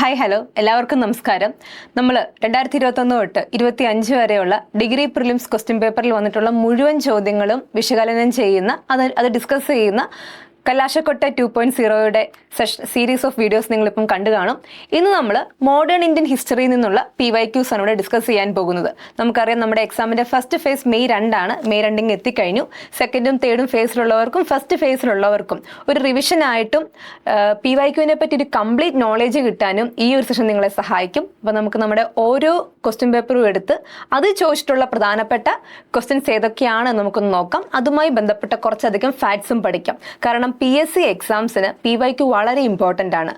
Hi hello എല്ലാവർക്കും നമസ്കാരം. നമ്മൾ 2021 തൊട്ട് 25 വരെയുള്ള ഡിഗ്രി പ്രിലിംസ് ക്വസ്റ്റ്യൻ പേപ്പറിൽ വന്നിട്ടുള്ള മുഴുവൻ ചോദ്യങ്ങളും വിശകലനം ചെയ്യുന്ന അത് ഡിസ്കസ് ചെയ്യുന്ന കലാശക്കൊട്ട 2.0യുടെ സീരീസ് ഓഫ് വീഡിയോസ് നിങ്ങളിപ്പം കണ്ടു കാണും. ഇന്ന് നമ്മൾ മോഡേൺ ഇന്ത്യൻ ഹിസ്റ്ററിയിൽ നിന്നുള്ള PYQs ആണ് ഇവിടെ ഡിസ്കസ് ചെയ്യാൻ പോകുന്നത്. നമുക്കറിയാം നമ്മുടെ എക്സാമിൻ്റെ ഫസ്റ്റ് ഫേസ് മെയ് 2 ആണ്. മെയ് 2 എത്തിക്കഴിഞ്ഞു. സെക്കൻഡും തേർഡും ഫേസിലുള്ളവർക്കും ഫസ്റ്റ് ഫേസിലുള്ളവർക്കും ഒരു റിവിഷനായിട്ടും PYQവിനെ പറ്റി ഒരു കംപ്ലീറ്റ് നോളേജ് കിട്ടാനും ഈ ഒരു സെഷൻ നിങ്ങളെ സഹായിക്കും. അപ്പോൾ നമുക്ക് നമ്മുടെ ഓരോ ക്വസ്റ്റ്യൻ പേപ്പറും എടുത്ത് അത് ചോദിച്ചിട്ടുള്ള പ്രധാനപ്പെട്ട ക്വസ്റ്റ്യൻസ് ഏതൊക്കെയാണ് നമുക്കൊന്ന് നോക്കാം. അതുമായി ബന്ധപ്പെട്ട കുറച്ചധികം ഫാക്ട്സും പഠിക്കാം. കാരണം PSC എക്സാംസിന് PYQ വളരെ ഇമ്പോർട്ടൻ്റ് ആണ്.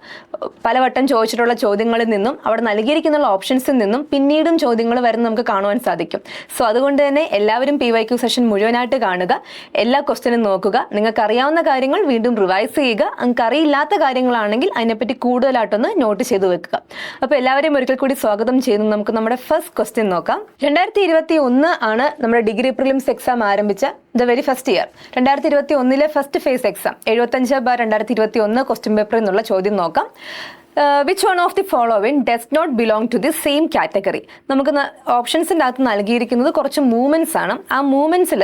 പലവട്ടം ചോദിച്ചിട്ടുള്ള ചോദ്യങ്ങളിൽ നിന്നും അവിടെ നൽകിയിരിക്കുന്ന ഓപ്ഷൻസിൽ നിന്നും പിന്നീടും ചോദ്യങ്ങൾ വരുന്ന നമുക്ക് കാണുവാൻ സാധിക്കും. സോ അതുകൊണ്ട് തന്നെ എല്ലാവരും PYQ സെഷൻ മുഴുവനായിട്ട് കാണുക, എല്ലാ ക്വസ്റ്റ്യനും നോക്കുക. നിങ്ങൾക്ക് അറിയാവുന്ന കാര്യങ്ങൾ വീണ്ടും റിവൈസ് ചെയ്യുക. നിങ്ങൾക്ക് അറിയില്ലാത്ത കാര്യങ്ങളാണെങ്കിൽ അതിനെപ്പറ്റി കൂടുതലായിട്ടൊന്ന് നോട്ട് ചെയ്ത് വെക്കുക. അപ്പോൾ എല്ലാവരെയും ഒരിക്കൽ കൂടി സ്വാഗതം ചെയ്യുന്നു. നമുക്ക് നമ്മുടെ ഫസ്റ്റ് ക്വസ്റ്റ്യൻ നോക്കാം. 2021 ആണ് നമ്മുടെ ഡിഗ്രി പ്രിലിംസ് എക്സാം ആരംഭിച്ച the very first year. 2021 first phase exam 75/2021 question പേപ്പറിൽ നിന്നുള്ള ചോദ്യം നോക്കാം. Which one of the following does not belong to the same category? നമുക്ക് ഓപ്ഷൻസിൻ്റെ അകത്ത് നൽകിയിരിക്കുന്നത് കുറച്ച് മൂവ്മെൻറ്റ്സ് ആണ്. ആ മൂവ്മെൻറ്റ്സിൽ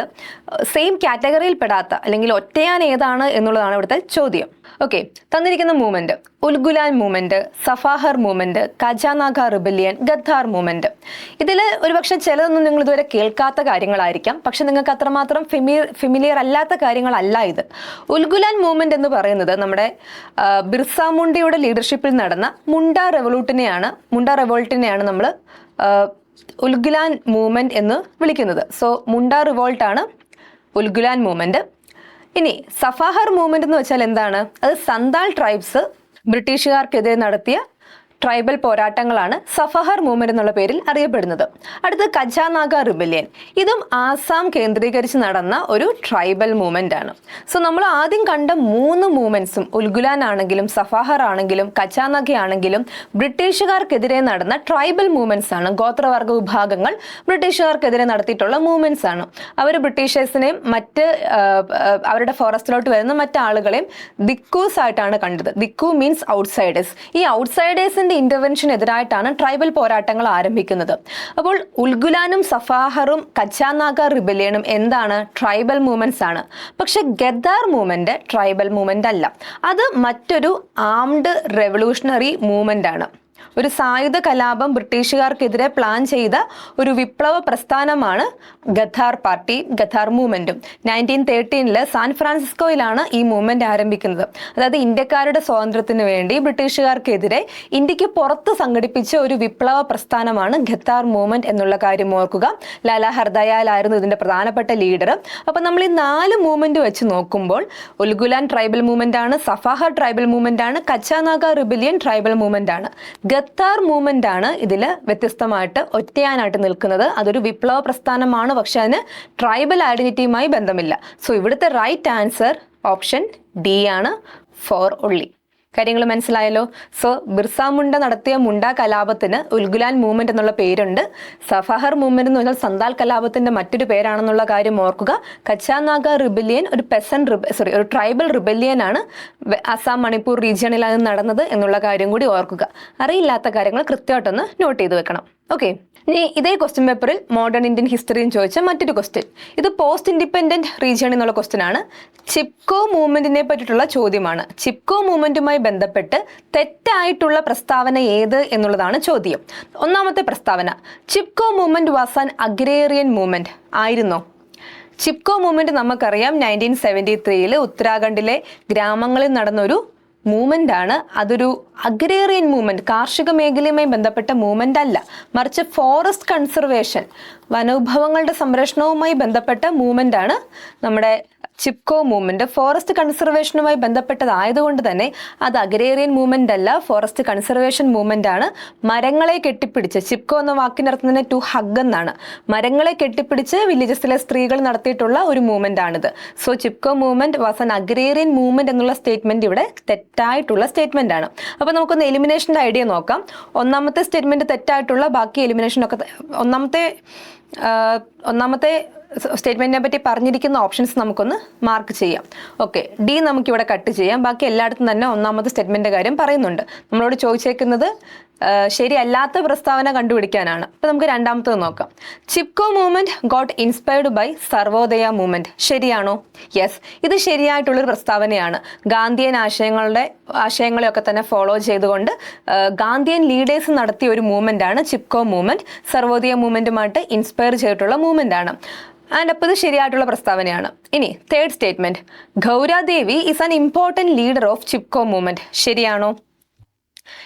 സെയിം കാറ്റഗറിയിൽ പെടാത്ത അല്ലെങ്കിൽ ഒറ്റയാൻ ഏതാണ് എന്നുള്ളതാണ് ഇവിടുത്തെ ചോദ്യം. ഓക്കെ, തന്നിരിക്കുന്ന movement Ulgulan movement, Safahar movement, ഖജാനാഗ റിബല്യൻ, ഗദ്ദാർ മൂവ്മെൻറ്റ്. ഇതിൽ ഒരുപക്ഷെ ചിലതൊന്നും നിങ്ങൾ ഇതുവരെ കേൾക്കാത്ത കാര്യങ്ങളായിരിക്കാം. പക്ഷെ നിങ്ങൾക്ക് അത്രമാത്രം ഫെമിലിയർ അല്ലാത്ത കാര്യങ്ങളല്ല ഇത്. ഉൽഗുലാൻ മൂവ്മെൻറ്റ് എന്ന് പറയുന്നത് നമ്മുടെ ബിർസ മുണ്ടയുടെ ലീഡർഷിപ്പിൽ നടന്ന മുണ്ട റിവോൾട്ടിനെയാണ് നമ്മൾ ഉൽഗുലാൻ മൂവ്മെൻറ്റ് എന്ന് വിളിക്കുന്നത്. സോ മുണ്ട റിവോൾട്ടാണ് ഉൽഗുലാൻ മൂവ്മെൻറ്റ്. ഇനി സഫാഹർ മൂവ്മെന്റ് എന്ന് വെച്ചാൽ എന്താണ്? അത് സന്താൾ ട്രൈബ്സ് ബ്രിട്ടീഷുകാർക്കെതിരെ നടത്തിയ ട്രൈബൽ പോരാട്ടങ്ങളാണ് സഫാഹർ മൂവ്മെന്റ് എന്നുള്ള പേരിൽ അറിയപ്പെടുന്നത്. അടുത്ത് ഖജാനാഗ റിബല്യൻ. ഇതും ആസാം കേന്ദ്രീകരിച്ച് നടന്ന ഒരു ട്രൈബൽ മൂവ്മെന്റ് ആണ്. സോ നമ്മൾ ആദ്യം കണ്ട 3 മൂവ്മെന്റ്സും ഉൽഗുലാൻ ആണെങ്കിലും സഫാഹർ ആണെങ്കിലും ഖജാനാഗ ആണെങ്കിലും ബ്രിട്ടീഷുകാർക്കെതിരെ നടന്ന ട്രൈബൽ മൂവ്മെന്റ്സ് ആണ്. ഗോത്രവർഗ വിഭാഗങ്ങൾ ബ്രിട്ടീഷുകാർക്കെതിരെ നടത്തിയിട്ടുള്ള മൂവ്മെന്റ്സ് ആണ്. അവർ ബ്രിട്ടീഷേഴ്സിനെയും മറ്റ് അവരുടെ ഫോറസ്റ്റിലോട്ട് വരുന്ന മറ്റാളുകളെയും ദിക്കൂസ് ആയിട്ടാണ് കണ്ടത്. ദിക്കു മീൻസ് ഔട്ട്സൈഡേഴ്സ്. ഈ ഔട്ട്സൈഡേഴ്സിന്റെ ഇന്റർവെൻഷൻ എതിരായിട്ടാണ് ട്രൈബൽ പോരാട്ടങ്ങൾ ആരംഭിക്കുന്നത്. അപ്പോൾ ഉൽഗുലാനും സഫാഹറും ഖജാനാഗ റിബല്യനും എന്താണ്? ട്രൈബൽ മൂവ്മെന്റ്സ് ആണ്. പക്ഷെ ഗദ്ദാർ മൂവ്മെന്റ് ട്രൈബൽ മൂവ്മെന്റ് അല്ല. അത് മറ്റൊരു ആംഡ് റെവല്യൂഷണറി മൂവ്മെന്റ് ആണ്. ഒരു സായുധ കലാപം ബ്രിട്ടീഷുകാർക്കെതിരെ പ്ലാൻ ചെയ്ത ഒരു വിപ്ലവ പ്രസ്ഥാനമാണ് ഗദ്ദാർ പാർട്ടി, ഗദ്ദാർ മൂവ്മെന്റും. 1913 സാൻ ഫ്രാൻസിസ്കോയിലാണ് ഈ മൂവ്മെന്റ് ആരംഭിക്കുന്നത്. അതായത് ഇന്ത്യക്കാരുടെ സ്വാതന്ത്ര്യത്തിന് വേണ്ടി ബ്രിട്ടീഷുകാർക്കെതിരെ ഇന്ത്യക്ക് പുറത്ത് സംഘടിപ്പിച്ച ഒരു വിപ്ലവ പ്രസ്ഥാനമാണ് ഗദ്ദാർ മൂവ്മെന്റ് എന്നുള്ള കാര്യം ഓർക്കുക. ലാലാ ഹർദയാൽ ആയിരുന്നു ഇതിന്റെ പ്രധാനപ്പെട്ട ലീഡർ. അപ്പൊ നമ്മൾ ഈ 4 മൂവ്മെന്റ് വെച്ച് നോക്കുമ്പോൾ ഉൽഗുലാൻ ട്രൈബൽ മൂവ്മെന്റ് ആണ്, സഫാഹർ ട്രൈബൽ മൂവ്മെന്റ് ആണ്, ഖജാനാഗ റിബല്യൻ ട്രൈബൽ മൂവ്മെന്റ് ആണ്. ഗദ്ദാർ മൂവ്മെന്റ് ആണ് ഇതിൽ വ്യത്യസ്തമായിട്ട് ഒറ്റയാനായിട്ട് നിൽക്കുന്നത്. അതൊരു വിപ്ലവ പ്രസ്ഥാനമാണ്, പക്ഷെ അതിന് ട്രൈബൽ ഐഡന്റിറ്റിയുമായി ബന്ധമില്ല. സോ ഇവിടുത്തെ റൈറ്റ് ആൻസർ ഓപ്ഷൻ ഡി ആണ്, ഫോർ ഒള്ളി. കാര്യങ്ങൾ മനസ്സിലായല്ലോ. സോ ബിർസ മുണ്ട നടത്തിയ മുണ്ട കലാപത്തിന് ഉൽഗുലാൻ മൂവ്മെന്റ് എന്നുള്ള പേരുണ്ട്. സഫാഹർ മൂവ്മെന്റ് എന്ന് പറഞ്ഞാൽ സന്താൽ കലാപത്തിന്റെ മറ്റൊരു പേരാണെന്നുള്ള കാര്യം ഓർക്കുക. ഖജാനാഗ റിബല്യൻ ഒരു ട്രൈബൽ റിബല്യൻ ആണ്. അസാം മണിപ്പൂർ റീജിയണിലാണ് നടന്നത് എന്നുള്ള കാര്യം കൂടി ഓർക്കുക. അറിയില്ലാത്ത കാര്യങ്ങൾ കൃത്യമായിട്ടൊന്ന് നോട്ട് ചെയ്ത് വെക്കണം. ഓക്കെ, ഇനി ഇതേ ക്വസ്റ്റ്യൻ പേപ്പറിൽ മോഡേൺ ഇന്ത്യൻ ഹിസ്റ്ററിയും ചോദിച്ച മറ്റൊരു ക്വസ്റ്റ്യൻ. ഇത് പോസ്റ്റ് ഇൻഡിപെൻഡന്റ് റീജിയൺ എന്നുള്ള ക്വസ്റ്റ്യൻ ആണ്. ചിപ്കോ മൂവ്മെന്റിനെ പറ്റിയിട്ടുള്ള ചോദ്യമാണ്. ചിപ്കോ മൂവ്മെന്റുമായി ബന്ധപ്പെട്ട് തെറ്റായിട്ടുള്ള പ്രസ്താവന ഏത് എന്നുള്ളതാണ് ചോദ്യം. ഒന്നാമത്തെ പ്രസ്താവന, Chipko movement was an agrarian movement ആയിരുന്നോ? ചിപ്കോ മൂവ്മെന്റ് നമുക്കറിയാം 1973 ഉത്തരാഖണ്ഡിലെ ഗ്രാമങ്ങളിൽ നടന്നൊരു മൂവ്മെന്റ് ആണ്. അതൊരു അഗ്രേറിയൻ മൂവ്മെന്റ്, കാർഷിക മേഖലയുമായി ബന്ധപ്പെട്ട മൂവ്മെന്റ് അല്ല, മറിച്ച് ഫോറസ്റ്റ് കൺസർവേഷൻ, വനവിഭവങ്ങളുടെ സംരക്ഷണവുമായി ബന്ധപ്പെട്ട മൂവ്മെന്റ് ആണ് നമ്മുടെ ചിപ്കോ മൂവ്മെന്റ്. ഫോറസ്റ്റ് കൺസർവേഷനുമായി ബന്ധപ്പെട്ടതായതുകൊണ്ട് തന്നെ അത് അഗ്രേറിയൻ മൂവ്മെന്റ് അല്ല, ഫോറസ്റ്റ് കൺസർവേഷൻ മൂവ്മെന്റ് ആണ്. മരങ്ങളെ കെട്ടിപ്പിടിച്ച്, ചിപ്കോ എന്ന വാക്കിനർത്ഥം തന്നെ ടു ഹഗ് എന്നാണ്. മരങ്ങളെ കെട്ടിപ്പിടിച്ച് വില്ലേജസിലെ സ്ത്രീകൾ നടത്തിയിട്ടുള്ള ഒരു മൂവ്മെന്റ് ആണിത്. So Chipko movement was an agrarian movement എന്നുള്ള സ്റ്റേറ്റ്മെന്റ് ഇവിടെ തെറ്റായിട്ടുള്ള സ്റ്റേറ്റ്മെന്റ് ആണ്. അപ്പോൾ നമുക്കൊന്ന് എലിമിനേഷൻ്റെ ഐഡിയ നോക്കാം. ഒന്നാമത്തെ സ്റ്റേറ്റ്മെന്റ് തെറ്റായിട്ടുള്ള, ബാക്കി എലിമിനേഷൻ ഒക്കെ ഒന്നാമത്തെ സ്റ്റേറ്റ്മെന്റിനെ പറ്റി പറഞ്ഞിരിക്കുന്ന ഓപ്ഷൻസ് നമുക്കൊന്ന് മാർക്ക് ചെയ്യാം. ഓക്കെ, ഡി നമുക്കിവിടെ കട്ട് ചെയ്യാം. ബാക്കി എല്ലായിടത്തും തന്നെ ഒന്നാമത്തെ സ്റ്റേറ്റ്മെന്റിന്റെ കാര്യം പറയുന്നുണ്ട്. നമ്മളോട് ചോദിച്ചേക്കുന്നത് ശരിയല്ലാത്ത പ്രസ്താവന കണ്ടുപിടിക്കാനാണ്. അപ്പൊ നമുക്ക് രണ്ടാമത്തത് നോക്കാം. Chipko movement got inspired by Sarvodaya movement. ശരിയാണോ? യെസ്, ഇത് ശരിയായിട്ടുള്ളൊരു പ്രസ്താവനയാണ്. ഗാന്ധിയൻ ആശയങ്ങളെയൊക്കെ തന്നെ ഫോളോ ചെയ്തുകൊണ്ട് ഗാന്ധിയൻ ലീഡേഴ്സ് നടത്തിയ ഒരു മൂവ്മെന്റ് ആണ് ചിപ്കോ മൂവ്മെന്റ്. സർവോദയ മൂവ്മെന്റുമായിട്ട് ഇൻസ്പയർ ചെയ്തിട്ടുള്ള മൂവ്മെന്റ് ആണ്. ആൻഡ് അപ്പോൾ ഇത് ശരിയായിട്ടുള്ള പ്രസ്താവനയാണ്. ഇനി third statement, Gaura Devi is an important leader of Chipko movement. ശരിയാണോ?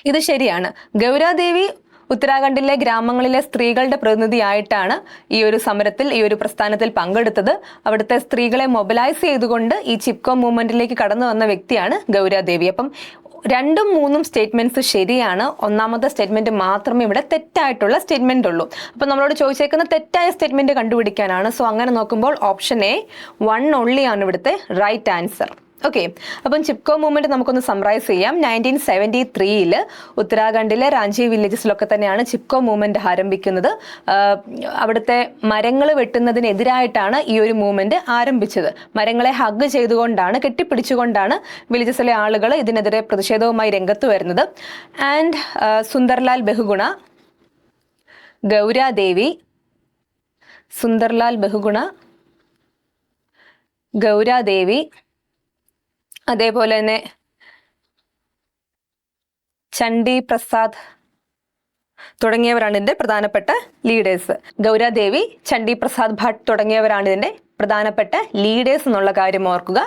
ഇത് ശരിയാണ്. ഗൗരാദേവി ഉത്തരാഖണ്ഡിലെ ഗ്രാമങ്ങളിലെ സ്ത്രീകളുടെ പ്രതിനിധിയായിട്ടാണ് ഈ ഒരു സമരത്തിൽ, ഈ ഒരു പ്രസ്ഥാനത്തിൽ പങ്കെടുത്തത്. അവിടുത്തെ സ്ത്രീകളെ മൊബിലൈസ് ചെയ്തുകൊണ്ട് ഈ ചിപ്കോ മൂവ്മെന്റിലേക്ക് കടന്നു വന്ന വ്യക്തിയാണ് ഗൗരാദേവി. അപ്പം 2ഉം 3ഉം സ്റ്റേറ്റ്മെന്റ്സ് ശരിയാണ്. ഒന്നാമത്തെ സ്റ്റേറ്റ്മെന്റ് മാത്രമേ ഇവിടെ തെറ്റായിട്ടുള്ള സ്റ്റേറ്റ്മെന്റ് ഉള്ളൂ. അപ്പം നമ്മളോട് ചോദിച്ചേക്കുന്ന തെറ്റായ സ്റ്റേറ്റ്മെന്റ് കണ്ടുപിടിക്കാനാണ്. സോ അങ്ങനെ നോക്കുമ്പോൾ ഓപ്ഷൻ എ 1 only ആണ് ഇവിടുത്തെ റൈറ്റ് ആൻസർ. ഓക്കെ, അപ്പം ചിപ്കോ മൂവ്മെന്റ് നമുക്കൊന്ന് സമ്മറൈസ് ചെയ്യാം. 1973 ഉത്തരാഖണ്ഡിലെ റാഞ്ചി വില്ലേജസിലൊക്കെ തന്നെയാണ് ചിപ്കോ മൂവ്മെന്റ് ആരംഭിക്കുന്നത്. അവിടുത്തെ മരങ്ങൾ വെട്ടുന്നതിനെതിരായിട്ടാണ് ഈ ഒരു മൂവ്മെന്റ് ആരംഭിച്ചത്. മരങ്ങളെ ഹഗ് ചെയ്തുകൊണ്ടാണ്, കെട്ടിപ്പിടിച്ചുകൊണ്ടാണ് വില്ലേജസിലെ ആളുകൾ ഇതിനെതിരെ പ്രതിഷേധവുമായി രംഗത്ത് വരുന്നത്. ആൻഡ് സുന്ദർലാൽ ബഹുഗുണ, ഗൗരാദേവി, സുന്ദർലാൽ ബഹുഗുണ, ഗൗരാദേവി, അതേപോലെ തന്നെ ചണ്ഡി പ്രസാദ് തുടങ്ങിയവരാണ് ഇതിന്റെ പ്രധാനപ്പെട്ട ലീഡേഴ്സ്. ഗൗരാദേവി, ചണ്ഡി പ്രസാദ് ഭട്ട് തുടങ്ങിയവരാണ് ഇതിന്റെ പ്രധാനപ്പെട്ട ലീഡേഴ്സ് എന്നുള്ള കാര്യം ഓർക്കുക.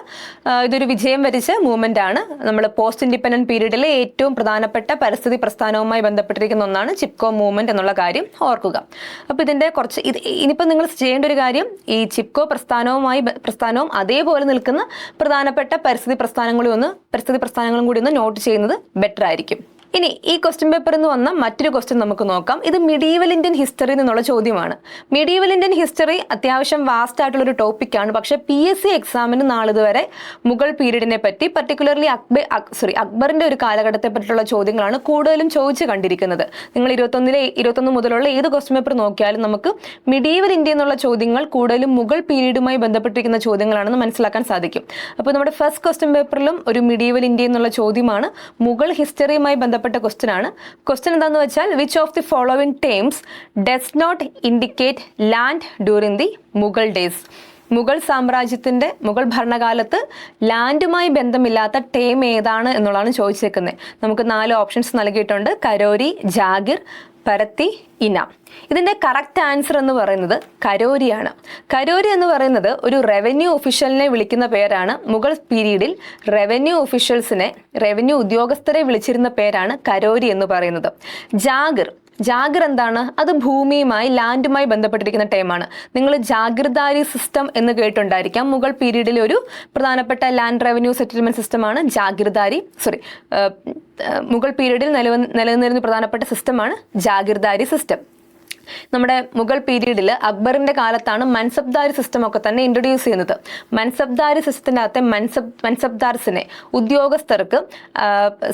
ഇതൊരു വിജയം വരിച്ച മൂവ്മെന്റ് ആണ്. നമ്മൾ പോസ്റ്റ് ഇൻഡിപെൻഡന്റ് പീരീഡിലെ ഏറ്റവും പ്രധാനപ്പെട്ട പരിസ്ഥിതി പ്രസ്ഥാനവുമായി ബന്ധപ്പെട്ടിരിക്കുന്ന ഒന്നാണ് ചിപ്കോ മൂവ്മെന്റ് എന്നുള്ള കാര്യം ഓർക്കുക. അപ്പോൾ ഇതിന്റെ കുറച്ച് ഇനിയിപ്പോൾ നിങ്ങൾ ചെയ്യേണ്ട ഒരു കാര്യം, ഈ ചിപ്കോ പ്രസ്ഥാനവും അതേപോലെ നിൽക്കുന്ന പ്രധാനപ്പെട്ട പരിസ്ഥിതി പ്രസ്ഥാനങ്ങളും കൂടി ഒന്ന് നോട്ട് ചെയ്യുന്നത് ബെറ്റർ ആയിരിക്കും. ഇനി ഈ ക്വസ്റ്റ്യൻ പേപ്പറിൽ നിന്ന് വന്ന മറ്റൊരു ക്വസ്റ്റ്യൻ നമുക്ക് നോക്കാം. ഇത് മിഡീവൽ ഇന്ത്യൻ ഹിസ്റ്ററി എന്നുള്ള ചോദ്യമാണ്. മിഡീവൽ ഇന്ത്യൻ ഹിസ്റ്ററി അത്യാവശ്യം വാസ്റ്റ് ആയിട്ടുള്ളൊരു ടോപ്പിക്കാണ്. പക്ഷേ PSC എക്സാമിന് നാളിതുവരെ മുഗൾ പീരീഡിനെ പറ്റി, പർട്ടിക്കുലർലി അക്ബറിന്റെ ഒരു കാലഘട്ടത്തെ പറ്റിയുള്ള ചോദ്യങ്ങളാണ് കൂടുതലും ചോദിച്ചു കണ്ടിരിക്കുന്നത്. നിങ്ങൾ 21 മുതലുള്ള ഏത് ക്വസ്റ്റ്യൻ പേപ്പർ നോക്കിയാലും നമുക്ക് മിഡീവൽ ഇന്ത്യ എന്നുള്ള ചോദ്യങ്ങൾ കൂടുതലും മുഗൾ പീരീഡുമായി ബന്ധപ്പെട്ടിരിക്കുന്ന ചോദ്യങ്ങളാണെന്ന് മനസ്സിലാക്കാൻ സാധിക്കും. അപ്പോൾ നമ്മുടെ ഫസ്റ്റ് ക്വസ്റ്റ്യൻ പേപ്പറിലും ഒരു മിഡീവൽ ഇന്ത്യ എന്നുള്ള ചോദ്യമാണ്. മുഗൾ ഹിസ്റ്ററിയുമായി ബന്ധപ്പെട്ട ക്വസ്റ്റ്യൻ ആണ്. ക്വസ്റ്റ്യൻ എന്താണെന്ന് വെച്ചാൽ, which of the following terms does not indicate land during the Mughal days. Mughal സാമ്രാജ്യത്തിന്റെ, മുഗൾ ഭരണകാലത്ത് ലാൻഡുമായി ബന്ധമില്ലാത്ത ടേം ഏതാണ് എന്നുള്ളതാണ് ചോദിച്ചേക്കുന്നത്. നമുക്ക് 4 ഓപ്ഷൻസ് നൽകിയിട്ടുണ്ട്. കരോരി, ജാഗിർ, പരത്തി, ഇനാം. ഇതിന്റെ കറക്റ്റ് ആൻസർ എന്ന് പറയുന്നത് കരോരിയാണ്. കരോരി എന്ന് പറയുന്നത് ഒരു റവന്യൂ ഒഫീഷ്യലിനെ വിളിക്കുന്ന പേരാണ്. മുഗൾ പീരീഡിൽ റവന്യൂ ഉദ്യോഗസ്ഥരെ വിളിച്ചിരുന്ന പേരാണ് കരോരി എന്ന് പറയുന്നത്. ജാഗിർ എന്താണ്? അത് ഭൂമിയുമായി, ലാൻഡുമായി ബന്ധപ്പെട്ടിരിക്കുന്ന ടൈമാണ്. നിങ്ങൾ ജാഗിർദാരി സിസ്റ്റം എന്ന് കേട്ടുണ്ടായിരിക്കാം. മുഗൾ പീരീഡിലെ ഒരു പ്രധാനപ്പെട്ട ലാൻഡ് റവന്യൂ സെറ്റിൽമെന്റ് സിസ്റ്റമാണ് മുഗൾ പീരീഡിൽ നിലനിന്നിരുന്ന പ്രധാനപ്പെട്ട സിസ്റ്റമാണ് ജാഗിർദാരി സിസ്റ്റം. നമ്മുടെ മുഗൾ പീരീഡിൽ അക്ബറിന്റെ കാലത്താണ് മൻസബ്ദാരി സിസ്റ്റം ഒക്കെ തന്നെ ഇൻട്രൊഡ്യൂസ് ചെയ്യുന്നത്. മൻസബ്ദാരി സിസ്റ്റത്തിനകത്തെ മൻസബ്ദാർസിനെ, ഉദ്യോഗസ്ഥർക്ക്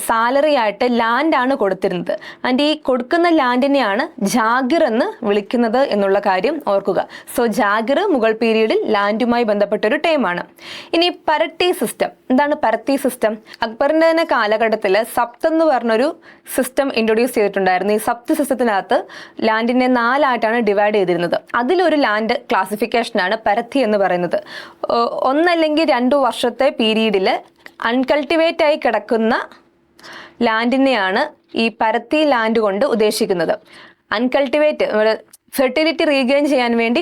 സാലറി ആയിട്ട് ലാൻഡാണ് കൊടുത്തിരുന്നത്. ആൻഡ് ഈ കൊടുക്കുന്ന ലാൻഡിനെയാണ് ജാഗിർ എന്ന് വിളിക്കുന്നത് എന്നുള്ള കാര്യം ഓർക്കുക. സോ ജാഗിർ മുഗൾ പീരീഡിൽ ലാൻഡുമായി ബന്ധപ്പെട്ട ഒരു ടൈമാണ്. ഇനി പരട്ടി സിസ്റ്റം. എന്താണ് പരത്തി സിസ്റ്റം? അക്ബറിന്റെ തന്നെ കാലഘട്ടത്തിൽ സപ്ത് എന്ന് പറഞ്ഞൊരു സിസ്റ്റം ഇൻട്രൊഡ്യൂസ് ചെയ്തിട്ടുണ്ടായിരുന്നു. ഈ സപ്ത് സിസ്റ്റത്തിനകത്ത് ലാൻഡിനെ 4 ആയിട്ടാണ് ഡിവൈഡ് ചെയ്തിരുന്നത്. അതിലൊരു ലാൻഡ് ക്ലാസിഫിക്കേഷനാണ് പരത്തി എന്ന് പറയുന്നത്. 1 അല്ലെങ്കിൽ 2 വർഷത്തെ പീരീഡിൽ അൺകൾട്ടിവേറ്റ് ആയി കിടക്കുന്ന ലാൻഡിനെയാണ് ഈ പരത്തി ലാൻഡ് കൊണ്ട് ഉദ്ദേശിക്കുന്നത്. അൺകൾട്ടിവേറ്റ്, ഫെർട്ടിലിറ്റി റീഗെയിൻ ചെയ്യാൻ വേണ്ടി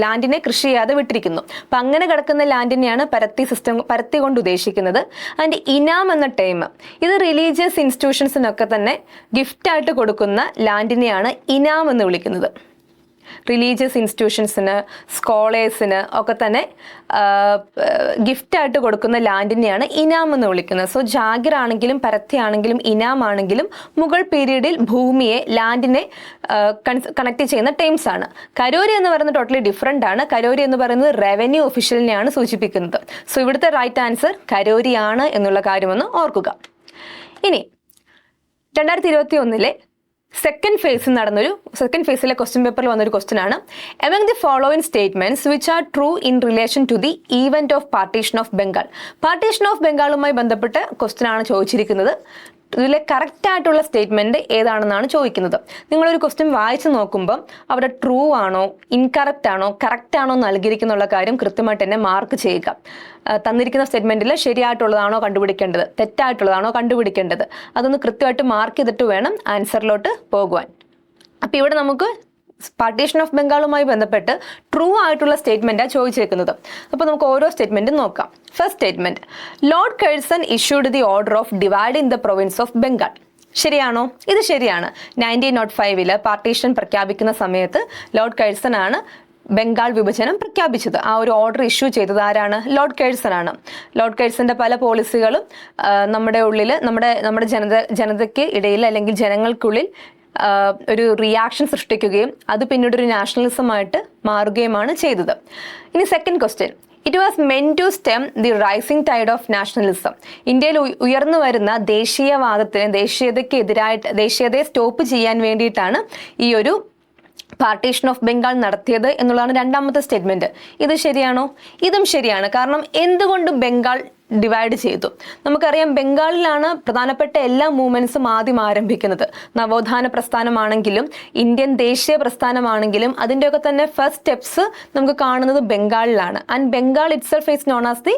ലാൻഡിനെ കൃഷി ചെയ്യാതെ വിട്ടിരിക്കുന്നു. അപ്പം അങ്ങനെ കിടക്കുന്ന ലാൻഡിനെയാണ് പരത്തി കൊണ്ട് ഉദ്ദേശിക്കുന്നത്. ആൻഡ് ഇനാം എന്ന ടൈം, ഇത് റിലീജിയസ് ഇൻസ്റ്റിറ്റ്യൂഷൻസിനൊക്കെ തന്നെ ഗിഫ്റ്റായിട്ട് കൊടുക്കുന്ന ലാൻഡിനെയാണ് ഇനാം എന്ന് വിളിക്കുന്നത്. റിലീജിയസ് ഇൻസ്റ്റിറ്റ്യൂഷൻസിന്, സ്കോളേഴ്സിന് ഒക്കെ തന്നെ ഗിഫ്റ്റായിട്ട് കൊടുക്കുന്ന ലാൻഡിനെയാണ് ഇനാം എന്ന് വിളിക്കുന്നത്. സോ ജാഗിർ ആണെങ്കിലും പരത്തി ആണെങ്കിലും ഇനാം ആണെങ്കിലും മുഗൾ പീരീഡിൽ ഭൂമിയെ, ലാൻഡിനെ കണക്ട് ചെയ്യുന്ന ടേംസ് ആണ്. കരോരി എന്ന് പറയുന്നത് ടോട്ടലി ഡിഫറെൻ്റ് ആണ്. കരോരി എന്ന് പറയുന്നത് റവന്യൂ ഒഫീഷ്യലിനെയാണ് സൂചിപ്പിക്കുന്നത്. സോ ഇവിടുത്തെ റൈറ്റ് ആൻസർ കരോരിയാണ് എന്നുള്ള കാര്യമൊന്ന് ഓർക്കുക. ഇനി 2021 സെക്കൻഡ് ഫേസിലെ ക്വസ്റ്റ്യൻ പേപ്പറിൽ വന്നൊരു ക്വസ്റ്റ്യൻ ആണ്. Among the following statements which are true in relation to the event of partition of Bengal. Partition of ബംഗാളുമായി ബന്ധപ്പെട്ട് ക്വസ്റ്റ്യൻ ആണ് ചോദിച്ചിരിക്കുന്നത്. ഇതിലെ കറക്റ്റ് ആയിട്ടുള്ള സ്റ്റേറ്റ്മെന്റ് ഏതാണെന്നാണ് ചോദിക്കുന്നത്. നിങ്ങളൊരു ക്വസ്റ്റ്യൻ വായിച്ചു നോക്കുമ്പോൾ അവിടെ ട്രൂ ആണോ, ഇൻകറക്റ്റ് ആണോ, കറക്റ്റ് ആണോ നൽകിയിരിക്കുന്നുള്ള കാര്യം കൃത്യമായിട്ട് തന്നെ മാർക്ക് ചെയ്യുക. തന്നിരിക്കുന്ന സ്റ്റേറ്റ്മെന്റിൽ ശരിയായിട്ടുള്ളതാണോ കണ്ടുപിടിക്കേണ്ടത്, തെറ്റായിട്ടുള്ളതാണോ കണ്ടുപിടിക്കേണ്ടത്, അതൊന്ന് കൃത്യമായിട്ട് മാർക്ക് ചെയ്തിട്ട് വേണം ആൻസറിലോട്ട് പോകുവാൻ. അപ്പം ഇവിടെ നമുക്ക് പാർട്ടീഷൻ ഓഫ് ബംഗാളുമായി ബന്ധപ്പെട്ട് ട്രൂ ആയിട്ടുള്ള സ്റ്റേറ്റ്മെന്റാണ് ചോദിച്ചേക്കുന്നത്. അപ്പോൾ നമുക്ക് ഓരോ സ്റ്റേറ്റ്മെന്റും നോക്കാം. First statement, Lord Curzon issued the order of dividing the province of Bengal. ശരിയാണോ? ഇത് ശരിയാണ്. 1905 പാർട്ടീഷൻ പ്രഖ്യാപിക്കുന്ന സമയത്ത് ലോർഡ് കഴ്സൺ ആണ് ബംഗാൾ വിഭജനം പ്രഖ്യാപിച്ചത്. ആ ഒരു ഓർഡർ ഇഷ്യൂ ചെയ്തത് ആരാണ്? ലോർഡ് കഴ്സൺ ആണ്. ലോർഡ് കഴ്സന്റെ പല പോളിസികളും നമ്മുടെ ഉള്ളിൽ നമ്മുടെ ജനതയ്ക്ക് ഇടയിൽ അല്ലെങ്കിൽ ജനങ്ങൾക്കുള്ളിൽ ഒരു റിയാക്ഷൻ സൃഷ്ടിക്കുകയും അത് പിന്നീട് ഒരു നാഷണലിസമായിട്ട് മാറുകയുമാണ് ചെയ്തത്. ഇനി second question, it was meant to stem the rising tide of nationalism. ഇന്ത്യയിൽ ഉയർന്നു വരുന്ന ദേശീയതയെ സ്റ്റോപ്പ് ചെയ്യാൻ വേണ്ടിയിട്ടാണ് ഈ ഒരു പാർട്ടീഷൻ ഓഫ് ബംഗാൾ നടത്തിയത് എന്നുള്ളതാണ് രണ്ടാമത്തെ സ്റ്റേറ്റ്മെന്റ്. ഇത് ശരിയാണോ? ഇതും ശരിയാണ്. കാരണം എന്തുകൊണ്ട് ബംഗാൾ ഡിവൈഡ് ചെയ്തു? നമുക്കറിയാം ബംഗാളിലാണ് പ്രധാനപ്പെട്ട എല്ലാ മൂവ്മെന്റ്സും ആദ്യം ആരംഭിക്കുന്നത്. നവോത്ഥാന പ്രസ്ഥാനമാണെങ്കിലും ഇന്ത്യൻ ദേശീയ പ്രസ്ഥാനമാണെങ്കിലും അതിൻ്റെയൊക്കെ തന്നെ ഫസ്റ്റ് സ്റ്റെപ്സ് നമുക്ക് കാണുന്നത് ബംഗാളിലാണ്. And Bengal itself is known as the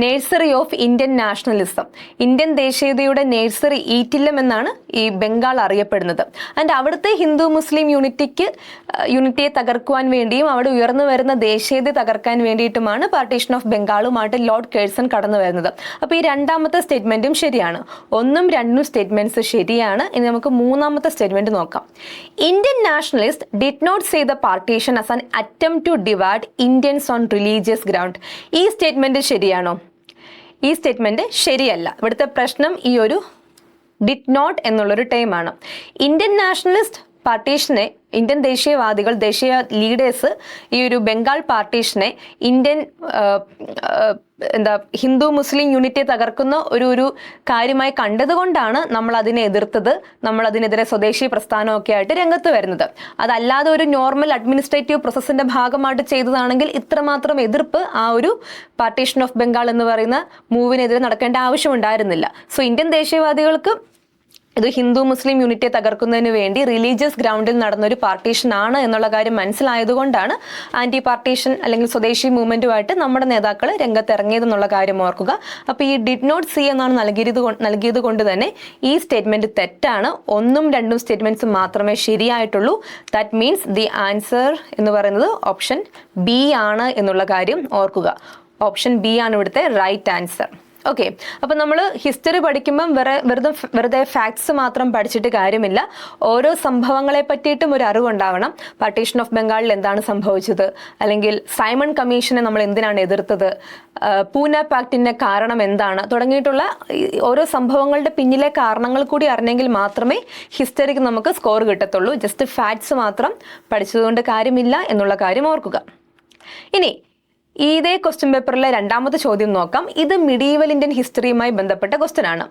nursery of Indian nationalism. Indian ദേശീയതയുടെ നേഴ്സറി ഈറ്റില്ലം എന്നാണ് ഈ ബംഗാൾ അറിയപ്പെടുന്നത്. ആൻഡ് അവിടുത്തെ ഹിന്ദു മുസ്ലിം യൂണിറ്റിയെ തകർക്കുവാൻ വേണ്ടിയും അവിടെ ഉയർന്നു വരുന്ന ദേശീയത തകർക്കാൻ വേണ്ടിയിട്ടുമാണ് പാർട്ടീഷൻ ഓഫ് ബംഗാളുമായിട്ട് ലോർഡ് കഴ്സൺ കടന്നു വരുന്നത്. അപ്പോൾ ഈ രണ്ടാമത്തെ സ്റ്റേറ്റ്മെന്റും ശരിയാണ്. 1ഉം 2ഉം സ്റ്റേറ്റ്മെന്റ്സ് ശരിയാണ്. ഇനി നമുക്ക് മൂന്നാമത്തെ സ്റ്റേറ്റ്മെന്റ് നോക്കാം. Indian nationalist did not say the partition as an attempt to divide Indians on religious ground. ഈ സ്റ്റേറ്റ്മെന്റ് ശരിയാണോ? ഈ സ്റ്റേറ്റ്മെന്റ് ശരിയല്ല. ഇവിടുത്തെ പ്രശ്നം ഈ ഒരു ഡിഡ് നോട്ട് എന്നുള്ളൊരു ടേമാണ്. ഇന്ത്യൻ നാഷണലിസ്റ്റ് പാർട്ടീഷനെ, ഇന്ത്യൻ ദേശീയ ലീഡേഴ്സ് ഈ ഒരു ബംഗാൾ പാർട്ടീഷനെ ഇന്ത്യൻ ഹിന്ദു മുസ്ലിം യൂണിറ്റിയെ തകർക്കുന്ന ഒരു കാര്യമായി കണ്ടതുകൊണ്ടാണ് നമ്മൾ അതിനെ എതിർത്തത്. നമ്മൾ അതിനെതിരെ സ്വദേശി പ്രസ്ഥാനമൊക്കെ ആയിട്ട് രംഗത്ത് വരുന്നത്. അതല്ലാതെ ഒരു നോർമൽ അഡ്മിനിസ്ട്രേറ്റീവ് പ്രോസസ്സിന്റെ ഭാഗമായിട്ട് ചെയ്തതാണെങ്കിൽ ഇത്രമാത്രം എതിർപ്പ് ആ ഒരു പാർട്ടീഷൻ ഓഫ് ബംഗാൾ എന്ന് പറയുന്ന മൂവിനെതിരെ നടക്കേണ്ട ആവശ്യമുണ്ടായിരുന്നില്ല. സോ ഇന്ത്യൻ ദേശീയവാദികൾക്ക് ഇത് ഹിന്ദു മുസ്ലിം യൂണിറ്റിയെ തകർക്കുന്നതിന് വേണ്ടി റിലീജിയസ് ഗ്രൗണ്ടിൽ നടന്നൊരു പാർട്ടീഷൻ ആണ് എന്നുള്ള കാര്യം മനസ്സിലായതുകൊണ്ടാണ് ആന്റി പാർട്ടീഷൻ അല്ലെങ്കിൽ സ്വദേശി മൂവ്മെന്റുമായിട്ട് നമ്മുടെ നേതാക്കൾ രംഗത്തിറങ്ങിയതെന്നുള്ള കാര്യം ഓർക്കുക. അപ്പോൾ ഈ ഡിഡ് നോട്ട് സി എന്നാണ് നൽകിയത് കൊണ്ട് തന്നെ ഈ സ്റ്റേറ്റ്മെന്റ് തെറ്റാണ്. 1ഉം 2ഉം സ്റ്റേറ്റ്മെന്റ്സ് മാത്രമേ ശരിയായിട്ടുള്ളൂ. ദാറ്റ് മീൻസ് ദി ആൻസർ എന്ന് പറയുന്നത് ഓപ്ഷൻ ബി ആണ് എന്നുള്ള കാര്യം ഓർക്കുക. ഓപ്ഷൻ ബി ആണ് ഇവിടുത്തെ റൈറ്റ് ആൻസർ. ഓക്കെ, അപ്പം നമ്മൾ ഹിസ്റ്ററി പഠിക്കുമ്പം വെറുതെ ഫാക്ട്സ് മാത്രം പഠിച്ചിട്ട് കാര്യമില്ല. ഓരോ സംഭവങ്ങളെ പറ്റിയിട്ടും ഒരു അറിവുണ്ടാവണം. പാർട്ടീഷൻ ഓഫ് ബംഗാളിൽ എന്താണ് സംഭവിച്ചത്, അല്ലെങ്കിൽ സൈമൺ കമ്മീഷനെ നമ്മൾ എന്തിനാണ് എതിർത്തത്, പൂന പാക്ടിന്റെ കാരണം എന്താണ്, തുടങ്ങിയിട്ടുള്ള ഓരോ സംഭവങ്ങളുടെ പിന്നിലെ കാരണങ്ങൾ കൂടി അറിഞ്ഞെങ്കിൽ മാത്രമേ ഹിസ്റ്ററിക്ക് നമുക്ക് സ്കോർ കിട്ടത്തുള്ളൂ. ജസ്റ്റ് ഫാക്ട്സ് മാത്രം പഠിച്ചതുകൊണ്ട് കാര്യമില്ല എന്നുള്ള കാര്യം ഓർക്കുക. ഇനി ഇതേ ക്വസ്റ്റ്യൻ പേപ്പറിലെ രണ്ടാമത്തെ ചോദ്യം നോക്കാം. ഇത് മിഡീവൽ ഇന്ത്യൻ ഹിസ്റ്ററിയുമായി ബന്ധപ്പെട്ട ക്വസ്റ്റ്യൻ ആണ്.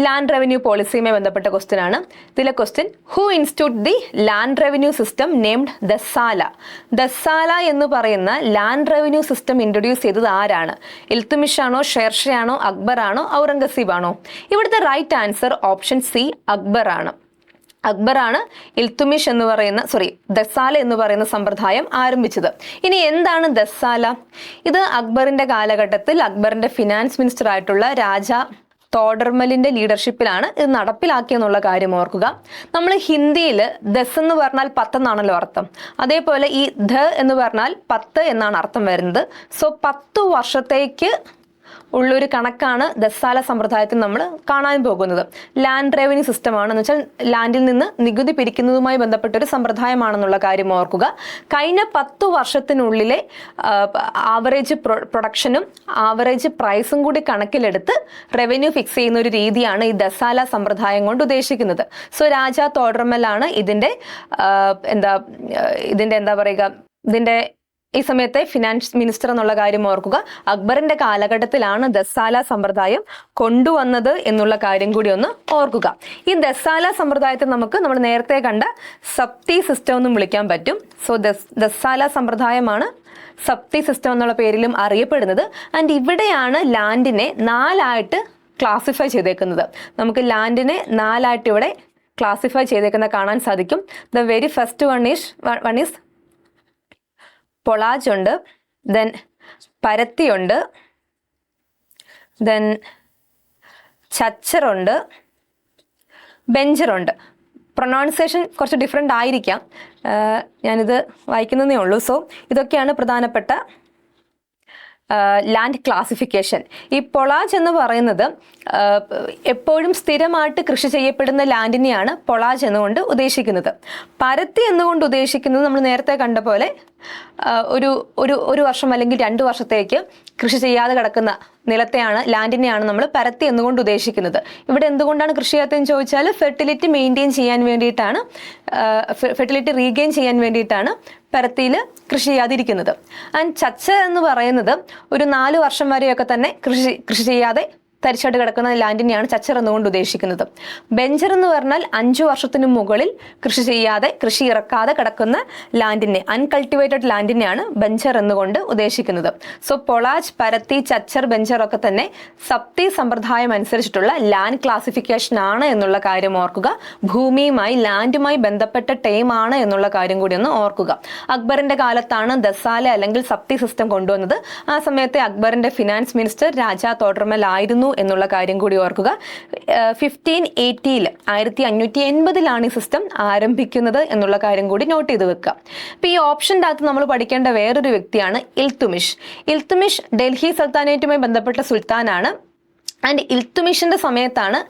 ലാൻഡ് റവന്യൂ പോളിസിയുമായി ബന്ധപ്പെട്ട ക്വസ്റ്റ്യൻ ആണ്. ഇതിലെ question, who instituted the land revenue system named Dasala. Dasala എന്ന് പറയുന്ന ലാൻഡ് റവന്യൂ സിസ്റ്റം ഇൻട്രൊഡ്യൂസ് ചെയ്തത് ആരാണ്? ഇൽത്തുമിഷ് ആണോ, ഷേർഷാ ആണോ, അക്ബർ ആണോ, ഔറംഗസീബ് ആണോ? ഇവിടുത്തെ right answer option C Akbar ആണ്. അക്ബറാണ് ദസാല എന്ന് പറയുന്ന സമ്പ്രദായം ആരംഭിച്ചത്. ഇനി എന്താണ് ദസാല? ഇത് അക്ബറിന്റെ കാലഘട്ടത്തിൽ അക്ബറിന്റെ ഫിനാൻസ് മിനിസ്റ്റർ ആയിട്ടുള്ള രാജ തോഡർമലിന്റെ ലീഡർഷിപ്പിലാണ് ഇത് നടപ്പിലാക്കിയെന്നുള്ള കാര്യം ഓർക്കുക. നമ്മൾ ഹിന്ദിയിൽ ദസ് എന്ന് പറഞ്ഞാൽ 10 എന്നാണല്ലോ അർത്ഥം. അതേപോലെ ഈ ധ എന്ന് പറഞ്ഞാൽ 10 എന്നാണ് അർത്ഥം വരുന്നത്. സോ 10 വർഷത്തേക്ക് ഉള്ളൊരു കണക്കാണ് ദസാല സമ്പ്രദായത്തിൽ നമ്മൾ കാണാൻ പോകുന്നത്. ലാൻഡ് റവന്യൂ സിസ്റ്റമാണെന്ന് വെച്ചാൽ ലാൻഡിൽ നിന്ന് നികുതി പിരിക്കുന്നതുമായി ബന്ധപ്പെട്ട ഒരു സമ്പ്രദായമാണെന്നുള്ള കാര്യം ഓർക്കുക. കഴിഞ്ഞ 10 വർഷത്തിനുള്ളിലെ ആവറേജ് പ്രൊഡക്ഷനും ആവറേജ് പ്രൈസും കൂടി കണക്കിലെടുത്ത് റവന്യൂ ഫിക്സ് ചെയ്യുന്ന ഒരു രീതിയാണ് ഈ ദസാല സമ്പ്രദായം കൊണ്ട് ഉദ്ദേശിക്കുന്നത്. സോ രാജ തോഡർമലാണ് ഇതിന്റെ ഈ സമയത്തെ ഫിനാൻസ് മിനിസ്റ്റർ എന്നുള്ള കാര്യം ഓർക്കുക. അക്ബറിന്റെ കാലഘട്ടത്തിലാണ് ദസാല സമ്പ്രദായം കൊണ്ടുവന്നത് എന്നുള്ള കാര്യം കൂടി ഒന്ന് ഓർക്കുക. ഈ ദസാല സമ്പ്രദായത്തെ നമ്മൾ നേരത്തെ കണ്ട സപ്തി സിസ്റ്റം എന്നും വിളിക്കാൻ പറ്റും. സോ ദസാല സമ്പ്രദായമാണ് സപ്തി സിസ്റ്റം എന്നുള്ള പേരിലും അറിയപ്പെടുന്നത്. ആൻഡ് ഇവിടെയാണ് ലാൻഡിനെ 4ആയിട്ട് ക്ലാസിഫൈ ചെയ്തേക്കുന്നത്. നമുക്ക് ലാൻഡിനെ 4ആയിട്ട് ഇവിടെ ക്ലാസിഫൈ ചെയ്തേക്കുന്ന കാണാൻ സാധിക്കും. The very first one is Polaj ഉണ്ട്, ദെൻ പരത്തി ഉണ്ട്, ദെൻ ചച്ചറുണ്ട്, ബെഞ്ചറുണ്ട്. പ്രൊനൗൺസിയേഷൻ കുറച്ച് ഡിഫറെൻ്റ് ആയിരിക്കാം, ഞാനിത് വായിക്കുന്നതേ ഉള്ളൂ. സോ ഇതൊക്കെയാണ് പ്രധാനപ്പെട്ട ലാൻഡ് ക്ലാസിഫിക്കേഷൻ. ഈ പൊളാജ് എന്ന് പറയുന്നത് എപ്പോഴും സ്ഥിരമായിട്ട് കൃഷി ചെയ്യപ്പെടുന്ന ലാൻഡിനെയാണ് പൊളാജ് എന്നുകൊണ്ട് ഉദ്ദേശിക്കുന്നത്. പരത്തി എന്നുകൊണ്ട് ഉദ്ദേശിക്കുന്നത് നമ്മൾ നേരത്തെ കണ്ട പോലെ ഒരു വർഷം അല്ലെങ്കിൽ 2 വർഷത്തേക്ക് കൃഷി ചെയ്യാതെ കിടക്കുന്ന ലാൻഡിനെയാണ് നമ്മൾ പരത്തി എന്നുകൊണ്ട് ഉദ്ദേശിക്കുന്നത്. ഇവിടെ എന്തുകൊണ്ടാണ് കൃഷി ചെയ്യാത്തതെന്ന് ചോദിച്ചാൽ ഫെർട്ടിലിറ്റി മെയിൻറ്റെയിൻ ചെയ്യാൻ വേണ്ടിയിട്ടാണ്, ഫെർട്ടിലിറ്റി റീഗെയിൻ ചെയ്യാൻ വേണ്ടിയിട്ടാണ് പരത്തിയിൽ കൃഷി ചെയ്യാതിരിക്കുന്നത്. ആൻഡ് ചച്ച എന്ന് പറയുന്നത് ഒരു 4 വർഷം വരെയൊക്കെ തന്നെ കൃഷി ചെയ്യാതെ തരിച്ചായിട്ട് കിടക്കുന്ന ലാൻഡിനെയാണ് ചച്ചർ എന്നുകൊണ്ട് ഉദ്ദേശിക്കുന്നത്. ബെഞ്ചർ എന്ന് പറഞ്ഞാൽ 5 വർഷത്തിന് മുകളിൽ കൃഷി ഇറക്കാതെ കിടക്കുന്ന ലാൻഡിനെ, അൺകൾട്ടിവേറ്റഡ് ലാൻഡിനെയാണ് ബെഞ്ചർ എന്നുകൊണ്ട് ഉദ്ദേശിക്കുന്നത്. സോ പൊളാജ്, പരത്തി, ചച്ചർ, ബെഞ്ചർ ഒക്കെ തന്നെ സപ്തി സമ്പ്രദായം അനുസരിച്ചിട്ടുള്ള ലാൻഡ് ക്ലാസിഫിക്കേഷൻ ആണ് എന്നുള്ള കാര്യം ഓർക്കുക. ഭൂമിയുമായി, ലാൻഡുമായി ബന്ധപ്പെട്ട ടേം ആണ് എന്നുള്ള കാര്യം കൂടി ഒന്ന് ഓർക്കുക. അക്ബറിന്റെ കാലത്താണ് ദസാല അല്ലെങ്കിൽ സപ്തി സിസ്റ്റം കൊണ്ടുവന്നത്. ആ സമയത്തെ അക്ബറിന്റെ ഫിനാൻസ് മിനിസ്റ്റർ രാജാ തോഡർമൽ ആയിരുന്നു എന്നുള്ള കാര്യം കൂടി ഓർക്കുക. 1580 1580 ഈ സിസ്റ്റം ആരംഭിക്കുന്നത് എന്നുള്ള കാര്യം കൂടി നോട്ട് ചെയ്ത് വെക്കുക. അപ്പോൾ ഈ ഓപ്ഷൻ്റെ അകത്ത് നമ്മൾ പഠിക്കേണ്ട വേറൊരു വ്യക്തിയാണ് ഇൽത്തുമിഷ്. ഇൽത്തുമിഷ് ഡൽഹി സുൽത്താനേറ്റുമായി ബന്ധപ്പെട്ട സുൽത്താനാണ്. ആൻഡ് ഇൽത്തുമിഷിന്റെ സമയത്താണ്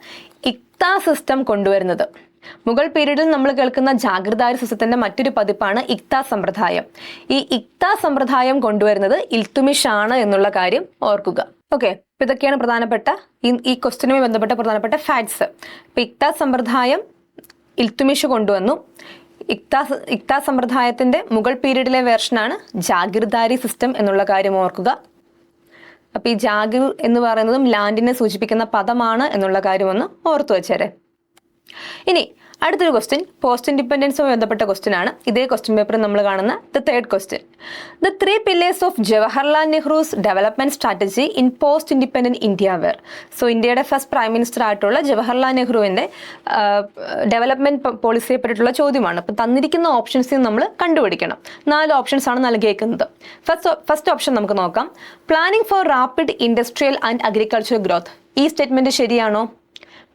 ഇക്ത സിസ്റ്റം കൊണ്ടുവരുന്നത്. മുഗൾ പീരീഡിൽ നമ്മൾ കേൾക്കുന്ന ജാഗിർദാരി സിസ്റ്റത്തിന്റെ മറ്റൊരു പതിപ്പാണ് ഇക്ത സമ്പ്രദായം. ഈ ഇക്ത സമ്പ്രദായം കൊണ്ടുവരുന്നത് ഇൽത്തുമിഷ് ആണ് എന്നുള്ള കാര്യം ഓർക്കുക. ഓക്കെ, അപ്പൊ ഇതൊക്കെയാണ് പ്രധാനപ്പെട്ട ഈ ക്വസ്റ്റ്യനുമായി ബന്ധപ്പെട്ട പ്രധാനപ്പെട്ട ഫാക്ട്സ്. ഇപ്പൊ ഇക്ത സമ്പ്രദായം ഇൽത്തുമിഷ് കൊണ്ടുവന്നു. ഇക്ത സമ്പ്രദായത്തിന്റെ മുഗൾ പീരീഡിലെ വേർഷനാണ് ജാഗിർദാരി സിസ്റ്റം എന്നുള്ള കാര്യം ഓർക്കുക. അപ്പൊ ഈ ജാഗിർ എന്ന് പറയുന്നതും ലാൻഡിനെ സൂചിപ്പിക്കുന്ന പദമാണ് എന്നുള്ള കാര്യം ഒന്ന് ഓർത്തു വെച്ചേരെ. ഇനി അടുത്തൊരു ക്വസ്റ്റ്യൻ പോസ്റ്റ് ഇൻഡിപെൻഡൻസുമായി ബന്ധപ്പെട്ട ക്വസ്റ്റ്യൻ ആണ്. ഇതേ ക്വസ്റ്റ്യൻ പേപ്പറിൽ നമ്മൾ കാണുന്ന the third question. The 3 pillars of Jawaharlal Nehru's development strategy in post independent India were. So ഇന്ത്യയുടെ ഫസ്റ്റ് പ്രൈം മിനിസ്റ്റർ ആയിട്ടുള്ള ജവഹർലാൽ നെഹ്റുവിന്റെ ഡെവലപ്മെന്റ് പോളിസിയെ പറ്റിയിട്ടുള്ള ചോദ്യമാണ്. അപ്പം തന്നിരിക്കുന്ന ഓപ്ഷൻസിൽ നമ്മൾ കണ്ടുപിടിക്കണം. 4 ഓപ്ഷൻസ് ആണ് നൽകിയേക്കുന്നത്. ഫസ്റ്റ് ഓപ്ഷൻ നമുക്ക് നോക്കാം. Planning for rapid industrial and agriculture growth. ഈ സ്റ്റേറ്റ്മെന്റ് ശരിയാണോ?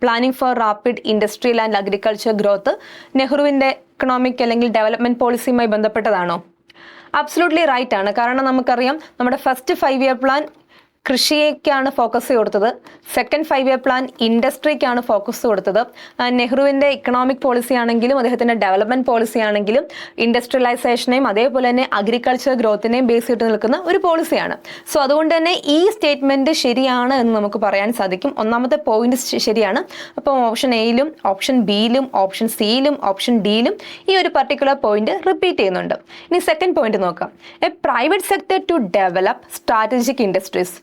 Planning for rapid industrial and agriculture growth നെഹ്റുവിൻ്റെ എക്കണോമിക് അല്ലെങ്കിൽ ഡെവലപ്മെന്റ് പോളിസിയുമായി ബന്ധപ്പെട്ടതാണോ? അബ്സല്യൂട്ട്ലി റൈറ്റ് ആണ്. കാരണം നമുക്കറിയാം നമ്മുടെ ഫസ്റ്റ് 5-year പ്ലാൻ കൃഷിയേക്കാണ് ഫോക്കസ് കൊടുത്തത്. സെക്കൻഡ് 5-year പ്ലാൻ ഇൻഡസ്ട്രിക്കാണ് ഫോക്കസ് കൊടുത്തത്. നെഹ്റുവിൻ്റെ ഇക്കണോമിക് പോളിസി ആണെങ്കിലും അദ്ദേഹത്തിൻ്റെ ഡെവലപ്മെന്റ് പോളിസി ആണെങ്കിലും ഇൻഡസ്ട്രിയലൈസേഷനെയും അതേപോലെ തന്നെ അഗ്രികൾച്ചർ ഗ്രോത്തിനെയും ബേസ് ചെയ്ത് നിൽക്കുന്ന ഒരു പോളിസിയാണ്. സോ അതുകൊണ്ട് തന്നെ ഈ സ്റ്റേറ്റ്മെന്റ് ശരിയാണ് എന്ന് നമുക്ക് പറയാൻ സാധിക്കും. ഒന്നാമത്തെ പോയിന്റ് ശരിയാണ്. അപ്പോൾ ഓപ്ഷൻ എയിലും ഓപ്ഷൻ ബിയിലും ഓപ്ഷൻ സിയിലും ഓപ്ഷൻ ഡിയിലും ഈ ഒരു പർട്ടിക്കുലർ പോയിന്റ് റിപ്പീറ്റ് ചെയ്യുന്നുണ്ട്. ഇനി സെക്കൻഡ് പോയിന്റ് നോക്കാം. A private sector to develop strategic industries.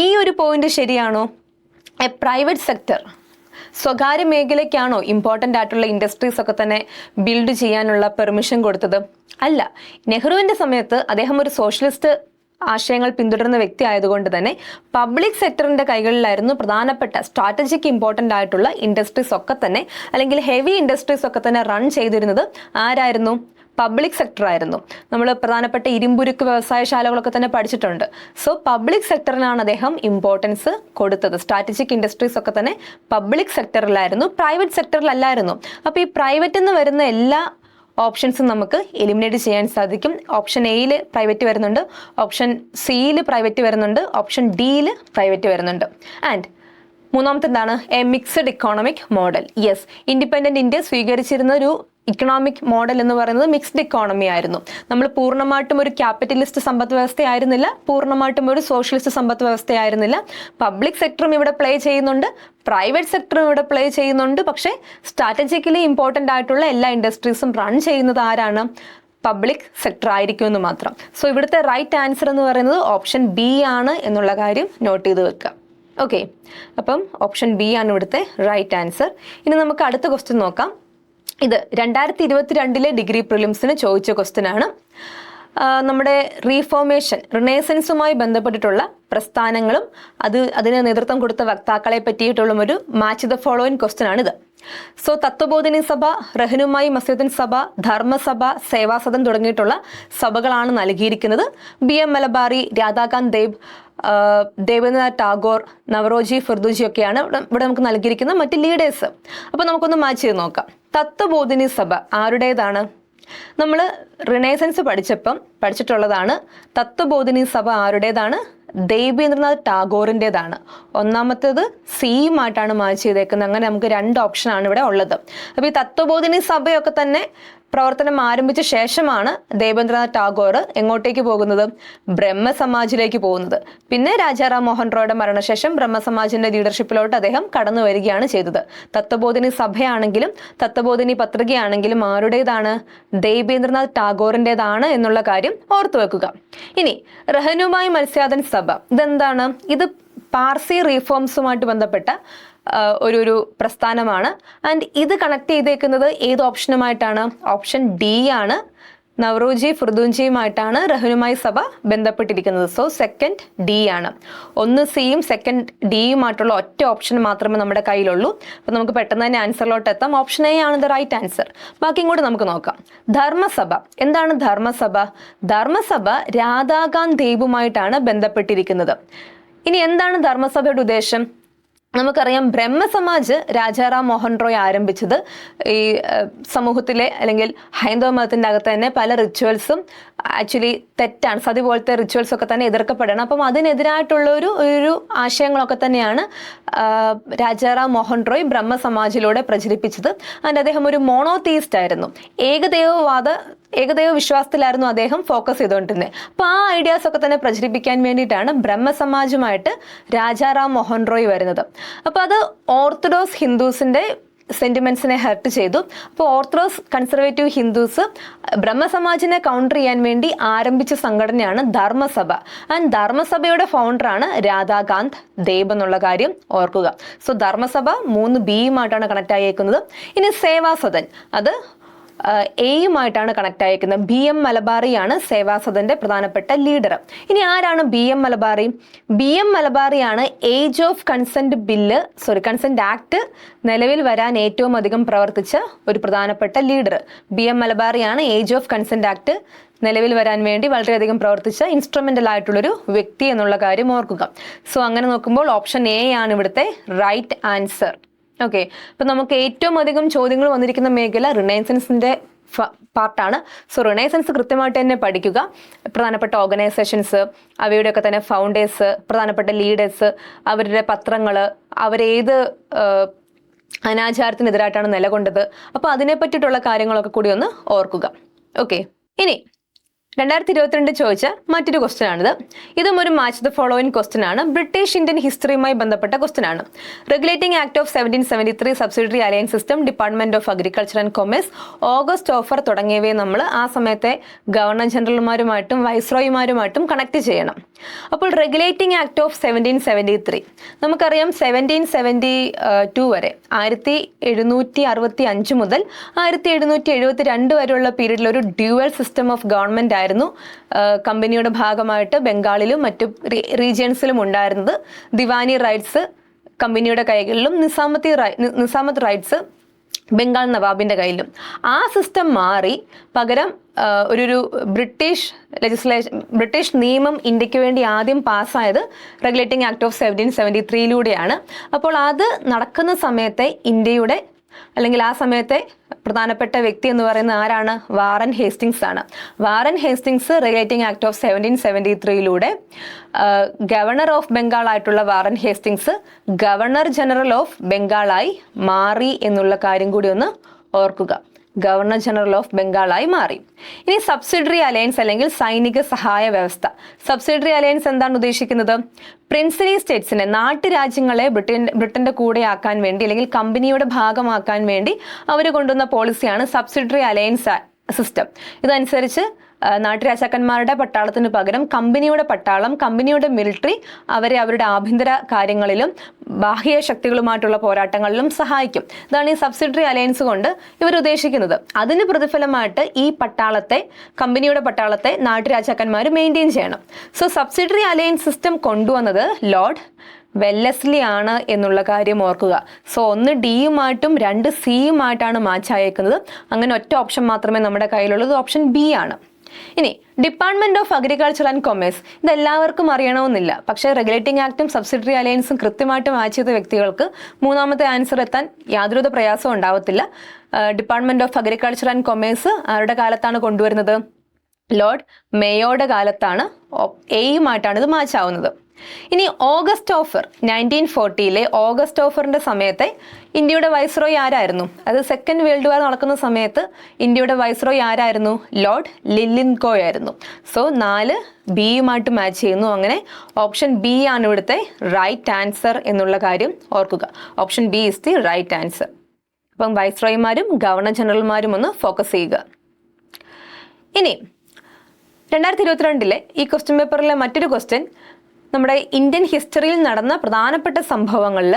ഈ ഒരു പോയിന്റ് ശരിയാണോ? എ പ്രൈവറ്റ് സെക്ടർ, സ്വകാര്യ മേഖലയ്ക്കാണോ ഇമ്പോർട്ടൻ്റ് ആയിട്ടുള്ള ഇൻഡസ്ട്രീസ് ഒക്കെ തന്നെ ബിൽഡ് ചെയ്യാനുള്ള പെർമിഷൻ കൊടുത്തത്? അല്ല. നെഹ്റുവിൻ്റെ സമയത്ത് അദ്ദേഹം ഒരു സോഷ്യലിസ്റ്റ് ആശയങ്ങൾ പിന്തുടരുന്ന വ്യക്തി ആയതുകൊണ്ട് തന്നെ പബ്ലിക് സെക്ടറിന്റെ കൈകളിലായിരുന്നു പ്രധാനപ്പെട്ട സ്ട്രാറ്റജിക് ഇമ്പോർട്ടൻ്റ് ആയിട്ടുള്ള ഇൻഡസ്ട്രീസ് ഒക്കെ തന്നെ, അല്ലെങ്കിൽ ഹെവി ഇൻഡസ്ട്രീസ് ഒക്കെ തന്നെ റൺ ചെയ്തിരുന്നത് ആരായിരുന്നു? പബ്ലിക് സെക്ടർ ആയിരുന്നു. നമ്മൾ പ്രധാനപ്പെട്ട ഇരുമ്പുരുക്ക് വ്യവസായശാലകളൊക്കെ തന്നെ പഠിച്ചിട്ടുണ്ട്. സോ പബ്ലിക് സെക്ടറിനാണ് അദ്ദേഹം ഇമ്പോർട്ടൻസ് കൊടുത്തത്. സ്ട്രാറ്റജിക് ഇൻഡസ്ട്രീസ് ഒക്കെ തന്നെ പബ്ലിക് സെക്ടറിലായിരുന്നു, പ്രൈവറ്റ് സെക്ടറിലല്ലായിരുന്നു. അപ്പോൾ ഈ പ്രൈവറ്റ് എന്ന് വരുന്ന എല്ലാ ഓപ്ഷൻസും നമുക്ക് എലിമിനേറ്റ് ചെയ്യാൻ സാധിക്കും. ഓപ്ഷൻ എയിൽ പ്രൈവറ്റ് വരുന്നുണ്ട്, ഓപ്ഷൻ സിയിൽ പ്രൈവറ്റ് വരുന്നുണ്ട്, ഓപ്ഷൻ ഡിയിൽ പ്രൈവറ്റ് വരുന്നുണ്ട്. ആൻഡ് മൂന്നാമത്തെ എന്താണ്? A mixed economic model. Yes, independent India സ്വീകരിച്ചിരുന്ന ഒരു ഇക്കണോമിക് മോഡൽ എന്ന് പറയുന്നത് മിക്സ്ഡ് ഇക്കോണമി ആയിരുന്നു. നമ്മൾ പൂർണ്ണമായിട്ടും ഒരു ക്യാപിറ്റലിസ്റ്റ് സമ്പദ് വ്യവസ്ഥയായിരുന്നില്ല, പൂർണ്ണമായിട്ടും ഒരു സോഷ്യലിസ്റ്റ് സമ്പദ് വ്യവസ്ഥയായിരുന്നില്ല. പബ്ലിക് സെക്ടറും ഇവിടെ പ്ലേ ചെയ്യുന്നുണ്ട്, പ്രൈവറ്റ് സെക്ടറും ഇവിടെ പ്ലേ ചെയ്യുന്നുണ്ട്. പക്ഷേ സ്ട്രാറ്റജിക്കലി ഇമ്പോർട്ടൻ്റ് ആയിട്ടുള്ള എല്ലാ ഇൻഡസ്ട്രീസും റൺ ചെയ്യുന്നത് ആരാണ്? പബ്ലിക് സെക്ടർ ആയിരിക്കും എന്ന് മാത്രം. സോ ഇവിടുത്തെ റൈറ്റ് ആൻസർ എന്ന് പറയുന്നത് ഓപ്ഷൻ ബി ആണ് എന്നുള്ള കാര്യം നോട്ട് ചെയ്ത് വെക്കുക. ഓക്കെ, അപ്പം ഓപ്ഷൻ ബി ആണ് ഇവിടുത്തെ റൈറ്റ് ആൻസർ. ഇനി നമുക്ക് അടുത്ത ക്വസ്റ്റ്യൻ നോക്കാം. ഇത് 2022 ഡിഗ്രി പ്രിലിംസിന് ചോദിച്ച ക്വസ്റ്റ്യൻ ആണ്. നമ്മുടെ റീഫോർമേഷൻ റിനേസൻസുമായി ബന്ധപ്പെട്ടിട്ടുള്ള പ്രസ്ഥാനങ്ങളും അതിന് നേതൃത്വം കൊടുത്ത വക്താക്കളെ പറ്റിയിട്ടുള്ള ഒരു മാച്ച് ദ ഫോളോയിങ് ക്വസ്റ്റ്യൻ ആണിത്. സോ തത്വബോധിനി സഭ, റഹ്നുമായി മസ്ജിദുൻ സഭ, ധർമ്മസഭ, സേവാസദൻ തുടങ്ങിയിട്ടുള്ള സഭകളാണ് നൽകിയിരിക്കുന്നത്. BM മലബാറി, രാധാകാന്ത് ദേബ്, ദേവേന്ദ്രനാഥ് ടാഗോർ, നവറോജി ഫിർദൂജി ഒക്കെയാണ് ഇവിടെ നമുക്ക് നൽകിയിരിക്കുന്ന മറ്റ് ലീഡേഴ്സ്. അപ്പോൾ നമുക്കൊന്ന് മാച്ച് ചെയ്ത് നോക്കാം. തത്വബോധിനി സഭ ആരുടേതാണ്? നമ്മൾ റിനേസൻസ് പഠിച്ചിട്ടുള്ളതാണ്. തത്വബോധിനി സഭ ആരുടേതാണ്? ദേവേന്ദ്രനാഥ് ടാഗോറിൻ്റെതാണ്. ഒന്നാമത്തേത് സിയുമായിട്ടാണ് മാച്ച് ചെയ്തേക്കുന്നത്. അങ്ങനെ നമുക്ക് 2 ഓപ്ഷനാണ് ഇവിടെ ഉള്ളത്. അപ്പോൾ ഈ തത്വബോധിനി സഭയൊക്കെ തന്നെ പ്രവർത്തനം ആരംഭിച്ച ശേഷമാണ് ദേവേന്ദ്രനാഥ് ടാഗോർ എങ്ങോട്ടേക്ക് പോകുന്നത്? ബ്രഹ്മസമാജിലേക്ക് പോകുന്നത്. പിന്നെ രാജാറാം മോഹൻ റോയുടെ മരണശേഷം ബ്രഹ്മസമാജിന്റെ ലീഡർഷിപ്പിലോട്ട് അദ്ദേഹം കടന്നു വരികയാണ് ചെയ്തത്. തത്വബോധിനി സഭയാണെങ്കിലും തത്വബോധിനി പത്രികയാണെങ്കിലും ആരുടേതാണ്? ദേവേന്ദ്രനാഥ് ടാഗോറിൻ്റെതാണ് എന്നുള്ള കാര്യം ഓർത്തു വെക്കുക. ഇനി റഹ്നുമായി മത്സ്യാദൻ സഭ ഇതെന്താണ്? ഇത് പാർസി റീഫോംസുമായിട്ട് ബന്ധപ്പെട്ട ഒരു പ്രസ്ഥാനമാണ്. ആൻഡ് ഇത് കണക്ട് ചെയ്തേക്കുന്നത് ഏത് ഓപ്ഷനുമായിട്ടാണ്? ഓപ്ഷൻ ഡി ആണ്. നവറോജി ഫിർദൂജിയുമായിട്ടാണ് റഹ്നുമായി സഭ ബന്ധപ്പെട്ടിരിക്കുന്നത്. സോ സെക്കൻഡ് ഡി ആണ്. 1 സിയും സെക്കൻഡ് ഡിയുമായിട്ടുള്ള ഒറ്റ ഓപ്ഷൻ മാത്രമേ നമ്മുടെ കയ്യിലുള്ളൂ. അപ്പോൾ നമുക്ക് പെട്ടെന്ന് തന്നെ ആൻസറിലോട്ട് എത്താം. ഓപ്ഷൻ എ ആണ് ദ റൈറ്റ് ആൻസർ. ബാക്കിയും കൂടി നമുക്ക് നോക്കാം. ധർമ്മസഭ എന്താണ്? ധർമ്മസഭ രാധാകാന്ത് ദേബുമായിട്ടാണ് ബന്ധപ്പെട്ടിരിക്കുന്നത്. ഇനി എന്താണ് ധർമ്മസഭയുടെ ഉദ്ദേശം? നമുക്കറിയാം ബ്രഹ്മസമാജ് രാജാറാം മോഹൻ റോയ് ആരംഭിച്ചത് ഈ സമൂഹത്തിലെ അല്ലെങ്കിൽ ഹൈന്ദവ മതത്തിൻ്റെ അകത്ത് തന്നെ പല റിച്വൽസും ആക്ച്വലി തെറ്റാണ്, സതി പോലത്തെ റിച്വൽസ് ഒക്കെ തന്നെ എതിർക്കപ്പെടണം. അപ്പം അതിനെതിരായിട്ടുള്ള ഒരു ആശയങ്ങളൊക്കെ തന്നെയാണ് രാജാറാം മോഹൻ റോയ് ബ്രഹ്മസമാജിലൂടെ പ്രചരിപ്പിച്ചത്. ആൻഡ് അദ്ദേഹം ഒരു മോണോതീയിസ്റ്റ് ആയിരുന്നു. ഏകദൈവ വിശ്വാസത്തിലായിരുന്നു അദ്ദേഹം ഫോക്കസ് ചെയ്തുകൊണ്ടിരുന്നത്. അപ്പോൾ ആ ഐഡിയാസ് ഒക്കെ തന്നെ പ്രചരിപ്പിക്കാൻ വേണ്ടിയിട്ടാണ് ബ്രഹ്മസമാജുമായിട്ട് രാജാറാം മോഹൻ റോയ് വരുന്നത്. അപ്പോൾ അത് ഓർത്തഡോക്സ് ഹിന്ദുസിൻ്റെ സെന്റിമെന്റ്സിനെ ഹെർട്ട് ചെയ്തു. അപ്പോൾ ഓർത്തഡോക്സ് കൺസർവേറ്റീവ് ഹിന്ദുസ് ബ്രഹ്മസമാജിനെ കൗണ്ടർ ചെയ്യാൻ വേണ്ടി ആരംഭിച്ച സംഘടനയാണ് ധർമ്മസഭ. ആൻഡ് ധർമ്മസഭയുടെ ഫൗണ്ടറാണ് രാധാകാന്ത് ദേബ് എന്നുള്ള കാര്യം ഓർക്കുക. സോ ധർമ്മസഭ 3 ബിയുമായിട്ടാണ് കണക്ട് ആയേക്കുന്നത്. ഇനി സേവാസദൻ അത് എയുമായിട്ടാണ് കണക്ട് ആയിരിക്കുന്നത്. BM മലബാറിയാണ് സേവാസദന്റെ പ്രധാനപ്പെട്ട ലീഡർ. ഇനി ആരാണ് BM മലബാറി? BM മലബാറിയാണ് ഏജ് ഓഫ് കൺസെന്റ് ആക്ട് നിലവിൽ വരാൻ ഏറ്റവും അധികം പ്രവർത്തിച്ച ഒരു പ്രധാനപ്പെട്ട ലീഡർ. BM മലബാറിയാണ് ഏജ് ഓഫ് കൺസെന്റ് ആക്ട് നിലവിൽ വരാൻ വേണ്ടി വളരെയധികം പ്രവർത്തിച്ച ഇൻസ്ട്രുമെന്റൽ ആയിട്ടുള്ളൊരു വ്യക്തി എന്നുള്ള കാര്യം ഓർക്കുക. സോ അങ്ങനെ നോക്കുമ്പോൾ ഓപ്ഷൻ എ ആണ് ഇവിടുത്തെ റൈറ്റ് ആൻസർ. ഓക്കെ, അപ്പം നമുക്ക് ഏറ്റവും അധികം ചോദ്യങ്ങൾ വന്നിരിക്കുന്ന മേഖല റിനൈസൻസിൻ്റെ പാർട്ടാണ്. സോ റിനൈസൻസ് കൃത്യമായിട്ട് തന്നെ പഠിക്കുക. പ്രധാനപ്പെട്ട ഓർഗനൈസേഷൻസ്, അവയുടെയൊക്കെ തന്നെ ഫൗണ്ടേഴ്സ്, പ്രധാനപ്പെട്ട ലീഡേഴ്സ്, അവരുടെ പത്രങ്ങൾ, അവരേത് അനാചാരത്തിനെതിരായിട്ടാണ് നിലകൊണ്ടത്, അപ്പോൾ അതിനെ പറ്റിയിട്ടുള്ള കാര്യങ്ങളൊക്കെ കൂടി ഒന്ന് ഓർക്കുക. ഓക്കെ, ഇനി 2022 ചോദിച്ച മറ്റൊരു ക്വസ്റ്റ്യൻ ആണിത്. ഇതും ഒരു മാച്ച് ദ ഫോളോയിങ് ക്വസ്റ്റ്യൻ ആണ്. ബ്രിട്ടീഷ് ഇന്ത്യൻ ഹിസ്റ്ററിയുമായി ബന്ധപ്പെട്ട ക്വസ്റ്റ്യൻ ആണ്. Regulating act of 1773, subsidiary alliance system, department of agriculture and commerce, August offer തുടങ്ങിയവയെ നമ്മൾ ആ സമയത്തെ ഗവർണർ ജനറൽമാരുമായിട്ടും വൈസ്രോയിമാരുമായിട്ടും കണക്ട് ചെയ്യണം. അപ്പോൾ റെഗുലേറ്റിംഗ് ആക്ട് ഓഫ് 1773 നമുക്കറിയാം 1772 വരെ 1765 മുതൽ 1772 വരെയുള്ള പീരീഡിൽ ഒരു ഡ്യുവൽ സിസ്റ്റം ഓഫ് ഗവൺമെന്റ് ആയിരുന്നു കമ്പനിയുടെ ഭാഗമായിട്ട് ബംഗാളിലും മറ്റു റീജിയൻസിലും ഉണ്ടായിരുന്നത്. ദിവാനി റൈറ്റ്സ് കമ്പനിയുടെ കൈകളിലും നിസാമത്ത് റൈറ്റ്സ് ബംഗാൾ നവാബിന്റെ കയ്യിലും. ആ സിസ്റ്റം മാറി പകരം ഒരു ബ്രിട്ടീഷ് നിയമം ഇന്ത്യക്ക് വേണ്ടി ആദ്യം പാസ്സായത് റെഗുലേറ്റിംഗ് ആക്ട് ഓഫ് 1773 അപ്പോൾ അത് നടക്കുന്ന സമയത്തെ ഇന്ത്യയുടെ അല്ലെങ്കിൽ ആ സമയത്തെ പ്രധാനപ്പെട്ട വ്യക്തി എന്ന് പറയുന്നത് ആരാണ്? വാറൻ ഹേസ്റ്റിങ്സ് ആണ്. Warren Hastings regulating act of 1773 governor of Bengal ആയിട്ടുള്ള Warren Hastings governor general of ബംഗാളായി മാറി എന്നുള്ള കാര്യം കൂടി ഒന്ന് ഓർക്കുക. ഗവർണർ ജനറൽ ഓഫ് ബംഗാളായി മാറി. ഇനി സബ്സിഡറി അലയൻസ് അല്ലെങ്കിൽ സൈനിക സഹായ വ്യവസ്ഥ. സബ്സിഡറി അലയൻസ് എന്താണ് ഉദ്ദേശിക്കുന്നത്? പ്രിൻസിലി സ്റ്റേറ്റ്സിനെ, നാട്ടുരാജ്യങ്ങളെ ബ്രിട്ടന്റെ കൂടെ ആക്കാൻ വേണ്ടി അല്ലെങ്കിൽ കമ്പനിയുടെ ഭാഗമാക്കാൻ വേണ്ടി അവർ കൊണ്ടുവന്ന പോളിസിയാണ് സബ്സിഡറി സിസ്റ്റം. ഇതനുസരിച്ച് നാട്ടുരാജാക്കന്മാരുടെ പട്ടാളത്തിന് പകരം കമ്പനിയുടെ പട്ടാളം, കമ്പനിയുടെ മിലിറ്ററി അവരെ അവരുടെ ആഭ്യന്തര കാര്യങ്ങളിലും ബാഹ്യ ശക്തികളുമായിട്ടുള്ള പോരാട്ടങ്ങളിലും സഹായിക്കും. ഇതാണ് ഈ സബ്സിഡറി അലയൻസ് കൊണ്ട് ഇവർ ഉദ്ദേശിക്കുന്നത്. അതിന് പ്രതിഫലമായിട്ട് ഈ പട്ടാളത്തെ, കമ്പനിയുടെ പട്ടാളത്തെ നാട്ടുരാജാക്കന്മാർ മെയിൻറ്റെയിൻ ചെയ്യണം. സോ സബ്സിഡറി അലയൻസ് സിസ്റ്റം കൊണ്ടുവന്നത് ലോർഡ് വെല്ലസ്ലി ആണ് എന്നുള്ള കാര്യം ഓർക്കുക. സോ 1 ഡിയുമായിട്ടും 2 സിയുമായിട്ടാണ് മാച്ച് അയക്കുന്നത്. അങ്ങനെ ഒറ്റ ഓപ്ഷൻ മാത്രമേ നമ്മുടെ കയ്യിലുള്ളത്, ഓപ്ഷൻ ബി ആണ്. ഇനി department of agriculture and commerce, ഇതെല്ലാവർക്കും അറിയണമെന്നില്ല. പക്ഷേ റെഗുലേറ്റിംഗ് ആക്ടും സബ്സിഡറി അലയൻസും കൃത്യമായിട്ട് മാച്ച് ചെയ്ത വ്യക്തികൾക്ക് മൂന്നാമത്തെ ആൻസർ എത്താൻ യാതൊരു പ്രയാസവും ഉണ്ടാവത്തില്ല. Department of agriculture and commerce ആരുടെ കാലത്താണ് കൊണ്ടുവരുന്നത്? ലോർഡ് മേയോയുടെ കാലത്താണ്. എയുമായിട്ടാണ് ഇത് മാച്ച് ആവുന്നത്. ഇനി ഓഗസ്റ്റ് ഓഫർ 1940 ഓഗസ്റ്റ് ഓഫറിന്റെ സമയത്തെ ഇന്ത്യയുടെ വൈസ്രോയി ആരായിരുന്നു? അത് സെക്കൻഡ് വേൾഡ് വാർ നടക്കുന്ന സമയത്ത് ഇന്ത്യയുടെ വൈസ്രോയി ആരായിരുന്നു? ലോർഡ് ലില്ലിൻകോ ആയിരുന്നു. സോ 4 ബിയുമായിട്ട് മാച്ച് ചെയ്യുന്നു. അങ്ങനെ ഓപ്ഷൻ ബി ആണ് ഇവിടുത്തെ റൈറ്റ് ആൻസർ എന്നുള്ള കാര്യം ഓർക്കുക. Option B is the right answer. അപ്പം വൈസ്രോയിമാരും ഗവർണർ ജനറൽമാരും ഒന്ന് ഫോക്കസ് ചെയ്യുക. ഇനി 2022 ഈ ക്വസ്റ്റ്യൻ പേപ്പറിലെ മറ്റൊരു ക്വസ്റ്റ്യൻ, നമ്മുടെ ഇന്ത്യൻ ഹിസ്റ്ററിയിൽ നടന്ന പ്രധാനപ്പെട്ട സംഭവങ്ങളിൽ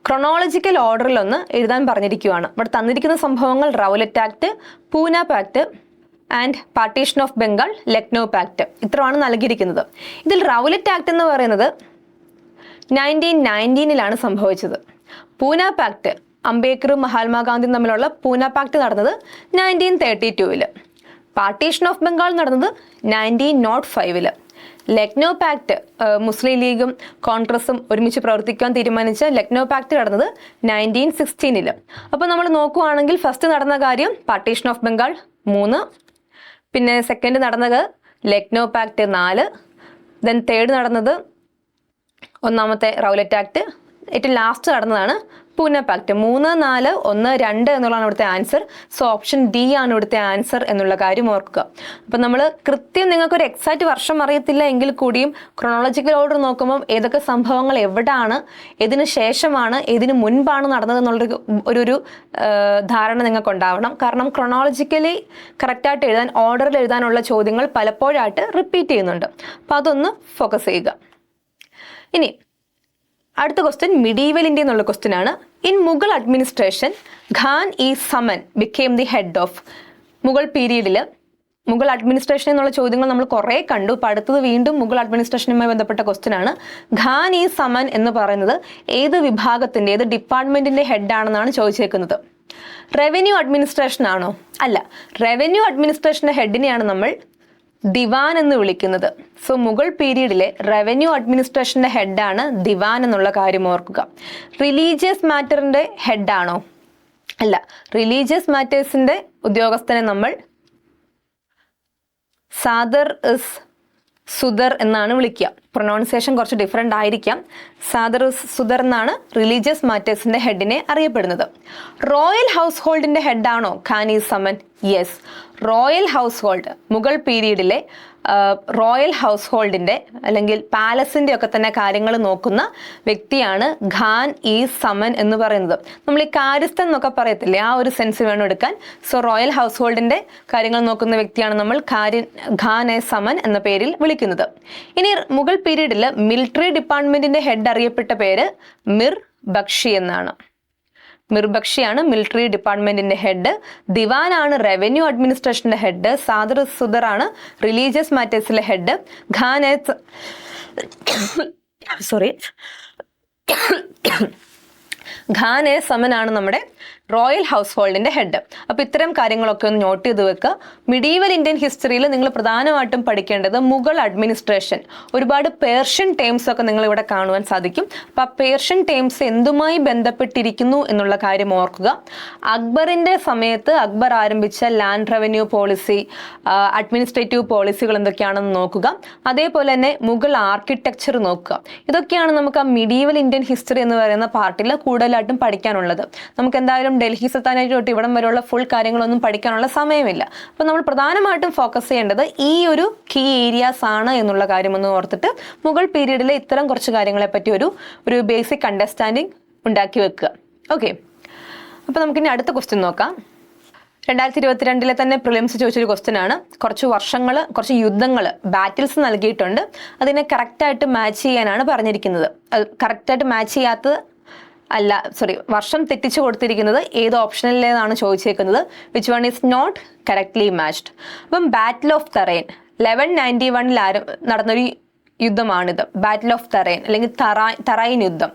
ക്രൊണോളജിക്കൽ ഓർഡറിൽ ഒന്ന് എഴുതാൻ പറഞ്ഞിരിക്കുകയാണ്. ഇവിടെ തന്നിരിക്കുന്ന സംഭവങ്ങൾ Rowlatt act, Poona pact and partition of Bengal, Lucknow pact, ഇത്രയാണ് നൽകിയിരിക്കുന്നത്. ഇതിൽ റൗലറ്റ് ആക്ട് എന്ന് പറയുന്നത് 1919 സംഭവിച്ചത്. പൂന പാക്ട്, അംബേദ്കറും മഹാത്മാഗാന്ധിയും തമ്മിലുള്ള പൂന പാക്ട് നടന്നത് 1932. പാർട്ടീഷൻ ഓഫ് ബംഗാൾ നടന്നത് 1905. ലക്നൗ പാക്ട്, മുസ്ലിം ലീഗും കോൺഗ്രസും ഒരുമിച്ച് പ്രവർത്തിക്കാൻ തീരുമാനിച്ച ലക്നൗ പാക്ട് നടന്നത് 1916. അപ്പോൾ നമ്മൾ നോക്കുകയാണെങ്കിൽ ഫസ്റ്റ് നടന്ന കാര്യം പാർട്ടീഷൻ ഓഫ് ബംഗാൾ 3, പിന്നെ സെക്കൻഡ് നടന്നത് ലക്നൗ പാക്ട് 4, ദെൻ തേർഡ് നടന്നത് ഒന്നാമത്തെ റൗലറ്റ് ആക്ട്, ഏറ്റവും ലാസ്റ്റ് നടന്നതാണ് പൂന പാക്ട്. 3, 4, 1, 2 എന്നുള്ളതാണ് ഇവിടുത്തെ ആൻസർ. സോ ഓപ്ഷൻ ഡി ആണ് ഇവിടുത്തെ ആൻസർ എന്നുള്ള കാര്യം ഓർക്കുക. അപ്പം നമ്മൾ കൃത്യം നിങ്ങൾക്കൊരു എക്സാക്റ്റ് വർഷം അറിയത്തില്ല എങ്കിൽ കൂടിയും ക്രൊണോളജിക്കൽ ഓർഡർ നോക്കുമ്പോൾ ഏതൊക്കെ സംഭവങ്ങൾ എവിടാണ്, ഏതിനു ശേഷമാണ്, ഏതിനു മുൻപാണ് നടന്നത് എന്നുള്ളൊരു ഒരു ധാരണ നിങ്ങൾക്ക് ഉണ്ടാവണം. കാരണം ക്രൊണോളജിക്കലി കറക്റ്റായിട്ട് എഴുതാൻ, ഓർഡറിൽ എഴുതാനുള്ള ചോദ്യങ്ങൾ പലപ്പോഴായിട്ട് റിപ്പീറ്റ് ചെയ്യുന്നുണ്ട്. അപ്പോൾ അതൊന്ന് ഫോക്കസ് ചെയ്യുക. ഇനി അടുത്ത ക്വസ്റ്റ്യൻ മിഡീവൽ ഇന്ത്യ എന്നുള്ള ക്വസ്റ്റ്യൻ ആണ്. In Mughal administration Khan i Saman became the head of. Mughal പീരീഡിൽ മുഗൾ അഡ്മിനിസ്ട്രേഷൻ എന്നുള്ള ചോദ്യങ്ങൾ നമ്മൾ കുറേ കണ്ടു. ഇപ്പോൾ അടുത്തത് വീണ്ടും മുഗൾ അഡ്മിനിസ്ട്രേഷനുമായി ബന്ധപ്പെട്ട ക്വസ്റ്റ്യൻ ആണ്. ഖാൻ ഈ സമൻ എന്ന് പറയുന്നത് ഏത് വിഭാഗത്തിൻ്റെ, ഏത് ഡിപ്പാർട്ട്മെന്റിന്റെ ഹെഡാണെന്നാണ് ചോദിച്ചേക്കുന്നത്. റവന്യൂ അഡ്മിനിസ്ട്രേഷൻ ആണോ? അല്ല, റവന്യൂ അഡ്മിനിസ്ട്രേഷന്റെ ഹെഡിനെയാണ് നമ്മൾ ദിവാൻ എന്ന് വിളിക്കുന്നത്. സോ മുഗൾ പീരീഡിലെ റവന്യൂ അഡ്മിനിസ്ട്രേഷന്റെ ഹെഡാണ് ദിവാൻ എന്നുള്ള കാര്യം ഓർക്കുക. റിലീജിയസ് മാറ്ററിന്റെ ഹെഡാണോ? അല്ല, റിലീജിയസ് മാറ്റേഴ്സിന്റെ ഉദ്യോഗസ്ഥനെ നമ്മൾ സാദർ ഇസ് സുദർ എന്നാണ് വിളിക്കുക. പ്രൊനൗൺസിയേഷൻ കുറച്ച് ഡിഫറെൻ്റ് ആയിരിക്കാം. സാദർ ഇസ് സുദർ എന്നാണ് റിലീജിയസ് മാറ്റേഴ്സിന്റെ ഹെഡിനെ അറിയപ്പെടുന്നത്. റോയൽ ഹൗസ് ഹോൾഡിന്റെ ഹെഡാണോ Khan i Saman? Yes, royal household, Mughal പീരീഡിലെ റോയൽ ഹൗസ് ഹോൾഡിന്റെ അല്ലെങ്കിൽ പാലസിന്റെ ഒക്കെ തന്നെ കാര്യങ്ങൾ നോക്കുന്ന വ്യക്തിയാണ് ഖാൻ ഈ സമൻ എന്ന് പറയുന്നത്. നമ്മൾ ഈ കാര്യസ്ഥൻ എന്നൊക്കെ പറയത്തില്ലേ, ആ ഒരു സെൻസ് വേണം എടുക്കാൻ. സോ റോയൽ ഹൗസ് ഹോൾഡിന്റെ കാര്യങ്ങൾ നോക്കുന്ന വ്യക്തിയാണ് നമ്മൾ ഖാൻ എ സമൻ എന്ന പേരിൽ വിളിക്കുന്നത്. ഇനി മുഗൾ പീരീഡിൽ മിലിറ്ററി ഡിപ്പാർട്ട്മെന്റിന്റെ ഹെഡ് അറിയപ്പെട്ട പേര് മിർ ബക്ഷി എന്നാണ്. മിർ ബക്ഷിയാണ് മിലിറ്ററി ഡിപ്പാർട്ട്മെന്റിന്റെ ഹെഡ്. ദിവാനാണ് റവന്യൂ അഡ്മിനിസ്ട്രേഷന്റെ ഹെഡ്. സാദർ സുദർ ആണ് റിലീജിയസ് മാറ്റേഴ്സിലെ ഹെഡ്. ഖാൻ എ സമനാണ് നമ്മുടെ റോയൽ ഹൗസ് ഹോൾഡിന്റെ ഹെഡ്. അപ്പോൾ ഇത്തരം കാര്യങ്ങളൊക്കെ ഒന്ന് നോട്ട് ചെയ്ത് വെക്കുക. മിഡീവൽ ഇന്ത്യൻ ഹിസ്റ്ററിയിൽ നിങ്ങൾ പ്രധാനമായിട്ടും പഠിക്കേണ്ടത് മുഗൾ അഡ്മിനിസ്ട്രേഷൻ. ഒരുപാട് പേർഷ്യൻ ടേംസ് ഒക്കെ നിങ്ങൾ ഇവിടെ കാണുവാൻ സാധിക്കും. അപ്പോൾ ആ പേർഷ്യൻ ടേംസ് എന്തുമായി ബന്ധപ്പെട്ടിരിക്കുന്നു എന്നുള്ള കാര്യം ഓർക്കുക. അക്ബറിന്റെ സമയത്ത് അക്ബർ ആരംഭിച്ച ലാൻഡ് റവന്യൂ പോളിസി, അഡ്മിനിസ്ട്രേറ്റീവ് പോളിസികൾ എന്തൊക്കെയാണെന്ന് നോക്കുക. അതേപോലെ തന്നെ മുഗൾ ആർക്കിടെക്ചർ നോക്കുക. ഇതൊക്കെയാണ് നമുക്ക് ആ മിഡീവൽ ഇന്ത്യൻ ഹിസ്റ്ററി എന്ന് പറയുന്ന പാർട്ടിൽ കൂടുതലായിട്ടും പഠിക്കാനുള്ളത്. നമുക്ക് എന്തായാലും ഡൽഹി സുൽത്താനേറ്റ് തൊട്ട് ഇവിടം വരെയുള്ള ഫുൾ കാര്യങ്ങളൊന്നും പഠിക്കാനുള്ള സമയമില്ല. അപ്പോൾ നമ്മൾ പ്രധാനമായിട്ടും ഫോക്കസ് ചെയ്യേണ്ടത് ഈ ഒരു കീ ഏരിയാസ് ആണ് എന്നുള്ള കാര്യമൊന്ന് ഓർത്തിട്ട് മുഗൾ പീരീഡിലെ ഇത്തരം കുറച്ച് കാര്യങ്ങളെ പറ്റി ഒരു ബേസിക് അണ്ടർസ്റ്റാൻഡിങ് ഉണ്ടാക്കി വെക്കുക. ഓക്കെ, അപ്പോൾ നമുക്കിനി അടുത്ത ക്വസ്റ്റ്യൻ നോക്കാം. 2022 തന്നെ പ്രിലിംസ് ചോദിച്ചൊരു ക്വസ്റ്റ്യൻ ആണ്. കുറച്ച് യുദ്ധങ്ങൾ ബാറ്റിൽസ് നൽകിയിട്ടുണ്ട്. അതിനെ കറക്റ്റായിട്ട് മാച്ച് ചെയ്യാനാണ് പറഞ്ഞിരിക്കുന്നത്. കറക്റ്റായിട്ട് മാച്ച് ചെയ്യാത്തത് അല്ല, വർഷം തെറ്റിച്ചു കൊടുത്തിരിക്കുന്നത് ഏത് ഓപ്ഷനിലേതാണ് ചോദിച്ചേക്കുന്നത്. Which one is not correctly matched. അപ്പം ബാറ്റിൽ ഓഫ് തറൈൻ 1191 നടന്നൊരു യുദ്ധമാണിത്. ബാറ്റിൽ ഓഫ് തറൈൻ അല്ലെങ്കിൽ തറൈൻ യുദ്ധം.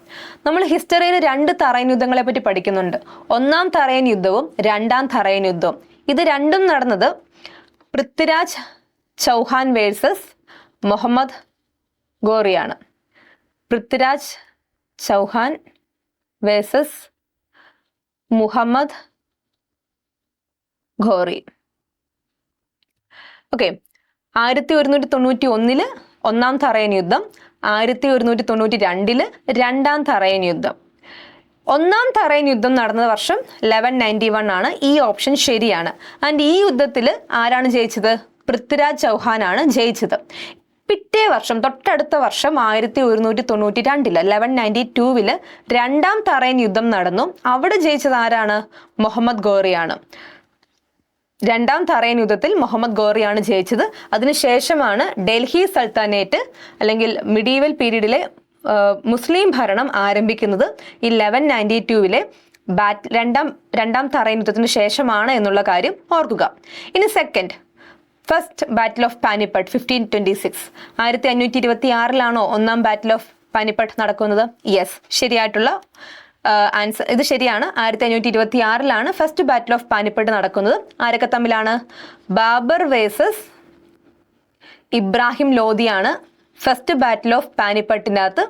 നമ്മൾ ഹിസ്റ്ററിയിൽ 2 തറൈൻ യുദ്ധങ്ങളെ പറ്റി പഠിക്കുന്നുണ്ട്. ഒന്നാം തറൈൻ യുദ്ധവും രണ്ടാം തറൈൻ യുദ്ധവും. ഇത് രണ്ടും നടന്നത് പൃഥ്വിരാജ് ചൗഹാൻ വേഴ്സസ് മുഹമ്മദ് ഗോറിയാണ്. പൃഥ്വിരാജ് ചൗഹാൻ വേഴ്സസ് മുഹമ്മദ് ഘോറി. ഓക്കെ, 1191 ഒന്നാം തറൈൻ യുദ്ധം, 1192 രണ്ടാം തറൈൻ യുദ്ധം. ഒന്നാം തറൈൻ യുദ്ധം നടന്ന വർഷം 1191 ആണ്. ഈ ഓപ്ഷൻ ശരിയാണ്. ആൻഡ് ഈ യുദ്ധത്തിൽ ആരാണ് ജയിച്ചത്? പൃഥ്വിരാജ് ചൗഹാൻ ആണ് ജയിച്ചത്. പിറ്റേ വർഷം, തൊട്ടടുത്ത വർഷം 1192 1192 രണ്ടാം തറൈൻ യുദ്ധം നടന്നു. അവിടെ ജയിച്ചത് ആരാണ്? മുഹമ്മദ് ഗോറിയാണ്. രണ്ടാം തറൈൻ യുദ്ധത്തിൽ മുഹമ്മദ് ഗോറിയാണ് ജയിച്ചത്. അതിനുശേഷമാണ് ഡൽഹി സൽത്താനേറ്റ് അല്ലെങ്കിൽ മിഡീവൽ പീരീഡിലെ മുസ്ലിം ഭരണം ആരംഭിക്കുന്നത്. ഈ 1192 രണ്ടാം തറൈൻ യുദ്ധത്തിന് ശേഷമാണ് എന്നുള്ള കാര്യം ഓർക്കുക. ഇനി ഫസ്റ്റ് ബാറ്റിൽ ഓഫ് പാനിപ്പട്ട് 1526 1526 ഒന്നാം ബാറ്റിൽ ഓഫ് പാനിപ്പട്ട് നടക്കുന്നത്. യെസ്, ശരിയായിട്ടുള്ള ആൻസർ ഇത് ശരിയാണ്. 1526 ഫസ്റ്റ് ബാറ്റിൽ ഓഫ് പാനിപ്പട്ട് നടക്കുന്നത്. ആരൊക്കെ തമ്മിലാണ്? ബാബർ വേഴ്സസ് ഇബ്രാഹിം ലോധിയാണ് ഫസ്റ്റ് ബാറ്റിൽ ഓഫ് പാനിപ്പട്ടിനകത്ത്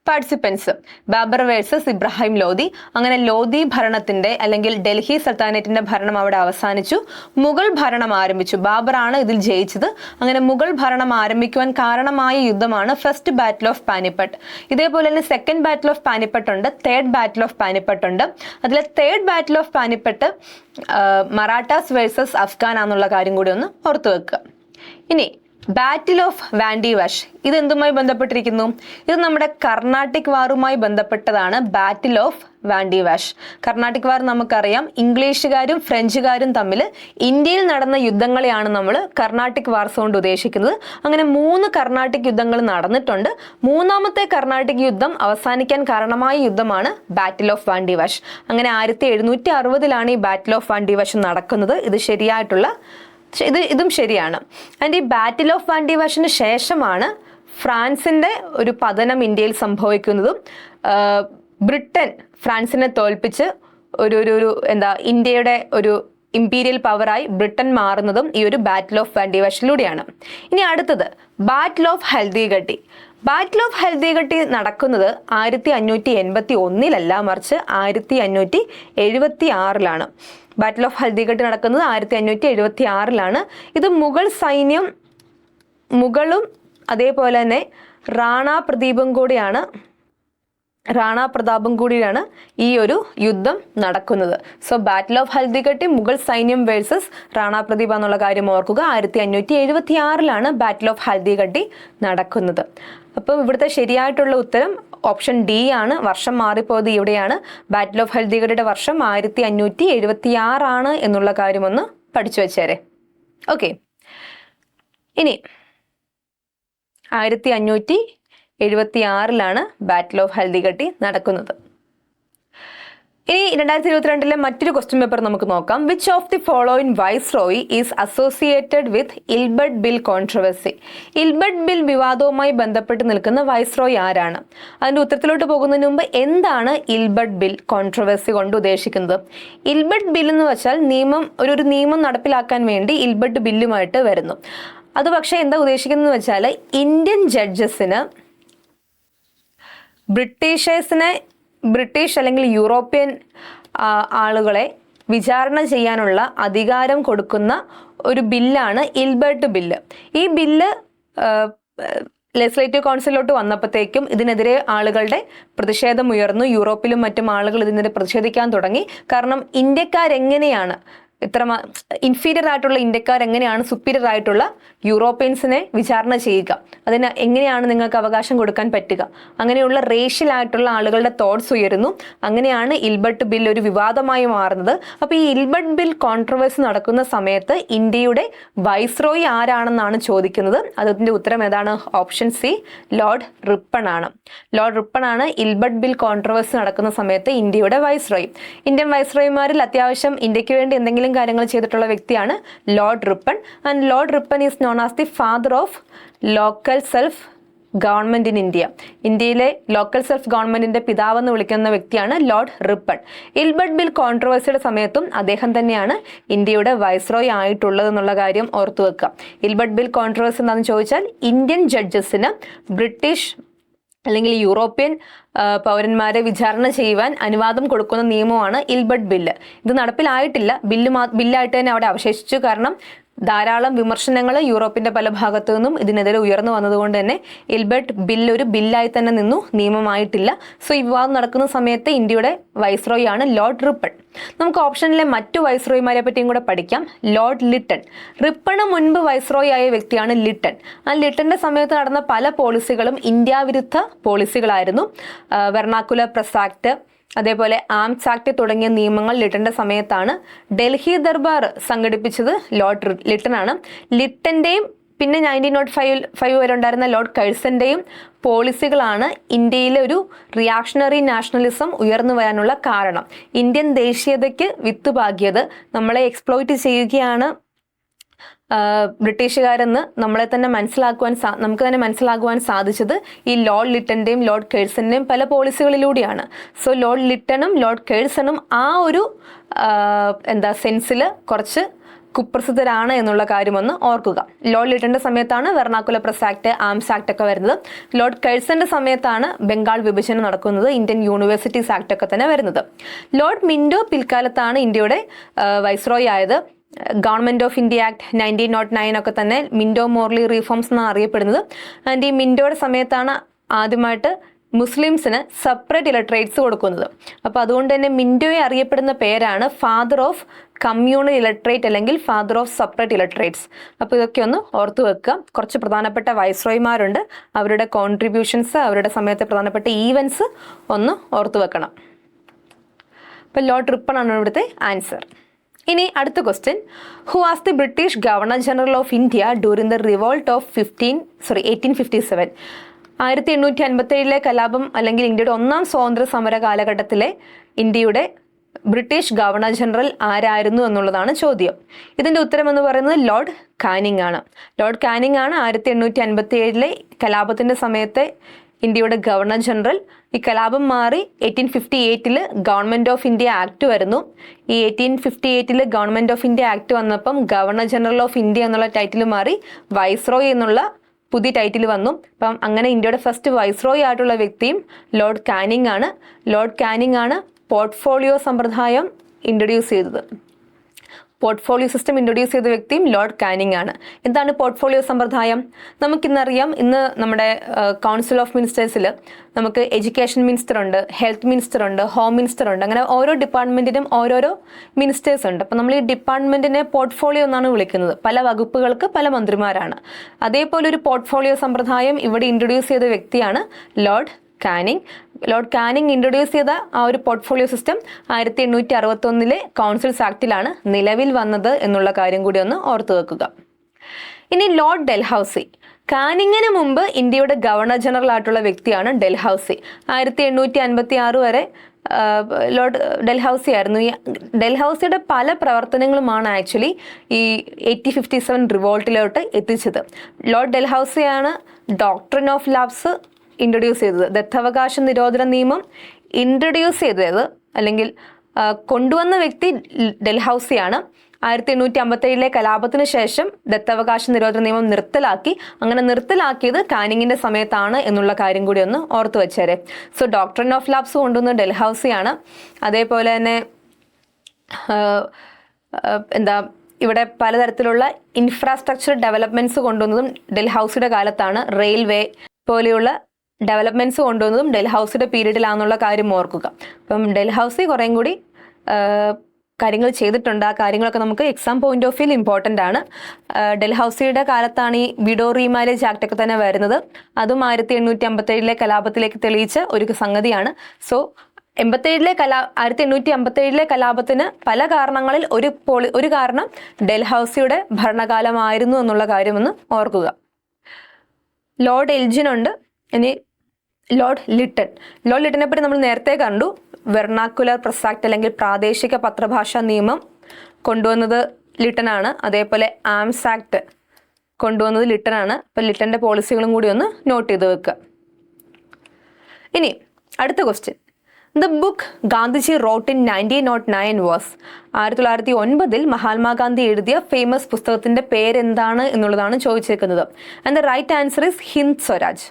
പാർട്ടിസിപ്പൻസ്. ബാബർ വേഴ്സസ് ഇബ്രാഹിം ലോധി. അങ്ങനെ ലോധി ഭരണത്തിന്റെ അല്ലെങ്കിൽ ഡൽഹി സൽത്താനേറ്റിന്റെ ഭരണം അവിടെ അവസാനിച്ചു. മുഗൾ ഭരണം ആരംഭിച്ചു. ബാബറാണ് ഇതിൽ ജയിച്ചത്. അങ്ങനെ മുഗൾ ഭരണം ആരംഭിക്കുവാൻ കാരണമായ യുദ്ധമാണ് ഫസ്റ്റ് ബാറ്റിൽ ഓഫ് പാനിപ്പട്ട്. ഇതേപോലെ തന്നെ സെക്കൻഡ് ബാറ്റിൽ ഓഫ് പാനിപ്പട്ട് ഉണ്ട്, തേർഡ് ബാറ്റിൽ ഓഫ് പാനിപ്പട്ട് ഉണ്ട്. അതിലെ third battle of Panipat Marathas versus Afghan ആണെന്നുള്ള കാര്യം കൂടി ഒന്ന് ഓർത്തു വെക്കുക. ഇനി ബാറ്റിൽ ഓഫ് വാൻഡി വാഷ്, ഇത് എന്തുമായി ബന്ധപ്പെട്ടിരിക്കുന്നു? ഇത് നമ്മുടെ കർണാട്ടിക് വാറുമായി ബന്ധപ്പെട്ടതാണ്. Battle of Wandiwash. Carnatic war നമുക്കറിയാം, ഇംഗ്ലീഷുകാരും ഫ്രഞ്ചുകാരും തമ്മിൽ ഇന്ത്യയിൽ നടന്ന യുദ്ധങ്ങളെയാണ് നമ്മൾ കർണാട്ടിക് വാർസ് കൊണ്ട് ഉദ്ദേശിക്കുന്നത്. അങ്ങനെ 3 കർണാട്ടിക് യുദ്ധങ്ങൾ നടന്നിട്ടുണ്ട്. മൂന്നാമത്തെ കർണാട്ടിക് യുദ്ധം അവസാനിക്കാൻ കാരണമായ യുദ്ധമാണ് ബാറ്റിൽ ഓഫ് വാൻഡി വാഷ്. അങ്ങനെ 1760 ഈ ബാറ്റിൽ ഓഫ് വാൻഡി വാഷ് നടക്കുന്നത്. ഇതും ശരിയാണ്. ആൻഡ് ഈ ബാറ്റിൽ ഓഫ് വാൻഡി വാഷിന് ശേഷമാണ് ഫ്രാൻസിന്റെ ഒരു പതനം ഇന്ത്യയിൽ സംഭവിക്കുന്നതും ബ്രിട്ടൻ ഫ്രാൻസിനെ തോൽപ്പിച്ച് ഇന്ത്യയുടെ ഒരു ഇമ്പീരിയൽ പവറായി ബ്രിട്ടൻ മാറുന്നതും ഈ ഒരു ബാറ്റിൽ ഓഫ് വാൻഡി വാഷിലൂടെയാണ്. ഇനി അടുത്തത് battle of Haldighati. Battle of Haldighati നടക്കുന്നത് 1581 മറിച്ച് 1576 ബാറ്റിൽ ഓഫ് ഹൽദിഘട്ടി നടക്കുന്നത് 1576 ഇത് മുഗളും അതേപോലെ തന്നെ റാണാ പ്രതാപും കൂടിയാണ് ഈ ഒരു യുദ്ധം നടക്കുന്നത്. So battle of Haldighati Mughal സൈന്യം വേഴ്സസ് റാണാ പ്രതാപ് എന്നുള്ള കാര്യം ഓർക്കുക. 1576 ബാറ്റിൽ ഓഫ് ഹൽദിഘട്ടി നടക്കുന്നത്. അപ്പം ഇവിടുത്തെ ശരിയായിട്ടുള്ള ഉത്തരം ഓപ്ഷൻ ഡി ആണ്. വർഷം മാറിപ്പോയത് ഇവിടെയാണ്. ബാറ്റിൽ ഓഫ് ഹൽദിഘട്ടിയുടെ വർഷം 1576 എന്നുള്ള കാര്യം ഒന്ന് പഠിച്ചു വെച്ചേരെ. ഓക്കെ, ഇനി 1576 ബാറ്റിൽ ഓഫ് ഹൽദിഘട്ടി നടക്കുന്നത്. ഇനി 2022 മറ്റൊരു ക്വസ്റ്റ്യൻ പേപ്പർ നമുക്ക് നോക്കാം. Which of the following viceroy is associated with Ilbert bill controversy. Ilbert bill വിവാദവുമായി ബന്ധപ്പെട്ട് നിൽക്കുന്ന വൈസ്രോയി ആരാണ്? അതിന്റെ ഉത്തരത്തിലോട്ട് പോകുന്നതിന് മുമ്പ് എന്താണ് ഇൽബർട്ട് ബിൽ കോൺട്രവേഴ്സി കൊണ്ട് ഉദ്ദേശിക്കുന്നത്? ഇൽബർട്ട് ബിൽ എന്ന് വെച്ചാൽ ഒരു നിയമം നടപ്പിലാക്കാൻ വേണ്ടി ഇൽബർട്ട് ബില്ലുമായിട്ട് വരുന്നു. അത് പക്ഷേ എന്താ ഉദ്ദേശിക്കുന്നത് വെച്ചാൽ ഇന്ത്യൻ ജഡ്ജസിന് ബ്രിട്ടീഷ് അല്ലെങ്കിൽ യൂറോപ്യൻ ആളുകളെ വിചാരണ ചെയ്യാനുള്ള അധികാരം കൊടുക്കുന്ന ഒരു ബില്ലാണ് ഇൽബർട്ട് ബില്ല്. ഈ ബില്ല് ലെജിസ്ലേറ്റീവ് കൗൺസിലോട്ട് വന്നപ്പോഴത്തേക്കും ഇതിനെതിരെ ആളുകളുടെ പ്രതിഷേധം ഉയർന്നു. യൂറോപ്പിലും മറ്റും ആളുകൾ ഇതിനെതിരെ പ്രതിഷേധിക്കാൻ തുടങ്ങി. കാരണം ഇന്ത്യക്കാരെങ്ങനെയാണ് ഇത്ര ഇൻഫീരിയർ ആയിട്ടുള്ള ഇന്ത്യക്കാർ എങ്ങനെയാണ് സുപ്പീരിയർ ആയിട്ടുള്ള യൂറോപ്യൻസിനെ വിചാരണ ചെയ്യുക, അതിന് എങ്ങനെയാണ് നിങ്ങൾക്ക് അവകാശം കൊടുക്കാൻ പറ്റുക, അങ്ങനെയുള്ള റേഷ്യൽ ആയിട്ടുള്ള ആളുകളുടെ തോട്ട്സ് ഉയരുന്നു. അങ്ങനെയാണ് ഇൽബർട്ട് ബിൽ ഒരു വിവാദമായി മാറുന്നത്. അപ്പോൾ ഈ ഇൽബർട്ട് ബിൽ കോൺട്രവേഴ്സി നടക്കുന്ന സമയത്ത് ഇന്ത്യയുടെ വൈസ്രോയി ആരാണെന്നാണ് ചോദിക്കുന്നത്. അതിന്റെ ഉത്തരം ഏതാണ്? ഓപ്ഷൻ സി, ലോർഡ് റിപ്പൺ ആണ്. ലോർഡ് റിപ്പൺ ആണ് ഇൽബർട്ട് ബിൽ കോൺട്രവേഴ്സി നടക്കുന്ന സമയത്ത് ഇന്ത്യയുടെ വൈസ്രോയി. ഇന്ത്യൻ വൈസ്രോയിമാരിൽ അത്യാവശ്യം ഇന്ത്യക്ക് വേണ്ടി എന്തെങ്കിലും കാര്യങ്ങൾ ചെയ്തിട്ടുള്ള വ്യക്തിയാണ് Lord Ripon. And Lord Ripon is known as the father of local self government in India. ഇന്ത്യയിലെ ലോക്കൽ സെൽഫ് ഗവൺമെന്റിന്റെ പിതാവെന്ന് വിളിക്കുന്ന വ്യക്തിയാണ് ലോർഡ് റിപ്പൺ. ഇൽബർട്ട് ബിൽ കോൺട്രവേഴ്സിയുടെ സമയത്തും അദ്ദേഹം തന്നെയാണ് ഇന്ത്യയുടെ വൈസ്രോയി ആയിട്ടുള്ളത് എന്നുള്ള കാര്യം ഓർത്തു വെക്കുക. ഇൽബർട്ട് ബിൽ കോൺട്രവേഴ്സി എന്താണെന്ന് ചോദിച്ചാൽ ഇന്ത്യൻ ജഡ്ജസിന് ബ്രിട്ടീഷ് അല്ലെങ്കിൽ യൂറോപ്യൻ പൗരന്മാരെ വിചാരണ ചെയ്യുവാൻ അനുവാദം കൊടുക്കുന്ന നിയമമാണ് ഇൽബർട്ട് ബില്ല്. ഇത് നടപ്പിലായിട്ടില്ല. ബില്ലായിട്ട് തന്നെ അവിടെ അവശേഷിച്ചു. കാരണം ധാരാളം വിമർശനങ്ങൾ യൂറോപ്പിന്റെ പല ഭാഗത്തു നിന്നും ഇതിനെതിരെ ഉയർന്നു വന്നതുകൊണ്ട് തന്നെ ഇൽബർട്ട് ബില്ല് ഒരു ബില്ലായി തന്നെ നിന്നു, നിയമമായിട്ടില്ല. സോ ഈ വിവാദം നടക്കുന്ന സമയത്ത് ഇന്ത്യയുടെ വൈസ്രോയി ആണ് ലോർഡ് റിപ്പൺ. നമുക്ക് ഓപ്ഷനിലെ മറ്റു വൈസ്രോയിമാരെ പറ്റിയും കൂടെ പഠിക്കാം. Lord Lytton. റിപ്പണ് മുൻപ് വൈസ്രോയി ആയ വ്യക്തിയാണ് ലിട്ടൺ. ആ ലിട്ടന്റെ സമയത്ത് നടന്ന പല പോളിസികളും ഇന്ത്യ വിരുദ്ധ പോളിസികളായിരുന്നു. വെർണാക്കുലർ പ്രസ് ആക്ട്, അതേപോലെ ആംസ് ആക്ട് തുടങ്ങിയ നിയമങ്ങൾ ലിട്ടന്റെ സമയത്താണ്. ഡൽഹി ദർബാർ സംഘടിപ്പിച്ചത് ലോർഡ് ലിട്ടൺ ആണ്. ലിട്ടന്റെയും പിന്നെ 1905 വരെ ഉണ്ടായിരുന്ന ലോർഡ് കഴ്സന്റെയും പോളിസികളാണ് ഇന്ത്യയിലെ ഒരു റിയാക്ഷണറി നാഷണലിസം ഉയർന്നു വരാനുള്ള കാരണം. ഇന്ത്യൻ ദേശീയതയ്ക്ക് വിത്തുപാകിയത്, നമ്മളെ എക്സ്പ്ലോയിറ്റ് ചെയ്യുകയാണ് ബ്രിട്ടീഷുകാരെന്ന് നമ്മളെ തന്നെ നമുക്ക് തന്നെ മനസ്സിലാക്കുവാൻ സാധിച്ചത് ഈ ലോർഡ് ലിട്ടന്റെയും ലോർഡ് കേഴ്സന്റെയും പല പോളിസികളിലൂടെയാണ്. സോ ലോർഡ് ലിട്ടണും ലോർഡ് കേഴ്സണും ആ ഒരു സെൻസിൽ കുറച്ച് കുപ്രസിദ്ധരാണ് എന്നുള്ള കാര്യമൊന്ന് ഓർക്കുക. ലോർഡ് ലിട്ടന്റെ സമയത്താണ് vernacular press act, arms act ഒക്കെ വരുന്നത്. ലോർഡ് കഴ്സന്റെ സമയത്താണ് ബംഗാൾ വിഭജനം നടക്കുന്നത്, ഇന്ത്യൻ യൂണിവേഴ്സിറ്റീസ് ആക്ട് ഒക്കെ തന്നെ വരുന്നത്. ലോർഡ് മിന്റോ പിൽക്കാലത്താണ് ഇന്ത്യയുടെ വൈസ്രോയി ആയത്. ഗവൺമെന്റ് ഓഫ് ഇന്ത്യ ആക്ട് 1909 ഒക്കെ തന്നെ മിന്റോ മോർലി റീഫോംസ് എന്നാണ് അറിയപ്പെടുന്നത്. ആൻഡ് ഈ മിന്റോയുടെ സമയത്താണ് ആദ്യമായിട്ട് മുസ്ലിംസിന് സെപ്പറേറ്റ് ഇലക്ട്രേറ്റ്സ് കൊടുക്കുന്നത്. അപ്പോൾ അതുകൊണ്ട് തന്നെ മിന്റോയെ അറിയപ്പെടുന്ന പേരാണ് ഫാദർ ഓഫ് കമ്മ്യൂണൽ ഇലക്ട്രേറ്റ് അല്ലെങ്കിൽ ഫാദർ ഓഫ് സെപ്പറേറ്റ് ഇലക്ട്രേറ്റ്സ്. അപ്പോൾ ഇതൊക്കെ ഒന്ന് ഓർത്തു വെക്കുക. കുറച്ച് പ്രധാനപ്പെട്ട വൈസ്രോയിമാരുണ്ട്, അവരുടെ കോൺട്രിബ്യൂഷൻസ്, അവരുടെ സമയത്തെ പ്രധാനപ്പെട്ട ഈവൻസ് ഒന്ന് ഓർത്തു വെക്കണം. അപ്പോൾ ലോർഡ് റിപ്പൺ ആണ് ഇവിടുത്തെ ആൻസർ. ഇനി അടുത്ത question, who was the British governor general of India during the revolt of 1857? 1857 കലാപം അല്ലെങ്കിൽ ഇന്ത്യയുടെ ഒന്നാം സ്വാതന്ത്ര്യ സമര കാലഘട്ടത്തിലെ ഇന്ത്യയുടെ ബ്രിട്ടീഷ് ഗവർണർ ജനറൽ ആരായിരുന്നു എന്നുള്ളതാണ് ചോദ്യം. ഇതിന്റെ ഉത്തരം എന്ന് പറയുന്നത് ലോർഡ് കാനിങ് ആണ്. ലോർഡ് കാനിങ് ആണ് 1857 കലാപത്തിന്റെ സമയത്തെ ഇന്ത്യയുടെ ഗവർണർ ജനറൽ. ഈ കലാപം മാറി 1858 ഗവൺമെന്റ് ഓഫ് ഇന്ത്യ ആക്ട് വരുന്നു. ഈ 1858 ഗവൺമെന്റ് ഓഫ് ഇന്ത്യ ആക്ട് വന്നപ്പം ഗവർണർ ജനറൽ ഓഫ് ഇന്ത്യ എന്നുള്ള ടൈറ്റിൽ മാറി വൈസ്രോയി എന്നുള്ള പുതിയ ടൈറ്റിൽ വന്നു. അപ്പം അങ്ങനെ ഇന്ത്യയുടെ ഫസ്റ്റ് വൈസ്രോയി ആയിട്ടുള്ള വ്യക്തിയും ലോർഡ് കാനിങ് ആണ്. ലോർഡ് കാനിങ് ആണ് പോർട്ട്ഫോളിയോ സമ്പ്രദായം ഇൻട്രൊഡ്യൂസ് ചെയ്തത്. പോർട്ട്ഫോളിയോ സിസ്റ്റം ഇൻട്രൊഡ്യൂസ് ചെയ്ത വ്യക്തിയും ലോർഡ് കാനിങ് ആണ്. എന്താണ് പോർട്ട്ഫോളിയോ സമ്പ്രദായം? നമുക്കിന്നറിയാം, ഇന്ന് നമ്മുടെ കൗൺസിൽ ഓഫ് മിനിസ്റ്റേഴ്സിൽ നമുക്ക് എഡ്യൂക്കേഷൻ മിനിസ്റ്റർ ഉണ്ട്, ഹെൽത്ത് മിനിസ്റ്റർ ഉണ്ട്, ഹോം മിനിസ്റ്റർ ഉണ്ട്. അങ്ങനെ ഓരോ ഡിപ്പാർട്ട്മെന്റിനും ഓരോരോ മിനിസ്റ്റേഴ്സ് ഉണ്ട്. അപ്പം നമ്മൾ ഈ ഡിപ്പാർട്ട്മെന്റിനെ പോർട്ട്ഫോളിയോ എന്നാണ് വിളിക്കുന്നത്. പല വകുപ്പുകൾക്ക് പല മന്ത്രിമാരാണ്. അതേപോലെ ഒരു പോർട്ട്ഫോളിയോ സമ്പ്രദായം ഇവിടെ ഇൻട്രൊഡ്യൂസ് ചെയ്ത വ്യക്തിയാണ് Lord Canning. Lord Canning introduce ചെയ്ത ആ ഒരു പോർട്ട്ഫോളിയോ സിസ്റ്റം 1861 കൗൺസിൽസ് ആക്ടിലാണ് നിലവിൽ വന്നത് എന്നുള്ള കാര്യം കൂടി ഒന്ന് ഓർത്തു വെക്കുക. ഇനി ലോർഡ് ഡെൽഹൌസി. കാനിങ്ങിന് മുമ്പ് ഇന്ത്യയുടെ ഗവർണർ ജനറൽ ആയിട്ടുള്ള വ്യക്തിയാണ് ഡെൽഹൌസി. 1856 വരെ ലോർഡ് ഡെൽഹൌസി ആയിരുന്നു. ഈ ഡെൽഹൌസിയുടെ പല പ്രവർത്തനങ്ങളുമാണ് ആക്ച്വലി ഈ 1857 റിവോൾട്ടിലോട്ട് എത്തിച്ചത്. ലോർഡ് ഡെൽഹൌസിയാണ് ഡോക്ട്രിൻ ഓഫ് ലാപ്സ് ഇൻട്രൊഡ്യൂസ് ചെയ്തത്. ദത്തവകാശ നിരോധന നിയമം ഇൻട്രൊഡ്യൂസ് ചെയ്തത് അല്ലെങ്കിൽ കൊണ്ടുവന്ന വ്യക്തി ഡെൽഹൌസിയാണ്. 1857 കലാപത്തിന് ശേഷം ദത്തവകാശ നിരോധന നിയമം നിർത്തലാക്കി. അങ്ങനെ നിർത്തലാക്കിയത് കാനിങ്ങിന്റെ സമയത്താണ് എന്നുള്ള കാര്യം കൂടി ഒന്ന് ഓർത്തു വെച്ചേരെ. സോ ഡോക്ട്രിൻ ഓഫ് ലാപ്സ് കൊണ്ടുവന്നത് ഡെൽഹൌസിയാണ്. അതേപോലെ തന്നെ ഇവിടെ പലതരത്തിലുള്ള ഇൻഫ്രാസ്ട്രക്ചർ ഡെവലപ്മെന്റ്സ് കൊണ്ടുവന്നതും ഡെൽഹൌസിയുടെ കാലത്താണ്. റെയിൽവേ പോലെയുള്ള ഡെവലപ്മെന്റ്സ് കൊണ്ടുവന്നതും ഡെൽഹൌസിയുടെ പീരീഡിലാണെന്നുള്ള കാര്യം ഓർക്കുക. അപ്പം ഡെൽഹൌസി കുറേം കൂടി കാര്യങ്ങൾ ചെയ്തിട്ടുണ്ട്. ആ കാര്യങ്ങളൊക്കെ നമുക്ക് exam point of view important ആണ്. ഡൽഹൌസിയുടെ കാലത്താണ് ഈ വിഡോ റീമാരേജ് ആക്ട് ഒക്കെ തന്നെ വരുന്നത്. അതും 1857 കലാപത്തിലേക്ക് തെളിയിച്ച ഒരു സംഗതിയാണ്. സോ 1857 കലാപത്തിന് പല കാരണങ്ങളിൽ ഒരു കാരണം ഡൽഹൌസിയുടെ ഭരണകാലമായിരുന്നു എന്നുള്ള കാര്യമൊന്ന് ഓർക്കുക. ലോർഡ് എൽജിൻ ഉണ്ട്. ഇനി ലോർഡ് ലിട്ടനെ പറ്റി നമ്മൾ നേരത്തെ കണ്ടു. വെർണാക്കുലർ പ്രസ് ആക്ട് അല്ലെങ്കിൽ പ്രാദേശിക പത്രഭാഷാ നിയമം കൊണ്ടുവന്നത് ലിട്ടനാണ്. അതേപോലെ ആംസ് ആക്ട് കൊണ്ടുവന്നത് ലിട്ടനാണ്. അപ്പോൾ ലിട്ടന്റെ പോളിസികളും കൂടി ഒന്ന് നോട്ട് ചെയ്ത് വെക്കുക. ഇനി അടുത്ത question. The book Gandhiji wrote in 1909 was 1909 Mahatma Gandhi എഴുതിയ ഫേമസ് പുസ്തകത്തിന്റെ പേരെന്താണ് എന്നുള്ളതാണ് ചോദിച്ചിരിക്കുന്നത്. And the right answer is Hind Swaraj.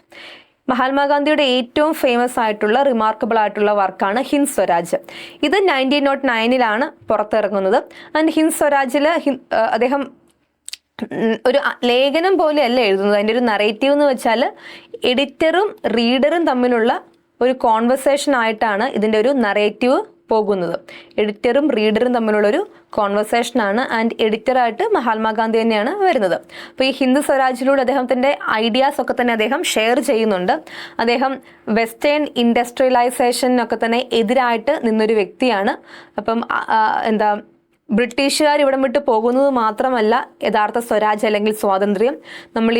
മഹാത്മാഗാന്ധിയുടെ ഏറ്റവും ഫേമസ് ആയിട്ടുള്ള റിമാർക്കബിൾ ആയിട്ടുള്ള വർക്കാണ് ഹിന്ദ് സ്വരാജ്. ഇത് 1909 പുറത്തിറങ്ങുന്നത്. ആൻഡ് ഹിന്ദ് സ്വരാജിൽ അദ്ദേഹം ഒരു ലേഖനം പോലെയല്ല എഴുതുന്നത്. അതിൻ്റെ ഒരു നറേറ്റീവ് എന്ന് വെച്ചാൽ എഡിറ്ററും റീഡറും തമ്മിലുള്ള ഒരു കോൺവെർസേഷൻ ആയിട്ടാണ് ഇതിൻ്റെ ഒരു നറേറ്റീവ് പോകുന്നത്. എഡിറ്ററും റീഡറും തമ്മിലുള്ളൊരു കോൺവെർസേഷനാണ്. ആൻഡ് എഡിറ്ററായിട്ട് മഹാത്മാഗാന്ധി തന്നെയാണ് വരുന്നത്. അപ്പോൾ ഈ ഹിന്ദ് സ്വരാജിലൂടെ അദ്ദേഹത്തിൻ്റെ ഐഡിയാസ് ഒക്കെ തന്നെ അദ്ദേഹം ഷെയർ ചെയ്യുന്നുണ്ട്. അദ്ദേഹം വെസ്റ്റേൺ ഇൻഡസ്ട്രിയലൈസേഷനൊക്കെ തന്നെ എതിരായിട്ട് നിന്നൊരു വ്യക്തിയാണ്. അപ്പം ബ്രിട്ടീഷുകാർ ഇവിടം വിട്ട് പോകുന്നത് മാത്രമല്ല യഥാർത്ഥ സ്വരാജ് അല്ലെങ്കിൽ സ്വാതന്ത്ര്യം. നമ്മൾ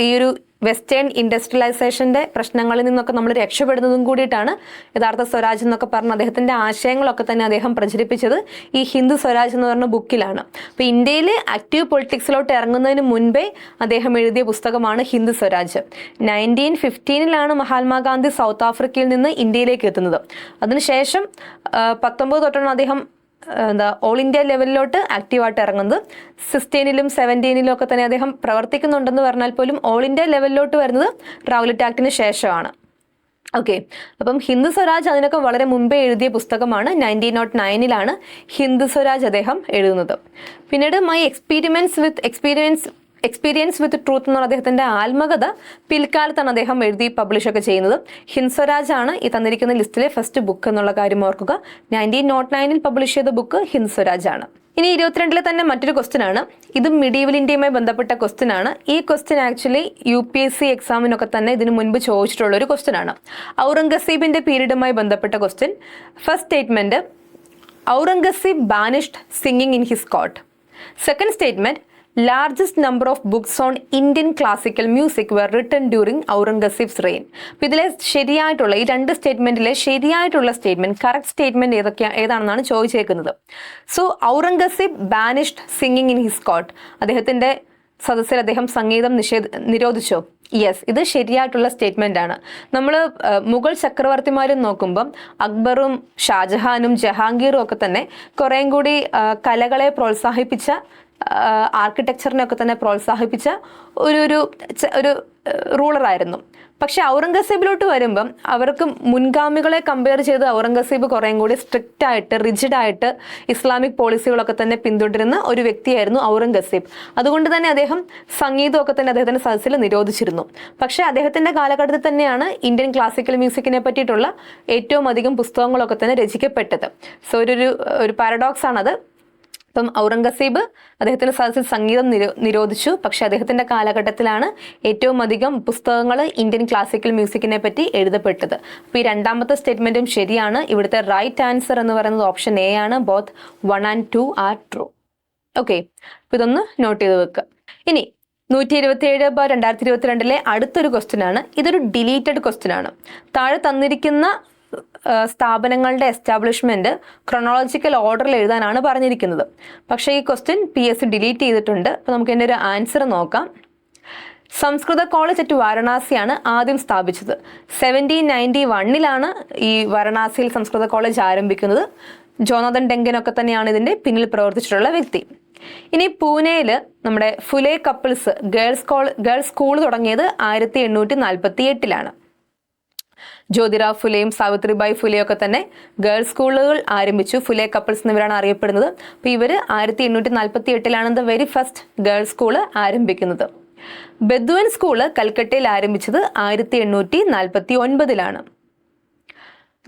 ഈ ഒരു വെസ്റ്റേൺ ഇൻഡസ്ട്രിയലൈസേഷൻ്റെ പ്രശ്നങ്ങളിൽ നിന്നൊക്കെ നമ്മൾ രക്ഷപ്പെടുന്നതും കൂടിയിട്ടാണ് യഥാർത്ഥ സ്വരാജ് എന്നൊക്കെ പറഞ്ഞ് അദ്ദേഹത്തിൻ്റെ ആശയങ്ങളൊക്കെ തന്നെ അദ്ദേഹം പ്രചരിപ്പിച്ചത് ഈ ഹിന്ദ് സ്വരാജ് എന്ന് പറഞ്ഞ ബുക്കിലാണ്. അപ്പോൾ ഇന്ത്യയിൽ ആക്റ്റീവ് പൊളിറ്റിക്സിലോട്ട് ഇറങ്ങുന്നതിന് മുൻപേ അദ്ദേഹം എഴുതിയ പുസ്തകമാണ് ഹിന്ദ് സ്വരാജ്. 1915 മഹാത്മാഗാന്ധി സൗത്ത് ആഫ്രിക്കയിൽ നിന്ന് ഇന്ത്യയിലേക്ക് എത്തുന്നത്. അതിനുശേഷം 19 തൊട്ടാണ് അദ്ദേഹം ഓൾ ഇന്ത്യ ലെവലിലോട്ട് ആക്റ്റീവായിട്ട് ഇറങ്ങുന്നത്. 16 17 ഒക്കെ തന്നെ അദ്ദേഹം പ്രവർത്തിക്കുന്നുണ്ടെന്ന് പറഞ്ഞാൽ പോലും ഓൾ ഇന്ത്യ ലെവലിലോട്ട് വരുന്നത് റൗലറ്റ് ആക്ടിന് ശേഷമാണ്. ഓക്കെ, അപ്പം ഹിന്ദ് സ്വരാജ് അതിനൊക്കെ വളരെ മുമ്പേ എഴുതിയ പുസ്തകമാണ്. 1909 ഹിന്ദ് സ്വരാജ് അദ്ദേഹം എഴുതുന്നത്. പിന്നീട് മൈ എക്സ്പീരിയൻസ് വിത്ത് ട്രൂത്ത് എന്ന് പറഞ്ഞ അദ്ദേഹത്തിൻ്റെ ആത്മകഥ പിൽക്കാലത്താണ് അദ്ദേഹം എഴുതി പബ്ലിഷ് ഒക്കെ ചെയ്യുന്നത്. ഹിന്ദ് സ്വരാജ് ആണ് ഈ തന്നിരിക്കുന്ന ലിസ്റ്റിലെ ഫസ്റ്റ് ബുക്ക് എന്നുള്ള കാര്യം ഓർക്കുക. 1909 പബ്ലിഷ് ചെയ്ത ബുക്ക് ഹിന്ദ് സ്വരാജ് ആണ്. ഇനി 22 തന്നെ മറ്റൊരു ക്വസ്റ്റ്യൻ ആണ്. ഇത് മിഡീവൽ ഇന്ത്യയുമായി ബന്ധപ്പെട്ട ക്വസ്റ്റ്യൻ ആണ്. ഈ ക്വസ്റ്റ്യൻ ആക്ച്വലി UPSC എക്സാമിനൊക്കെ തന്നെ ഇതിനു മുൻപ് ചോദിച്ചിട്ടുള്ള ഒരു ക്വസ്റ്റ്യൻ ആണ്. ഔറംഗസീബിന്റെ പീരീഡുമായി ബന്ധപ്പെട്ട question. First statement, Aurangzeb banished singing in his court. Second statement, largest number of books on Indian classical music were written during Aurangzeb's reign. അപ്പോൾ ഇതിലെ ശരിയായിട്ടുള്ള ഈ രണ്ട് സ്റ്റേറ്റ്മെന്റിലെ ശരിയായിട്ടുള്ള സ്റ്റേറ്റ്മെന്റ്, കറക്റ്റ് സ്റ്റേറ്റ്മെന്റ് ഏതാണെന്നാണ് ചോദിച്ചേക്കുന്നത്. So Aurangzeb banished singing in his court. അദ്ദേഹത്തിന്റെ സദസ്സിൽ അദ്ദേഹം സംഗീതം നിരോധിച്ചോ? യെസ്, ഇത് ശരിയായിട്ടുള്ള സ്റ്റേറ്റ്മെന്റ് ആണ്. നമ്മൾ മുഗൾ ചക്രവർത്തിമാരും നോക്കുമ്പം അക്ബറും ഷാജഹാനും ജഹാംഗീറും ഒക്കെ തന്നെ കുറേയും കൂടി കലകളെ പ്രോത്സാഹിപ്പിച്ച, ആർക്കിടെക്ചറിനെയൊക്കെ തന്നെ പ്രോത്സാഹിപ്പിച്ച ഒരു റൂളറായിരുന്നു. പക്ഷെ ഔറംഗസീബിലോട്ട് വരുമ്പം അവർക്ക് മുൻഗാമികളെ കമ്പയർ ചെയ്ത് ഔറംഗസീബ് കുറേയും കൂടി സ്ട്രിക്റ്റ് ആയിട്ട്, റിജിഡായിട്ട് ഇസ്ലാമിക് പോളിസികളൊക്കെ തന്നെ പിന്തുടരുന്ന ഒരു വ്യക്തിയായിരുന്നു ഔറംഗസീബ്. അതുകൊണ്ട് തന്നെ അദ്ദേഹം സംഗീതമൊക്കെ തന്നെ അദ്ദേഹത്തിൻ്റെ സദസ്സിൽ നിരോധിച്ചിരുന്നു. പക്ഷേ അദ്ദേഹത്തിൻ്റെ കാലഘട്ടത്തിൽ തന്നെയാണ് ഇന്ത്യൻ ക്ലാസിക്കൽ മ്യൂസിക്കിനെ പറ്റിയിട്ടുള്ള ഏറ്റവും അധികം പുസ്തകങ്ങളൊക്കെ തന്നെ രചിക്കപ്പെട്ടത്. സോ ഒരു പാരഡോക്സ് ആണത്. അപ്പം ഔറംഗസീബ് അദ്ദേഹത്തിൻ്റെ സദസ്സിൽ സംഗീതം നിരോധിച്ചു. പക്ഷെ അദ്ദേഹത്തിൻ്റെ കാലഘട്ടത്തിലാണ് ഏറ്റവും അധികം പുസ്തകങ്ങൾ ഇന്ത്യൻ ക്ലാസിക്കൽ മ്യൂസിക്കിനെ പറ്റി എഴുതപ്പെട്ടത്. അപ്പോൾ ഈ രണ്ടാമത്തെ സ്റ്റേറ്റ്മെന്റും ശരിയാണ്. ഇവിടുത്തെ റൈറ്റ് ആൻസർ എന്ന് പറയുന്നത് ഓപ്ഷൻ എ ആണ്. Both 1 and 2 are true. Okay, അപ്പോൾ ഇതൊന്ന് നോട്ട് ചെയ്ത് വെക്കുക. ഇനി 127/2022 അടുത്തൊരു ക്വസ്റ്റ്യൻ ആണ്. ഇതൊരു ഡിലീറ്റഡ് ക്വസ്റ്റ്യൻ ആണ്. താഴെ തന്നിരിക്കുന്ന സ്ഥാപനങ്ങളുടെ എസ്റ്റാബ്ലിഷ്മെന്റ് ക്രോണോളജിക്കൽ ഓർഡറിൽ എഴുതാനാണ് പറഞ്ഞിരിക്കുന്നത്. പക്ഷേ ഈ ക്വസ്റ്റ്യൻ PSC ഡിലീറ്റ് ചെയ്തിട്ടുണ്ട്. അപ്പോൾ നമുക്ക് ഇതിൻ്റെ ഒരു ആൻസർ നോക്കാം. സംസ്കൃത കോളേജ് അറ്റ് വാരണാസിയാണ് ആദ്യം സ്ഥാപിച്ചത്. 1791 ഈ വാരണാസിയിൽ സംസ്കൃത കോളേജ് ആരംഭിക്കുന്നത്. ജോനാഥൻ ഡെങ്കനൊക്കെ തന്നെയാണ് ഇതിൻ്റെ പിന്നിൽ പ്രവർത്തിച്ചിട്ടുള്ള വ്യക്തി. ഇനി പൂനെയിൽ നമ്മുടെ ഫുലെ കപ്പിൾസ് ഗേൾസ് സ്കൂൾ തുടങ്ങിയത് 1848 ജ്യോതിറാവ് ഫുലെയും സാവിത്രിബായി ഫുലെയും ഒക്കെ തന്നെ ഗേൾസ് സ്കൂളുകൾ ആരംഭിച്ചു. ഫുലെ കപ്പിൾസ് എന്നിവരാണ് അറിയപ്പെടുന്നത്. അപ്പോൾ ഇവർ 1848 the very first girls school ആരംഭിക്കുന്നത്. ബെദ്വൻ സ്കൂള് കൽക്കട്ടയിൽ ആരംഭിച്ചത് 1849.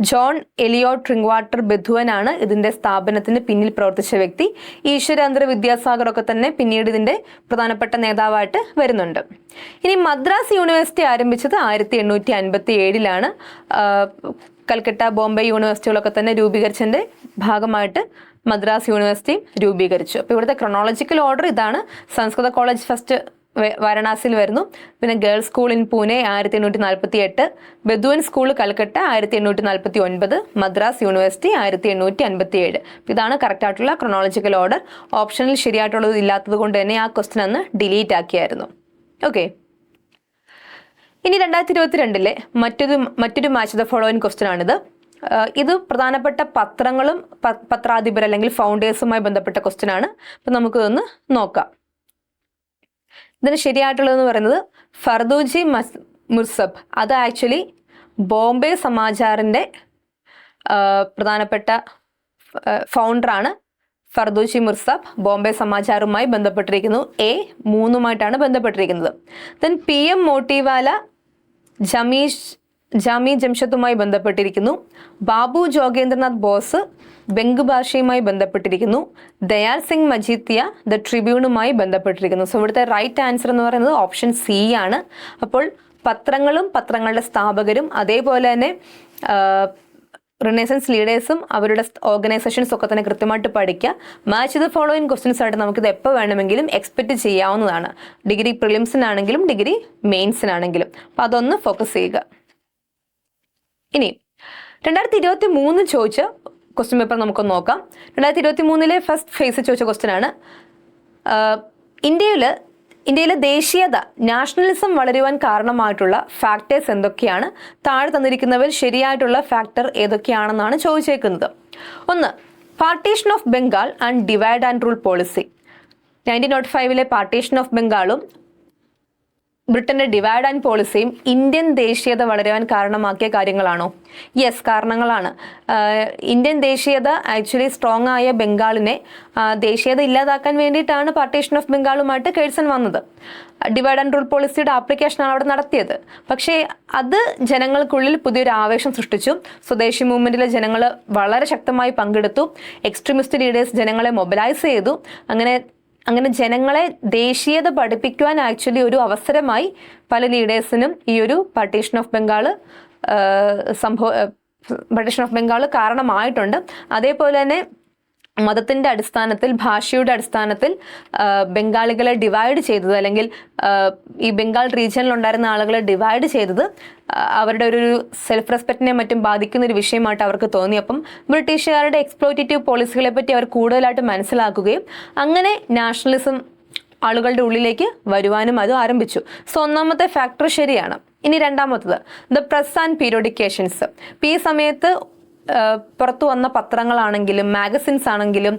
ജോൺ എലിയോട്ട് ഡ്രിങ്ക്വാട്ടർ ബെഥുവനാണ് ഇതിന്റെ സ്ഥാപനത്തിന് പിന്നിൽ പ്രവർത്തിച്ച വ്യക്തി. ഈശ്വരാന്തര വിദ്യാസാഗർ ഒക്കെ തന്നെ പിന്നീട് ഇതിന്റെ പ്രധാനപ്പെട്ട നേതാവായിട്ട് വരുന്നുണ്ട്. ഇനി മദ്രാസ് യൂണിവേഴ്സിറ്റി ആരംഭിച്ചത് 1857 കൽക്കട്ട, ബോംബെ യൂണിവേഴ്സിറ്റികളൊക്കെ തന്നെ രൂപീകരിച്ചതിന്റെ ഭാഗമായിട്ട് മദ്രാസ് യൂണിവേഴ്സിറ്റി രൂപീകരിച്ചു. അപ്പോൾ ഇവിടുത്തെ ക്രൊണോളജിക്കൽ ഓർഡർ ഇതാണ്. സംസ്കൃത കോളേജ് ഫസ്റ്റ് വാരണാസിയിൽ വരുന്നു. പിന്നെ girls school in Pune 1848, Bethune school Calcutta 1849, Madras university 1857. ഇതാണ് കറക്റ്റ് ആയിട്ടുള്ള ക്രൊണോളജിക്കൽ ഓർഡർ. ഓപ്ഷനിൽ ശരിയായിട്ടുള്ളത് ഇല്ലാത്തത് കൊണ്ട് തന്നെ ആ ക്വസ്റ്റ്യൻ അന്ന് ഡിലീറ്റ് ആക്കിയായിരുന്നു. ഓക്കെ, ഇനി 2022 മറ്റൊരു മാച്ച് ദ ഫോളോയിങ് ക്വസ്റ്റ്യൻ ആണിത്. ഇത് പ്രധാനപ്പെട്ട പത്രങ്ങളും പത്രാധിപർ അല്ലെങ്കിൽ ഫൗണ്ടേഴ്സുമായി ബന്ധപ്പെട്ട ക്വസ്റ്റ്യൻ ആണ്. അപ്പം നമുക്കിതൊന്ന് നോക്കാം. ഇതിന് ശരിയായിട്ടുള്ളതെന്ന് പറയുന്നത് ഫർദൂജി മുർസബ്. അത് ആക്ച്വലി ബോംബെ സമാചാറിൻ്റെ പ്രധാനപ്പെട്ട ഫൗണ്ടറാണ്. ഫർദൂജി മുർസബ് ബോംബെ സമാചാറുമായി ബന്ധപ്പെട്ടിരിക്കുന്നു. 3 ബന്ധപ്പെട്ടിരിക്കുന്നത്. ദെൻ PM മോട്ടിവാല ജാമി ജംഷത്തുമായി ബന്ധപ്പെട്ടിരിക്കുന്നു. ബാബു ജോഗേന്ദ്രനാഥ് ബോസ് ബംഗ് ഭാഷയുമായി ബന്ധപ്പെട്ടിരിക്കുന്നു. ദയാൽ സിംഗ് മജീത്തിയ ദ ട്രിബ്യൂണുമായി ബന്ധപ്പെട്ടിരിക്കുന്നു. സോ ഇവിടുത്തെ റൈറ്റ് ആൻസർ എന്ന് പറയുന്നത് ഓപ്ഷൻ സി ആണ്. അപ്പോൾ പത്രങ്ങളും പത്രങ്ങളുടെ സ്ഥാപകരും അതേപോലെ തന്നെ റിനൈസൻസ് ലീഡേഴ്സും അവരുടെ ഓർഗനൈസേഷൻസ് ഒക്കെ തന്നെ കൃത്യമായിട്ട് പഠിക്കുക. മാച്ച് ദ ഫോളോയിങ് ക്വസ്റ്റ്യൻസ് ആയിട്ട് നമുക്കിത് എപ്പോൾ വേണമെങ്കിലും എക്സ്പെക്ട് ചെയ്യാവുന്നതാണ്. ഡിഗ്രി പ്രിലിംസിനാണെങ്കിലും ഡിഗ്രി മെയിൻസിനാണെങ്കിലും. അപ്പം അതൊന്ന് ഫോക്കസ് ചെയ്യുക. ഇനി 2023 ചോദിച്ച ക്വസ്റ്റ്യൻ പേപ്പർ നമുക്കൊന്ന് നോക്കാം. 2023 ഫസ്റ്റ് ഫേസ് ചോദിച്ച ക്വസ്റ്റ്യൻ ആണ്. ഇന്ത്യയിലെ ദേശീയത, നാഷണലിസം വളരുവാൻ കാരണമായിട്ടുള്ള ഫാക്ടേഴ്സ് എന്തൊക്കെയാണ്? താഴെ തന്നിരിക്കുന്നവർ ശരിയായിട്ടുള്ള ഫാക്ടർ ഏതൊക്കെയാണെന്നാണ് ചോദിച്ചേക്കുന്നത്. 1. Partition of Bengal and divide and rule policy. 1905 partition of ബംഗാളും ബ്രിട്ടന്റെ ഡിവൈഡ് ആൻഡ് പോളിസിയും ഇന്ത്യൻ ദേശീയത വളരുവാൻ കാരണമാക്കിയ കാര്യങ്ങളാണോ? യെസ്, കാരണങ്ങളാണ്. ഇന്ത്യൻ ദേശീയത ആക്ച്വലി സ്ട്രോങ് ആയ ബംഗാളിനെ ദേശീയത ഇല്ലാതാക്കാൻ വേണ്ടിയിട്ടാണ് പാർട്ടീഷൻ ഓഫ് ബംഗാളുമായിട്ട് കേഴ്സൺ വന്നത്. ഡിവൈഡ് ആൻഡ് റൂൾ പോളിസിയുടെ ആപ്ലിക്കേഷനാണ് അവിടെ നടത്തിയത്. പക്ഷേ അത് ജനങ്ങൾക്കുള്ളിൽ പുതിയൊരു ആവേശം സൃഷ്ടിച്ചു. സ്വദേശി മൂവ്മെന്റിലെ ജനങ്ങൾ വളരെ ശക്തമായി പങ്കെടുത്തു. എക്സ്ട്രീമിസ്റ്റ് ലീഡേഴ്സ് ജനങ്ങളെ മൊബിലൈസ് ചെയ്തു. അങ്ങനെ ജനങ്ങളെ ദേശീയത പഠിപ്പിക്കുവാൻ ആക്ച്വലി ഒരു അവസരമായി പല ലീഡേഴ്സിനും ഈ ഒരു പാർട്ടീഷൻ ഓഫ് ബംഗാൾ കാരണമായിട്ടുണ്ട്. അതേപോലെ തന്നെ മതത്തിൻ്റെ അടിസ്ഥാനത്തിൽ, ഭാഷയുടെ അടിസ്ഥാനത്തിൽ ബംഗാളികളെ ഡിവൈഡ് ചെയ്തത്, അല്ലെങ്കിൽ ഈ ബംഗാൾ റീജിയനിൽ ഉണ്ടായിരുന്ന ആളുകളെ ഡിവൈഡ് ചെയ്തത് അവരുടെ ഒരു സെൽഫ് റെസ്പെക്റ്റിനെ മറ്റും ബാധിക്കുന്ന ഒരു വിഷയമായിട്ട് അവർക്ക് തോന്നി. അപ്പം ബ്രിട്ടീഷുകാരുടെ എക്സ്പ്ലോയിറ്റേറ്റീവ് പോളിസികളെ പറ്റി അവർ കൂടുതലായിട്ട് മനസ്സിലാക്കുകയും അങ്ങനെ നാഷണലിസം ആളുകളുടെ ഉള്ളിലേക്ക് വരുവാനും അത് ആരംഭിച്ചു. സോ ഒന്നാമത്തെ ഫാക്ടർ ശരിയാണ്. ഇനി രണ്ടാമത്തത് ദ പ്രസ് ആൻഡ് പീരിയോഡിക്കേഷൻസ്. ഈ സമയത്ത് പുറത്തു വന്ന പത്രങ്ങളാണെങ്കിലും മാഗസിൻസ് ആണെങ്കിലും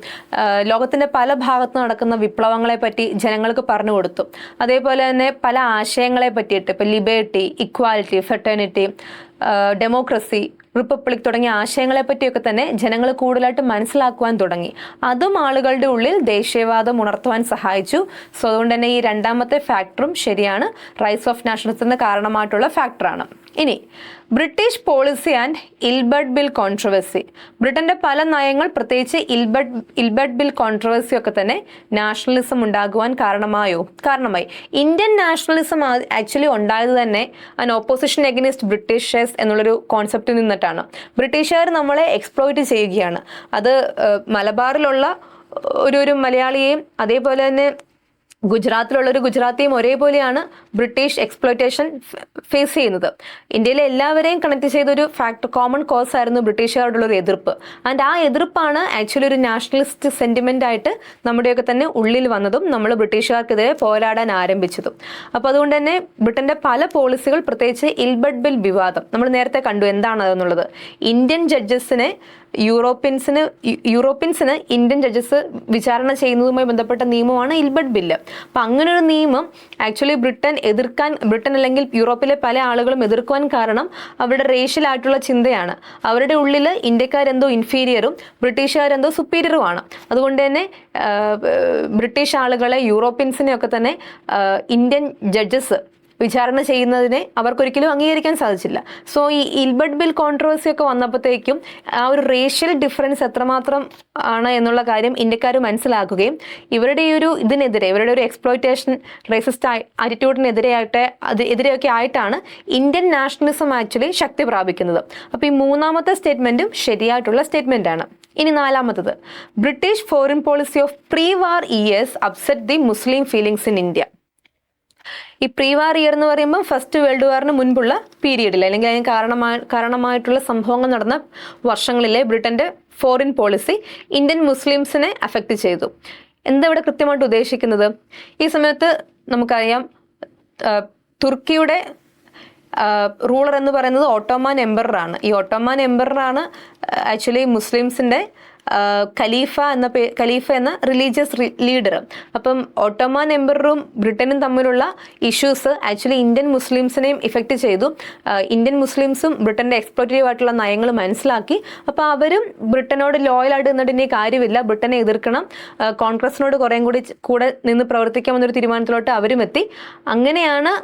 ലോകത്തിൻ്റെ പല ഭാഗത്ത് നടക്കുന്ന വിപ്ലവങ്ങളെ പറ്റി ജനങ്ങൾക്ക് പറഞ്ഞു കൊടുത്തു. അതേപോലെ തന്നെ പല ആശയങ്ങളെ പറ്റിയിട്ട്, ഇപ്പോൾ liberty, equality, fraternity, democracy, republic തുടങ്ങിയ ആശയങ്ങളെ പറ്റിയൊക്കെ തന്നെ ജനങ്ങൾ കൂടുതലായിട്ട് മനസ്സിലാക്കുവാൻ തുടങ്ങി. അതും ആളുകളുടെ ഉള്ളിൽ ദേശീയവാദം ഉണർത്തുവാൻ സഹായിച്ചു. സോ അതുകൊണ്ട് തന്നെ ഈ രണ്ടാമത്തെ ഫാക്ടറും ശരിയാണ്. റൈസ് ഓഫ് നാഷണലിസത്തിന് കാരണമായിട്ടുള്ള ഫാക്ടറാണ്. ഇനി British policy and Ilbert bill controversy. ബ്രിട്ടന്റെ പല നയങ്ങൾ, പ്രത്യേകിച്ച് ഇൽബർട്ട് ബിൽ കോൺട്രവേഴ്സി ഒക്കെ തന്നെ നാഷണലിസം ഉണ്ടാകുവാൻ കാരണമായി. ഇന്ത്യൻ നാഷണലിസം ആക്ച്വലി ഉണ്ടായത് തന്നെ ആൻ ഓപ്പോസിഷൻ എഗനിസ്റ്റ് ബ്രിട്ടീഷേഴ്സ് എന്നുള്ളൊരു കോൺസെപ്റ്റിൽ നിന്നിട്ടാണ്. ബ്രിട്ടീഷുകാർ നമ്മളെ എക്സ്പ്ലോയിറ്റ് ചെയ്യുകയാണ്. അത് മലബാറിലുള്ള ഒരു മലയാളിയെയും അതേപോലെ തന്നെ ഗുജറാത്തിലുള്ളൊരു ഗുജറാത്തിയും ഒരേപോലെയാണ് ബ്രിട്ടീഷ് എക്സ്പ്ലോയിറ്റേഷൻ ഫേസ് ചെയ്യുന്നത്. ഇന്ത്യയിലെ എല്ലാവരെയും കണക്ട് ചെയ്തൊരു കോമൺ കോസ് ആയിരുന്നു ബ്രിട്ടീഷുകാരോടുള്ളൊരു എതിർപ്പ്. ആൻഡ് ആ എതിർപ്പാണ് ആക്ച്വലി ഒരു നാഷണലിസ്റ്റ് സെന്റിമെന്റ് ആയിട്ട് നമ്മുടെയൊക്കെ തന്നെ ഉള്ളിൽ വന്നതും നമ്മൾ ബ്രിട്ടീഷുകാർക്കെതിരെ പോരാടാൻ ആരംഭിച്ചതും. അപ്പോൾ അതുകൊണ്ട് തന്നെ ബ്രിട്ടന്റെ പല പോളിസികൾ, പ്രത്യേകിച്ച് ഇൽബർട്ട് ബിൽ വിവാദം നമ്മൾ നേരത്തെ കണ്ടു എന്താണ് അതെന്നുള്ളത്. ഇന്ത്യൻ ജഡ്ജസിനെ യൂറോപ്യൻസിന് ഇന്ത്യൻ ജഡ്ജസ് വിചാരണ ചെയ്യുന്നതുമായി ബന്ധപ്പെട്ട നിയമമാണ് ഇൽബർട്ട് ബില്ല്. അപ്പം അങ്ങനെ ഒരു നിയമം ആക്ച്വലി ബ്രിട്ടൻ അല്ലെങ്കിൽ യൂറോപ്പിലെ പല ആളുകളും എതിർക്കുവാൻ കാരണം അവരുടെ റേഷ്യലായിട്ടുള്ള ചിന്തയാണ്. അവരുടെ ഉള്ളിൽ ഇന്ത്യക്കാരെന്തോ ഇൻഫീരിയറും ബ്രിട്ടീഷുകാരെന്തോ സുപ്പീരിയറുമാണ്. അതുകൊണ്ട് തന്നെ ബ്രിട്ടീഷ് ആളുകളെ, യൂറോപ്യൻസിനെയൊക്കെ തന്നെ ഇന്ത്യൻ ജഡ്ജസ് വിചാരണ ചെയ്യുന്നതിനെ അവർക്കൊരിക്കലും അംഗീകരിക്കാൻ സാധിച്ചില്ല. സോ ഈ ഇൽബർട്ട് ബിൽ കോൺട്രവേഴ്സി ഒക്കെ വന്നപ്പോഴത്തേക്കും ആ ഒരു റേഷ്യൽ ഡിഫറൻസ് എത്രമാത്രം ആണ് എന്നുള്ള കാര്യം ഇന്ത്യക്കാർ മനസ്സിലാക്കുകയും ഇവരുടെ ഈ ഒരു ഇതിനെതിരെ, ഇവരുടെ ഒരു എക്സ്പ്ലോയിറ്റേഷൻ റേസിസ്റ്റ് എതിരെയൊക്കെ ആയിട്ടാണ് ഇന്ത്യൻ നാഷണലിസം ആക്ച്വലി ശക്തി പ്രാപിക്കുന്നത്. അപ്പോൾ ഈ മൂന്നാമത്തെ സ്റ്റേറ്റ്മെന്റും ശരിയായിട്ടുള്ള സ്റ്റേറ്റ്മെന്റ് ആണ്. ഇനി നാലാമത്തത്, British foreign policy of pre war years upset the Muslim feelings in India. ഈ പ്രീ വാർ ഇയർ എന്ന് പറയുമ്പോൾ ഫസ്റ്റ് വേൾഡ് വാറിന് മുൻപുള്ള പീരീഡിൽ അല്ലെങ്കിൽ അതിന് കാരണമായിട്ടുള്ള സംഭവങ്ങൾ നടന്ന വർഷങ്ങളിലെ ബ്രിട്ടന്റെ ഫോറിൻ പോളിസി ഇന്ത്യൻ മുസ്ലിംസിനെ അഫക്റ്റ് ചെയ്തു. എന്താ ഇവിടെ കൃത്യമായിട്ട് ഉദ്ദേശിക്കുന്നത്? ഈ സമയത്ത് നമുക്കറിയാം തുർക്കിയുടെ റൂളർ എന്ന് പറയുന്നത് ഓട്ടോമാൻ എംപററാണ്. ഈ ഓട്ടോമാൻ എംപററാണ് ആക്ച്വലി മുസ്ലിംസിൻ്റെ ഖലീഫ എന്ന റിലീജിയസ് ലീഡർ. അപ്പം ഓട്ടോമാൻ എംപററും ബ്രിട്ടനും തമ്മിലുള്ള ഇഷ്യൂസ് ആക്ച്വലി ഇന്ത്യൻ മുസ്ലിംസിനെയും ഇഫക്റ്റ് ചെയ്തു. ഇന്ത്യൻ മുസ്ലിംസും ബ്രിട്ടൻ്റെ എക്സ്പ്ലോറ്റീവ് ആയിട്ടുള്ള നയങ്ങൾ മനസ്സിലാക്കി. അപ്പോൾ അവരും ബ്രിട്ടനോട് ലോയലായിട്ട് നിന്നിട്ട് കാര്യമില്ല, ബ്രിട്ടനെ എതിർക്കണം, കോൺഗ്രസിനോട് കൂടെ നിന്ന് പ്രവർത്തിക്കാമെന്നൊരു തീരുമാനത്തിലോട്ട് അവരും എത്തി. അങ്ങനെയാണ്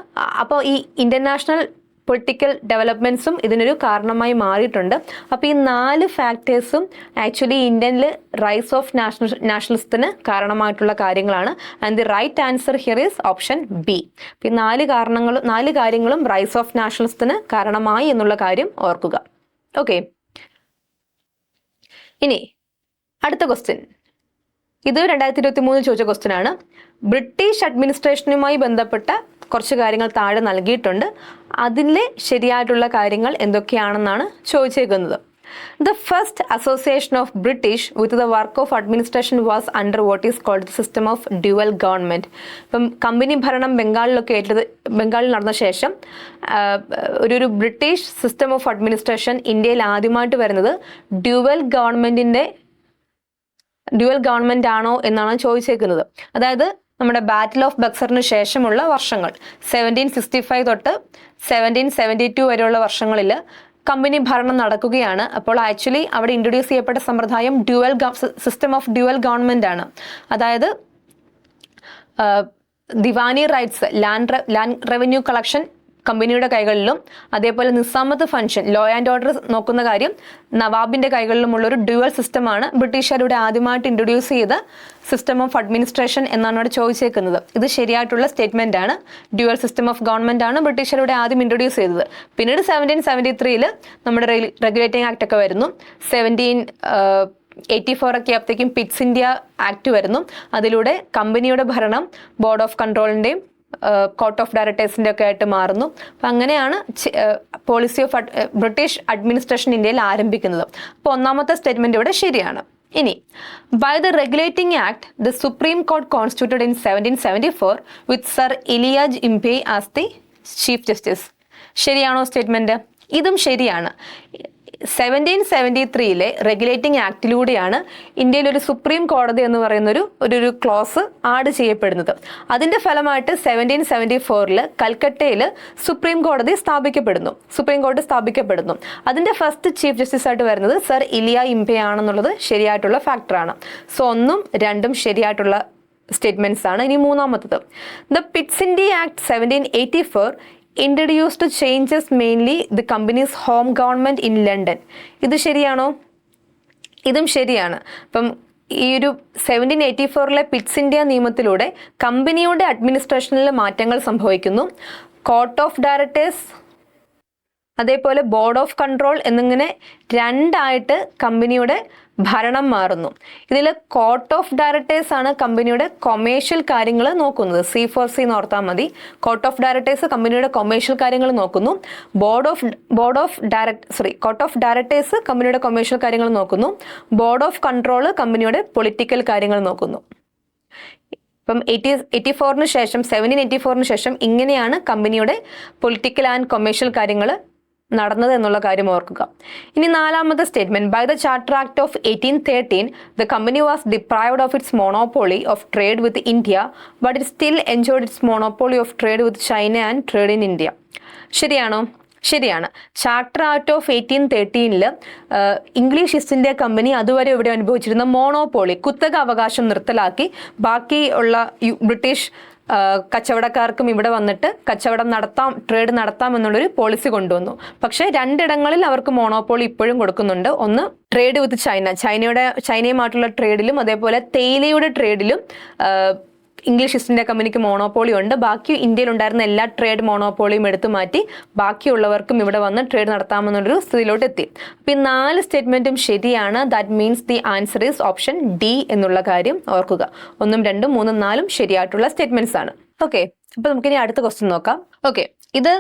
അപ്പോൾ ഈ ഇന്റർനാഷണൽ പൊളിറ്റിക്കൽ ഡെവലപ്മെൻറ്റ്സും ഇതിനൊരു കാരണമായി മാറിയിട്ടുണ്ട്. അപ്പോൾ ഈ 4 ഫാക്ടേഴ്സും ആക്ച്വലി ഇന്ത്യനിൽ റൈസ് ഓഫ് നാഷണലിസത്തിന് കാരണമായിട്ടുള്ള കാര്യങ്ങളാണ്. And the right answer here is option B. ഈ 4 കാര്യങ്ങളും റൈസ് ഓഫ് നാഷണലിസത്തിന് കാരണമായി എന്നുള്ള കാര്യം ഓർക്കുക. ഓക്കെ, ഇനി അടുത്ത ക്വസ്റ്റ്യൻ. ഇത് 2023 ചോദിച്ച ക്വസ്റ്റ്യൻ ആണ്. ബ്രിട്ടീഷ് അഡ്മിനിസ്ട്രേഷനുമായി ബന്ധപ്പെട്ട കുറച്ച് കാര്യങ്ങൾ താഴെ നൽകിയിട്ടുണ്ട്. അതിലെ ശരിയായിട്ടുള്ള കാര്യങ്ങൾ എന്തൊക്കെയാണെന്നാണ് ചോദിച്ചേക്കുന്നത്. The first association of British with the work of administration was under what is called the system of dual government. ഇപ്പം കമ്പനി ഭരണം ബംഗാളിൽ നടന്ന ശേഷം ഒരു ബ്രിട്ടീഷ് സിസ്റ്റം ഓഫ് അഡ്മിനിസ്ട്രേഷൻ ഇന്ത്യയിൽ ആദ്യമായിട്ട് വരുന്നത് ഡ്യുവൽ ഗവൺമെന്റ് ആണോ എന്നാണ് ചോദിച്ചേക്കുന്നത്. അതായത് നമ്മുടെ ബാറ്റിൽ ഓഫ് ബക്സറിന് ശേഷമുള്ള വർഷങ്ങൾ 1765 തൊട്ട് 1772 വരെയുള്ള വർഷങ്ങളിൽ കമ്പനി ഭരണം നടക്കുകയാണ്. അപ്പോൾ ആക്ച്വലി അവിടെ ഇൻട്രൊഡ്യൂസ് ചെയ്യപ്പെട്ട സമ്പ്രദായം സിസ്റ്റം ഓഫ് ഡ്യുവൽ ഗവൺമെന്റ് ആണ്. അതായത് Deewani rights, land revenue collection കമ്പനിയുടെ കൈകളിലും അതേപോലെ നിസാമത്ത് ഫംഗ്ഷൻ, ലോ ആൻഡ് ഓർഡർ നോക്കുന്ന കാര്യം നവാബിന്റെ കൈകളിലുമുള്ള ഒരു ഡ്യുവൽ സിസ്റ്റമാണ് ബ്രിട്ടീഷുകാരുടെ ആദ്യമായിട്ട് ഇൻട്രൊഡ്യൂസ് ചെയ്ത സിസ്റ്റം ഓഫ് അഡ്മിനിസ്ട്രേഷൻ എന്നാണ് അവിടെ ചോദിച്ചേക്കുന്നത്. ഇത് ശരിയായിട്ടുള്ള സ്റ്റേറ്റ്മെന്റ് ആണ്. ഡ്യുവൽ സിസ്റ്റം ഓഫ് ഗവൺമെന്റ് ആണ് ബ്രിട്ടീഷുകാരുടെ ആദ്യം ഇൻട്രൊഡ്യൂസ് ചെയ്തത്. പിന്നീട് 1773 നമ്മുടെ റെഗുലേറ്റിംഗ് ആക്ട് ഒക്കെ വരുന്നു. 1784 ഒക്കെ ആയപ്പോഴത്തേക്കും പിറ്റ്സ് ഇന്ത്യ ആക്ട് വരുന്നു. അതിലൂടെ കമ്പനിയുടെ ഭരണം ബോർഡ് ഓഫ് കൺട്രോളിന്റെയും കോർട്ട് ഓഫ് ഡയറക്ടേഴ്സിൻ്റെ ഒക്കെ ആയിട്ട് മാറുന്നു. അപ്പം അങ്ങനെയാണ് പോളിസി ഓഫ് ബ്രിട്ടീഷ് അഡ്മിനിസ്ട്രേഷൻ ഇന്ത്യയിൽ ആരംഭിക്കുന്നത്. അപ്പോൾ ഒന്നാമത്തെ സ്റ്റേറ്റ്മെന്റ് ഇവിടെ ശരിയാണ്. ഇനി, by the regulating act the supreme court constituted in 1774 with sir Elijah Impey as the chief justice. ശരിയാണോ സ്റ്റേറ്റ്മെന്റ്? ഇതും ശരിയാണ്. 1773 റെഗുലേറ്റിംഗ് ആക്ടിലൂടെയാണ് ഇന്ത്യയിൽ ഒരു സുപ്രീം കോടതി എന്ന് പറയുന്ന ഒരു ക്ലോസ് ആഡ് ചെയ്യപ്പെടുന്നത്. അതിന്റെ ഫലമായിട്ട് 1774 കൽക്കട്ടയിൽ സുപ്രീം കോടതി സ്ഥാപിക്കപ്പെടുന്നു. അതിന്റെ ഫസ്റ്റ് ചീഫ് ജസ്റ്റിസ് ആയിട്ട് വരുന്നത് സർ ഇലിയ ഇംപെ ആണെന്നുള്ളത് ശരിയായിട്ടുള്ള ഫാക്ടറാണ്. സോ 1ഉം 2ഉം ശരിയായിട്ടുള്ള സ്റ്റേറ്റ്മെന്റ്സ് ആണ്. ഇനി മൂന്നാമത്തത്, the Pitt's India act 1784 introduced changes mainly the company's home government in London. ഇത് ശരിയാണോ? ഇതും ശരിയാണ്. അപ്പം ഈ ഒരു 1784 പിറ്റ്സ് ഇന്ത്യ നിയമത്തിലൂടെ കമ്പനിയുടെ അഡ്മിനിസ്ട്രേഷനിൽ മാറ്റങ്ങൾ സംഭവിക്കുന്നു. കോർട്ട് ഓഫ് ഡയറക്ടേഴ്സ് അതേപോലെ ബോർഡ് ഓഫ് കൺട്രോൾ എന്നിങ്ങനെ 2ആയിട്ട് കമ്പനിയുടെ ഭരണം മാറുന്നു. ഇതിൽ കോർട്ട് ഓഫ് ഡയറക്ടേഴ്സ് ആണ് കമ്പനിയുടെ കൊമേഴ്ഷ്യൽ കാര്യങ്ങൾ നോക്കുന്നത്. C4C എന്ന് ഓർത്താൽ മതി. കോർട്ട് ഓഫ് ഡയറക്ടേഴ്സ് കമ്പനിയുടെ കൊമേഴ്ഷ്യൽ കാര്യങ്ങൾ നോക്കുന്നു. കോർട്ട് ഓഫ് ഡയറക്ടേഴ്സ് കമ്പനിയുടെ കൊമേഴ്ഷ്യൽ കാര്യങ്ങൾ നോക്കുന്നു. ബോർഡ് ഓഫ് കൺട്രോൾ കമ്പനിയുടെ പൊളിറ്റിക്കൽ കാര്യങ്ങൾ നോക്കുന്നു. ഇപ്പം 1784 ശേഷം ഇങ്ങനെയാണ് കമ്പനിയുടെ പൊളിറ്റിക്കൽ ആൻഡ് കൊമേഴ്ഷ്യൽ കാര്യങ്ങൾ നടന്നത് എന്നുള്ള കാര്യം ഓർക്കുക. ഇനി നാലാമത്തെ statement, by the charter act of 1813 the company was deprived of its monopoly of trade with India but it still enjoyed its monopoly of trade with China and trade in India. ശരിയാണോ? ശരിയാണ്. Charter act of 1813 English East India company അതുവരെ ഇവിടെ അനുഭവിച്ചിരുന്ന monopoly, കുത്തക അവകാശം നിർത്തലാക്കി ബാക്കിയുള്ള British കച്ചവടക്കാർക്കും ഇവിടെ വന്നിട്ട് കച്ചവടം നടത്താം, ട്രേഡ് നടത്താം എന്നുള്ളൊരു പോളിസി കൊണ്ടുവന്നു. പക്ഷേ 2 ഇടങ്ങളിൽ അവർക്ക് മോണോപോളി ഇപ്പോഴും കൊടുക്കുന്നുണ്ട്. ഒന്ന് ട്രേഡ് വിത്ത് ചൈനയുമായിട്ടുള്ള ട്രേഡിലും അതേപോലെ തേയിലയുടെ ട്രേഡിലും ഇംഗ്ലീഷ് ഈസ്റ്റ് ഇന്ത്യ കമ്പനിക്ക് മോണോപോളി ഉണ്ട്. ബാക്കി ഇന്ത്യയിൽ ഉണ്ടായിരുന്ന എല്ലാ ട്രേഡ് മോണോപോളിയും എടുത്തു മാറ്റി ബാക്കിയുള്ളവർക്കും ഇവിടെ വന്ന് ട്രേഡ് നടത്താമെന്നുള്ളൊരു സ്ഥിതിയിലോട്ട് എത്തി. അപ്പോൾ ഈ 4 സ്റ്റേറ്റ്മെന്റും ശരിയാണ്. That means the answer is option D എന്നുള്ള കാര്യം ഓർക്കുക. 1, 2, 3, 4 ശരിയായിട്ടുള്ള സ്റ്റേറ്റ്മെന്റ്സ് ആണ്. ഓക്കെ, അപ്പോൾ നമുക്കിനി അടുത്ത ക്വസ്റ്റ്യൻ നോക്കാം. ഓക്കെ, ഇത്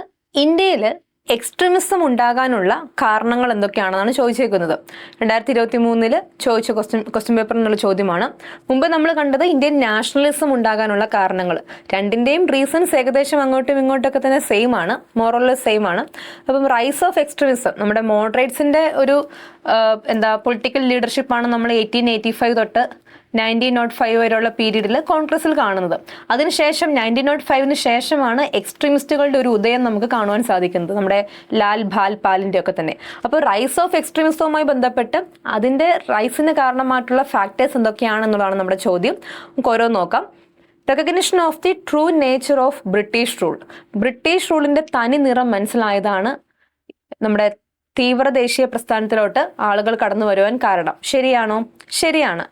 ഇന്ത്യയിൽ എക്സ്ട്രീമിസം ഉണ്ടാകാനുള്ള കാരണങ്ങൾ എന്തൊക്കെയാണെന്നാണ് ചോദിച്ചേക്കുന്നത്. 2023 ചോദിച്ച ക്വസ്റ്റ്യൻ പേപ്പർ എന്നുള്ള ചോദ്യമാണ്. മുമ്പ് നമ്മൾ കണ്ടത് ഇന്ത്യൻ നാഷണലിസം ഉണ്ടാകാനുള്ള കാരണങ്ങൾ. രണ്ടിൻ്റെയും റീസൺസ് ഏകദേശം അങ്ങോട്ടും ഇങ്ങോട്ടൊക്കെ തന്നെ സെയിം ആണ്, മോറോലെസ് സെയിം ആണ്. അപ്പം റൈസ് ഓഫ് എക്സ്ട്രീമിസം, നമ്മുടെ മോഡറേറ്റ്സിന്റെ ഒരു പൊളിറ്റിക്കൽ ലീഡർഷിപ്പാണ് നമ്മൾ 1885 തൊട്ട് 1905 വരെയുള്ള പീരീഡിൽ കോൺഗ്രസിൽ കാണുന്നത്. അതിനുശേഷം 1905 ശേഷമാണ് എക്സ്ട്രീമിസ്റ്റുകളുടെ ഒരു ഉദയം നമുക്ക് കാണുവാൻ സാധിക്കുന്നത്, നമ്മുടെ ലാൽ ബാൽ പാലിന്റെ ഒക്കെ തന്നെ. അപ്പോൾ റൈസ് ഓഫ് എക്സ്ട്രീമിസവുമായി ബന്ധപ്പെട്ട് അതിന്റെ റൈസിന് കാരണമായിട്ടുള്ള ഫാക്ടേഴ്സ് എന്തൊക്കെയാണെന്നുള്ളതാണ് നമ്മുടെ ചോദ്യം. നമുക്ക് ഓരോ നോക്കാം. Recognition of the true nature of British rule. British റൂളിന്റെ തനി നിറം മനസ്സിലായതാണ് നമ്മുടെ തീവ്ര ദേശീയ പ്രസ്ഥാനത്തിലോട്ട് ആളുകൾ കടന്നു വരുവാൻ കാരണം. ശരിയാണോ? ശരിയാണ്.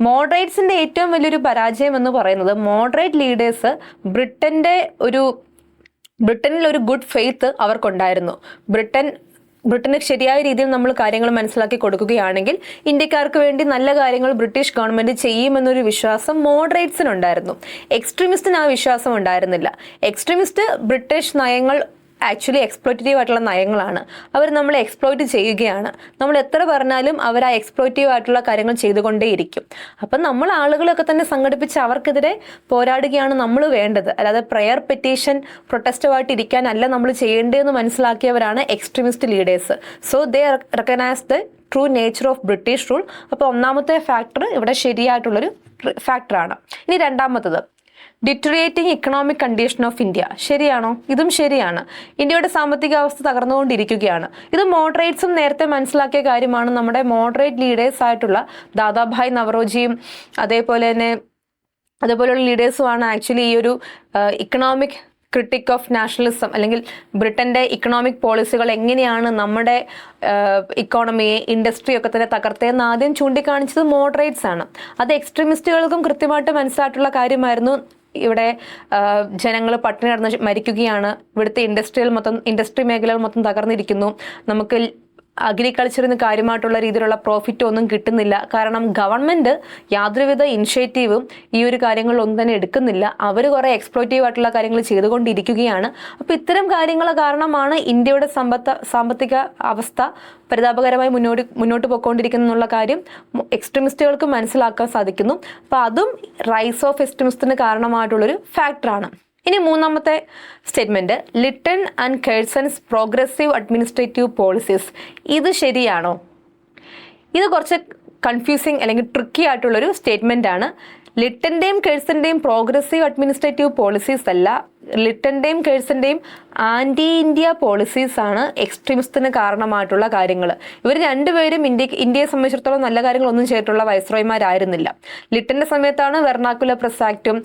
മോഡറേറ്റ്സിന്റെ ഏറ്റവും വലിയൊരു പരാജയം എന്ന് പറയുന്നത് മോഡറേറ്റ് ലീഡേഴ്സ് ബ്രിട്ടനിൽ ഒരു ഗുഡ് ഫെയ്ത്ത് അവർക്കുണ്ടായിരുന്നു. ബ്രിട്ടന് ശരിയായ രീതിയിൽ നമ്മൾ കാര്യങ്ങൾ മനസ്സിലാക്കി കൊടുക്കുകയാണെങ്കിൽ ഇന്ത്യക്കാർക്ക് വേണ്ടി നല്ല കാര്യങ്ങൾ ബ്രിട്ടീഷ് ഗവൺമെന്റ് ചെയ്യുമെന്നൊരു വിശ്വാസം മോഡറേറ്റ്സിനുണ്ടായിരുന്നു. എക്സ്ട്രീമിസ്റ്റിന് ആ വിശ്വാസം ഉണ്ടായിരുന്നില്ല. എക്സ്ട്രീമിസ്റ്റ് ബ്രിട്ടീഷ് നയങ്ങൾ ആക്ച്വലി എക്സ്പ്ലോയിറ്റീവ് ആയിട്ടുള്ള നയങ്ങളാണ്. അവർ നമ്മളെ എക്സ്പ്ലോയിറ്റ് ചെയ്യുകയാണ്. നമ്മൾ എത്ര പറഞ്ഞാലും അവർ ആ എക്സ്പ്ലോയിറ്റീവ് ആയിട്ടുള്ള കാര്യങ്ങൾ ചെയ്തുകൊണ്ടേയിരിക്കും. അപ്പം നമ്മൾ ആളുകളൊക്കെ തന്നെ സംഘടിപ്പിച്ച് അവർക്കെതിരെ പോരാടുകയാണ് നമ്മൾ വേണ്ടത്. അല്ലാതെ പ്രെയർ പെറ്റീഷൻ പ്രൊട്ടസ്റ്റുമായിട്ട് ഇരിക്കാനല്ല നമ്മൾ ചെയ്യേണ്ടതെന്ന് മനസ്സിലാക്കിയവരാണ് extremist leaders. So they recognise the true nature of British rule. അപ്പോൾ ഒന്നാമത്തെ ഫാക്ടർ ഇവിടെ ശരിയായിട്ടുള്ളൊരു ഫാക്ടറാണ്. ഇനി രണ്ടാമത്തത് deteriorating economic condition of India. ശരിയാണോ? ഇതും ശരിയാണ്. ഇന്ത്യയുടെ സാമ്പത്തിക അവസ്ഥ തകർന്നുകൊണ്ടിരിക്കുകയാണ്. ഇത് മോഡറേറ്റ്സും നേരത്തെ മനസ്സിലാക്കിയ കാര്യമാണ്. നമ്മുടെ മോഡറേറ്റ് ലീഡേഴ്സ് ആയിട്ടുള്ള ദാദാഭായ് നവറോജിയും അതേപോലെയുള്ള ലീഡേഴ്സുമാണ് ആക്ച്വലി ഈ ഒരു ഇക്കണോമിക് ക്രിട്ടിക് ഓഫ് നാഷണലിസം അല്ലെങ്കിൽ ബ്രിട്ടന്റെ ഇക്കണോമിക് പോളിസികൾ എങ്ങനെയാണ് നമ്മുടെ ഇക്കോണമിയെ ഇൻഡസ്ട്രിയൊക്കെ തന്നെ തകർത്തതെന്ന് ആദ്യം ചൂണ്ടിക്കാണിച്ചത് മോഡറേറ്റ്സ് ആണ്. അത് എക്സ്ട്രീമിസ്റ്റുകൾക്കും കൃത്യമായിട്ട് മനസ്സിലായിട്ടുള്ള കാര്യമായിരുന്നു. ഇവിടെ ജനങ്ങൾ പട്ടിണി കിടന്ന് മരിക്കുകയാണ്, ഇവിടുത്തെ ഇൻഡസ്ട്രി മേഖലകൾ മൊത്തം തകർന്നിരിക്കുന്നു, നമുക്ക് അഗ്രികൾച്ചറിന് കാര്യമായിട്ടുള്ള രീതിയിലുള്ള പ്രോഫിറ്റ് ഒന്നും കിട്ടുന്നില്ല. കാരണം ഗവൺമെന്റ് യാതൊരുവിധ ഇനിഷ്യേറ്റീവും ഈ ഒരു കാര്യങ്ങളിലൊന്നും തന്നെ എടുക്കുന്നില്ല. അവർ കുറെ എക്സ്പ്ലോയിറ്റീവ് ആയിട്ടുള്ള കാര്യങ്ങൾ ചെയ്തുകൊണ്ടിരിക്കുകയാണ്. അപ്പോൾ ഇത്തരം കാര്യങ്ങൾ കാരണമാണ് ഇന്ത്യയുടെ സാമ്പത്തിക അവസ്ഥ പരിതാപകരമായി മുന്നോട്ട് പോയിക്കൊണ്ടിരിക്കുന്നുള്ള കാര്യം എക്സ്ട്രീമിസ്റ്റുകൾക്ക് മനസ്സിലാക്കാൻ സാധിക്കുന്നു. അപ്പോൾ അതും റൈസ് ഓഫ് എക്സ്ട്രീമിസത്തിന് കാരണമായിട്ടുള്ളൊരു ഫാക്ടറാണ്. ഇനി മൂന്നാമത്തെ statement, Lytton and Curzon's progressive administrative policies. ഇത് ശരിയാണോ? ഇത് കുറച്ച് കൺഫ്യൂസിങ് അല്ലെങ്കിൽ ട്രിക്കി ആയിട്ടുള്ളൊരു സ്റ്റേറ്റ്മെന്റ് ആണ്. ലിട്ടന്റെയും കേഴ്സന്റെയും പ്രോഗ്രസീവ് അഡ്മിനിസ്ട്രേറ്റീവ് പോളിസീസ് അല്ല, ലിട്ടന്റെയും കേഴ്സന്റെയും ആന്റി ഇന്ത്യ പോളിസീസ് ആണ് എക്സ്ട്രീമിസത്തിന് കാരണമായിട്ടുള്ള കാര്യങ്ങൾ. ഇവർ രണ്ടുപേരും ഇന്ത്യയെ സംബന്ധിച്ചിടത്തോളം നല്ല കാര്യങ്ങളൊന്നും ചെയ്തിട്ടുള്ള വൈസ്രോയിമാരായിരുന്നില്ല. ലിട്ടന്റെ സമയത്താണ് വെർണാക്കുലർ പ്രസ് ആക്റ്റും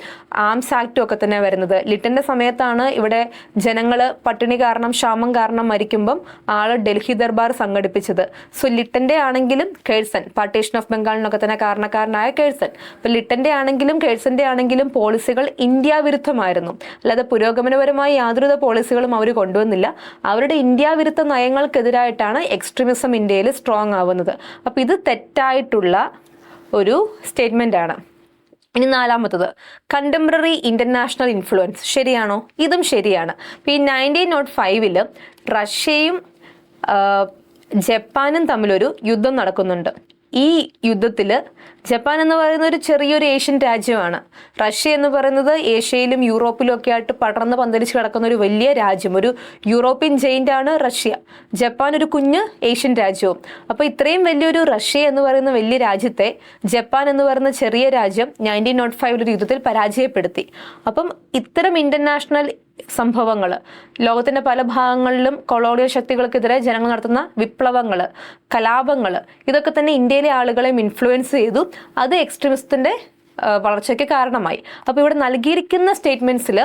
ആംസ് ആക്റ്റും ഒക്കെ തന്നെ വരുന്നത്. ലിട്ടന്റെ സമയത്താണ് ഇവിടെ ജനങ്ങൾ പട്ടിണി കാരണം ക്ഷാമം കാരണം മരിക്കുമ്പം ആള് ഡൽഹി ദർബാർ സംഘടിപ്പിച്ചത്. സോ ലിട്ടന്റെ ആണെങ്കിലും കേഴ്സൺ, പാർട്ടീഷൻ ഓഫ് ബംഗാളിനൊക്കെ തന്നെ കാരണക്കാരനായ കേഴ്സൺ, ഇപ്പൊ ലിട്ടന്റെ ആണെങ്കിലും കേഴ്സന്റെ ആണെങ്കിലും പോളിസികൾ ഇന്ത്യ വിരുദ്ധമായിരുന്നു. അല്ലാതെ പുരോഗമനപരമായി യാതൊരുവിധ പോളിസികളും അവർ കൊണ്ടുവന്നില്ല. അവരുടെ ഇന്ത്യ വിരുദ്ധ നയങ്ങൾക്കെതിരായിട്ടാണ് എക്സ്ട്രീമിസം ഇന്ത്യയിൽ സ്ട്രോങ് ആവുന്നത്. അപ്പൊ ഇത് തെറ്റായിട്ടുള്ള ഒരു സ്റ്റേറ്റ്മെന്റ് ആണ്. ഇനി നാലാമത്തത്, കണ്ടംപററി ഇന്റർനാഷണൽ ഇൻഫ്ലുവൻസ്. ശരിയാണോ? ഇതും ശരിയാണ്. ഇപ്പൊ ഈ 1905 റഷ്യയും ജപ്പാനും തമ്മിലൊരു യുദ്ധം നടക്കുന്നുണ്ട്. ഈ യുദ്ധത്തിൽ ജപ്പാൻ എന്ന് പറയുന്ന ഒരു ചെറിയൊരു ഏഷ്യൻ രാജ്യമാണ്. റഷ്യ എന്ന് പറയുന്നത് ഏഷ്യയിലും യൂറോപ്പിലും ഒക്കെ ആയിട്ട് പടർന്ന് പന്തലിച്ച് കിടക്കുന്ന ഒരു വലിയ രാജ്യം, ഒരു യൂറോപ്യൻ ജെയിന്റ് ആണ് റഷ്യ. ജപ്പാൻ ഒരു കുഞ്ഞ് ഏഷ്യൻ രാജ്യവും. അപ്പോൾ ഇത്രയും വലിയൊരു റഷ്യ എന്ന് പറയുന്ന വലിയ രാജ്യത്തെ ജപ്പാൻ എന്ന് പറയുന്ന ചെറിയ രാജ്യം 1905 ഒരു യുദ്ധത്തിൽ പരാജയപ്പെടുത്തി. അപ്പം ഇത്തരം ഇന്റർനാഷണൽ സംഭവങ്ങൾ, ലോകത്തിന്റെ പല ഭാഗങ്ങളിലും കൊളോണിയൽ ശക്തികൾക്കെതിരെ ജനങ്ങൾ നടത്തുന്ന വിപ്ലവങ്ങൾ, കലാപങ്ങൾ, ഇതൊക്കെ തന്നെ ഇന്ത്യയിലെ ആളുകളെ ഇൻഫ്ലുവൻസ് ചെയ്തു. അത് എക്സ്ട്രീമിസത്തിന്റെ വളർച്ചയ്ക്ക് കാരണമായി. അപ്പോൾ ഇവിടെ നൽകിയിരിക്കുന്ന സ്റ്റേറ്റ്മെൻറ്റ്സിൽ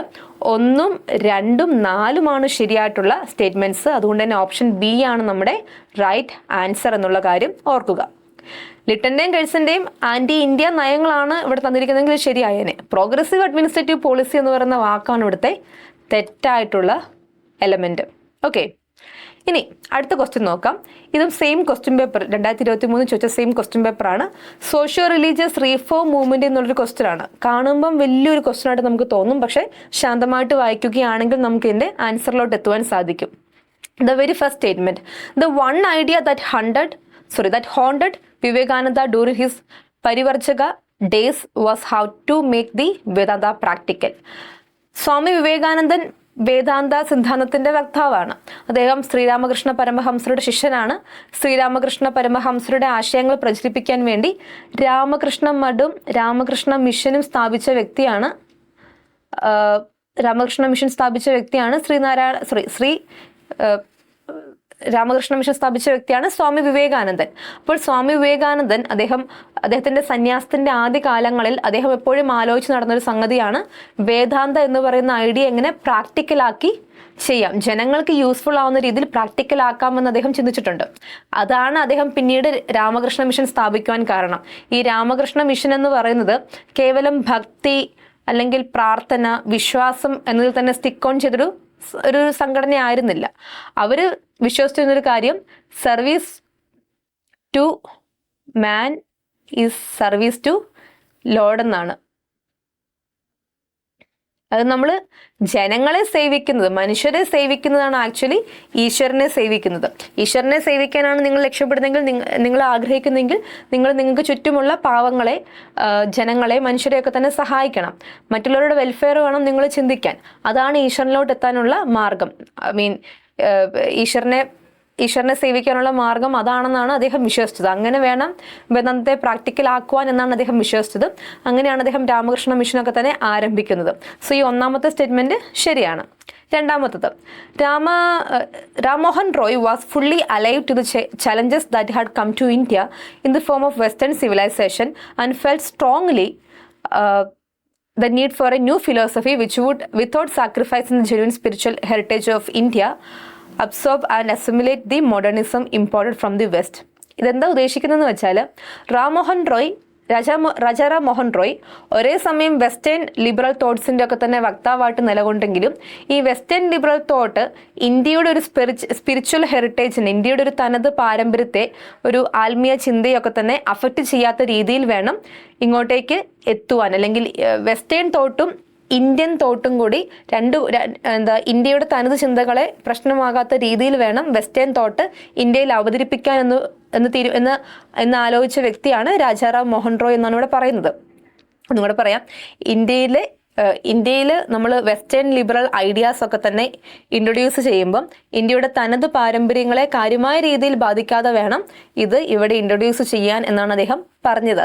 1, 2, 4 ശരിയായിട്ടുള്ള സ്റ്റേറ്റ്മെൻറ്റ്സ്. അതുകൊണ്ട് തന്നെ ഓപ്ഷൻ ബി ആണ് നമ്മുടെ റൈറ്റ് ആൻസർ എന്നുള്ള കാര്യം ഓർക്കുക. ലിട്ടന്റെയും ഗൾസിന്റെയും ആന്റി ഇന്ത്യ നയങ്ങളാണ് ഇവിടെ തന്നിരിക്കുന്നതെങ്കിൽ ശരിയായേനെ. പ്രോഗ്രസീവ് അഡ്മിനിസ്ട്രേറ്റീവ് പോളിസി എന്ന് പറയുന്ന വാക്കാണ് ഇവിടുത്തെ തെറ്റായിട്ടുള്ള എലമെന്റ്. ഓക്കെ, ഇനി അടുത്ത ക്വസ്റ്റ്യൻ നോക്കാം. ഇതും സെയിം ക്വസ്റ്റ്യൻ പേപ്പർ 2023 ചോദിച്ച സെയിം ക്വസ്റ്റ്യൻ പേപ്പറാണ്. സോഷ്യോ റിലീജിയസ് റീഫോം മൂവ്മെന്റ് എന്നുള്ളൊരു ക്വസ്റ്റ്യൻ ആണ്. കാണുമ്പം വലിയൊരു ക്വസ്റ്റ്യൻ ആയിട്ട് നമുക്ക് തോന്നും, പക്ഷേ ശാന്തമായിട്ട് വായിക്കുകയാണെങ്കിൽ നമുക്ക് ഇതിന്റെ ആൻസറിലോട്ട് എത്തുവാൻ സാധിക്കും. The very first statement, the one idea that haunted Vivekananda during his Parivarjaka days was how to make the Vedanta practical. സ്വാമി വിവേകാനന്ദൻ വേദാന്ത സിദ്ധാന്തത്തിന്റെ വക്താവാണ്. അദ്ദേഹം ശ്രീരാമകൃഷ്ണ പരമഹംസരുടെ ശിഷ്യനാണ്. ശ്രീരാമകൃഷ്ണ പരമഹംസരുടെ ആശയങ്ങൾ പ്രചരിപ്പിക്കാൻ വേണ്ടി രാമകൃഷ്ണ മഠും രാമകൃഷ്ണ മിഷനും സ്ഥാപിച്ച വ്യക്തിയാണ് രാമകൃഷ്ണ മിഷൻ സ്ഥാപിച്ച വ്യക്തിയാണ് സ്വാമി വിവേകാനന്ദൻ. അപ്പോൾ സ്വാമി വിവേകാനന്ദൻ അദ്ദേഹത്തിന്റെ സന്യാസത്തിന്റെ ആദ്യ കാലങ്ങളിൽ അദ്ദേഹം എപ്പോഴും ആലോചിച്ച് നടന്നൊരു സംഗതിയാണ് വേദാന്ത എന്ന് പറയുന്ന ഐഡിയ എങ്ങനെ പ്രാക്ടിക്കലാക്കി ചെയ്യാം, ജനങ്ങൾക്ക് യൂസ്ഫുൾ ആവുന്ന രീതിയിൽ പ്രാക്ടിക്കൽ ആക്കാമെന്ന് അദ്ദേഹം ചിന്തിച്ചിട്ടുണ്ട്. അതാണ് അദ്ദേഹം പിന്നീട് രാമകൃഷ്ണ മിഷൻ സ്ഥാപിക്കുവാൻ കാരണം. ഈ രാമകൃഷ്ണ മിഷൻ എന്ന് പറയുന്നത് കേവലം ഭക്തി അല്ലെങ്കിൽ പ്രാർത്ഥന, വിശ്വാസം എന്നതിൽ തന്നെ സ്റ്റിക്ക് ഓൺ ചെയ്തൊരു സംഘടന ആയിരുന്നില്ല. അവര് വിശ്വസിച്ചിരുന്നൊരു കാര്യം, service to man is service to lord എന്നാണ്. അത് നമ്മൾ ജനങ്ങളെ സേവിക്കുന്നത്, മനുഷ്യരെ സേവിക്കുന്നതാണ് ആക്ച്വലി ഈശ്വരനെ സേവിക്കുന്നത്. ഈശ്വരനെ സേവിക്കാനാണ് നിങ്ങൾ ലക്ഷ്യപ്പെടുന്നതെങ്കിൽ, നിങ്ങൾ ആഗ്രഹിക്കുന്നെങ്കിൽ നിങ്ങൾക്ക് ചുറ്റുമുള്ള പാവങ്ങളെ, ജനങ്ങളെ, മനുഷ്യരെയൊക്കെ തന്നെ സഹായിക്കണം. മറ്റുള്ളവരുടെ വെൽഫെയർ വേണം നിങ്ങൾ ചിന്തിക്കാൻ. അതാണ് ഈശ്വരനിലോട്ട് എത്താനുള്ള മാർഗം. ഈശ്വരനെ സേവിക്കാനുള്ള മാർഗം അതാണെന്നാണ് അദ്ദേഹം വിശ്വസിച്ചത്. അങ്ങനെ വേണം വേദാന്തത്തെ പ്രാക്ടിക്കൽ ആക്കുവാൻ എന്നാണ് അദ്ദേഹം വിശ്വസിച്ചത്. അങ്ങനെയാണ് അദ്ദേഹം രാമകൃഷ്ണ മിഷനൊക്കെ തന്നെ ആരംഭിക്കുന്നത്. സോ ഈ ഒന്നാമത്തെ സ്റ്റേറ്റ്മെന്റ് ശരിയാണ്. രണ്ടാമത്തത്, Rammohan Roy was fully alive to the challenges that had come to India in the form of western civilisation and felt strongly the need for a new philosophy which would, without sacrificing the genuine spiritual heritage of India, absorb and assimilate the modernism imported from the West. ഇതെന്താ ഉദ്ദേശിക്കുന്നതെന്ന് വെച്ചാൽ, രാജാറാം മോഹൻ റോയ് ഒരേ സമയം western liberal തോട്ട്സിൻ്റെ ഒക്കെ തന്നെ വക്താവായിട്ട് നിലകൊണ്ടെങ്കിലും ഈ western liberal thought ഇന്ത്യയുടെ ഒരു സ്പിരിച്വൽ ഹെറിറ്റേജിന്, ഇന്ത്യയുടെ ഒരു തനത് പാരമ്പര്യത്തെ, ഒരു ആത്മീയ ചിന്തയൊക്കെ തന്നെ അഫക്റ്റ് ചെയ്യാത്ത രീതിയിൽ വേണം ഇങ്ങോട്ടേക്ക് എത്തുവാൻ. അല്ലെങ്കിൽ വെസ്റ്റേൺ തോട്ടും ഇന്ത്യൻ തോട്ടും കൂടി ഇന്ത്യയുടെ തനത് ചിന്തകളെ പ്രശ്നമാകാത്ത രീതിയിൽ വേണം വെസ്റ്റേൺ തോട്ട് ഇന്ത്യയിൽ അവതരിപ്പിക്കാൻ എന്ന് ആലോചിച്ച വ്യക്തിയാണ് രാജാറാം മോഹൻ റോയ് എന്നാണ് ഇവിടെ പറയുന്നത്. ഒന്നുകൂടെ പറയാം, ഇന്ത്യയിൽ നമ്മൾ വെസ്റ്റേൺ ലിബറൽ ഐഡിയാസ് ഒക്കെ തന്നെ ഇൻട്രൊഡ്യൂസ് ചെയ്യുമ്പം ഇന്ത്യയുടെ തനത് പാരമ്പര്യങ്ങളെ കാര്യമായ രീതിയിൽ ബാധിക്കാതെ വേണം ഇത് ഇവിടെ ഇൻട്രൊഡ്യൂസ് ചെയ്യാൻ എന്നാണ് അദ്ദേഹം പറഞ്ഞത്.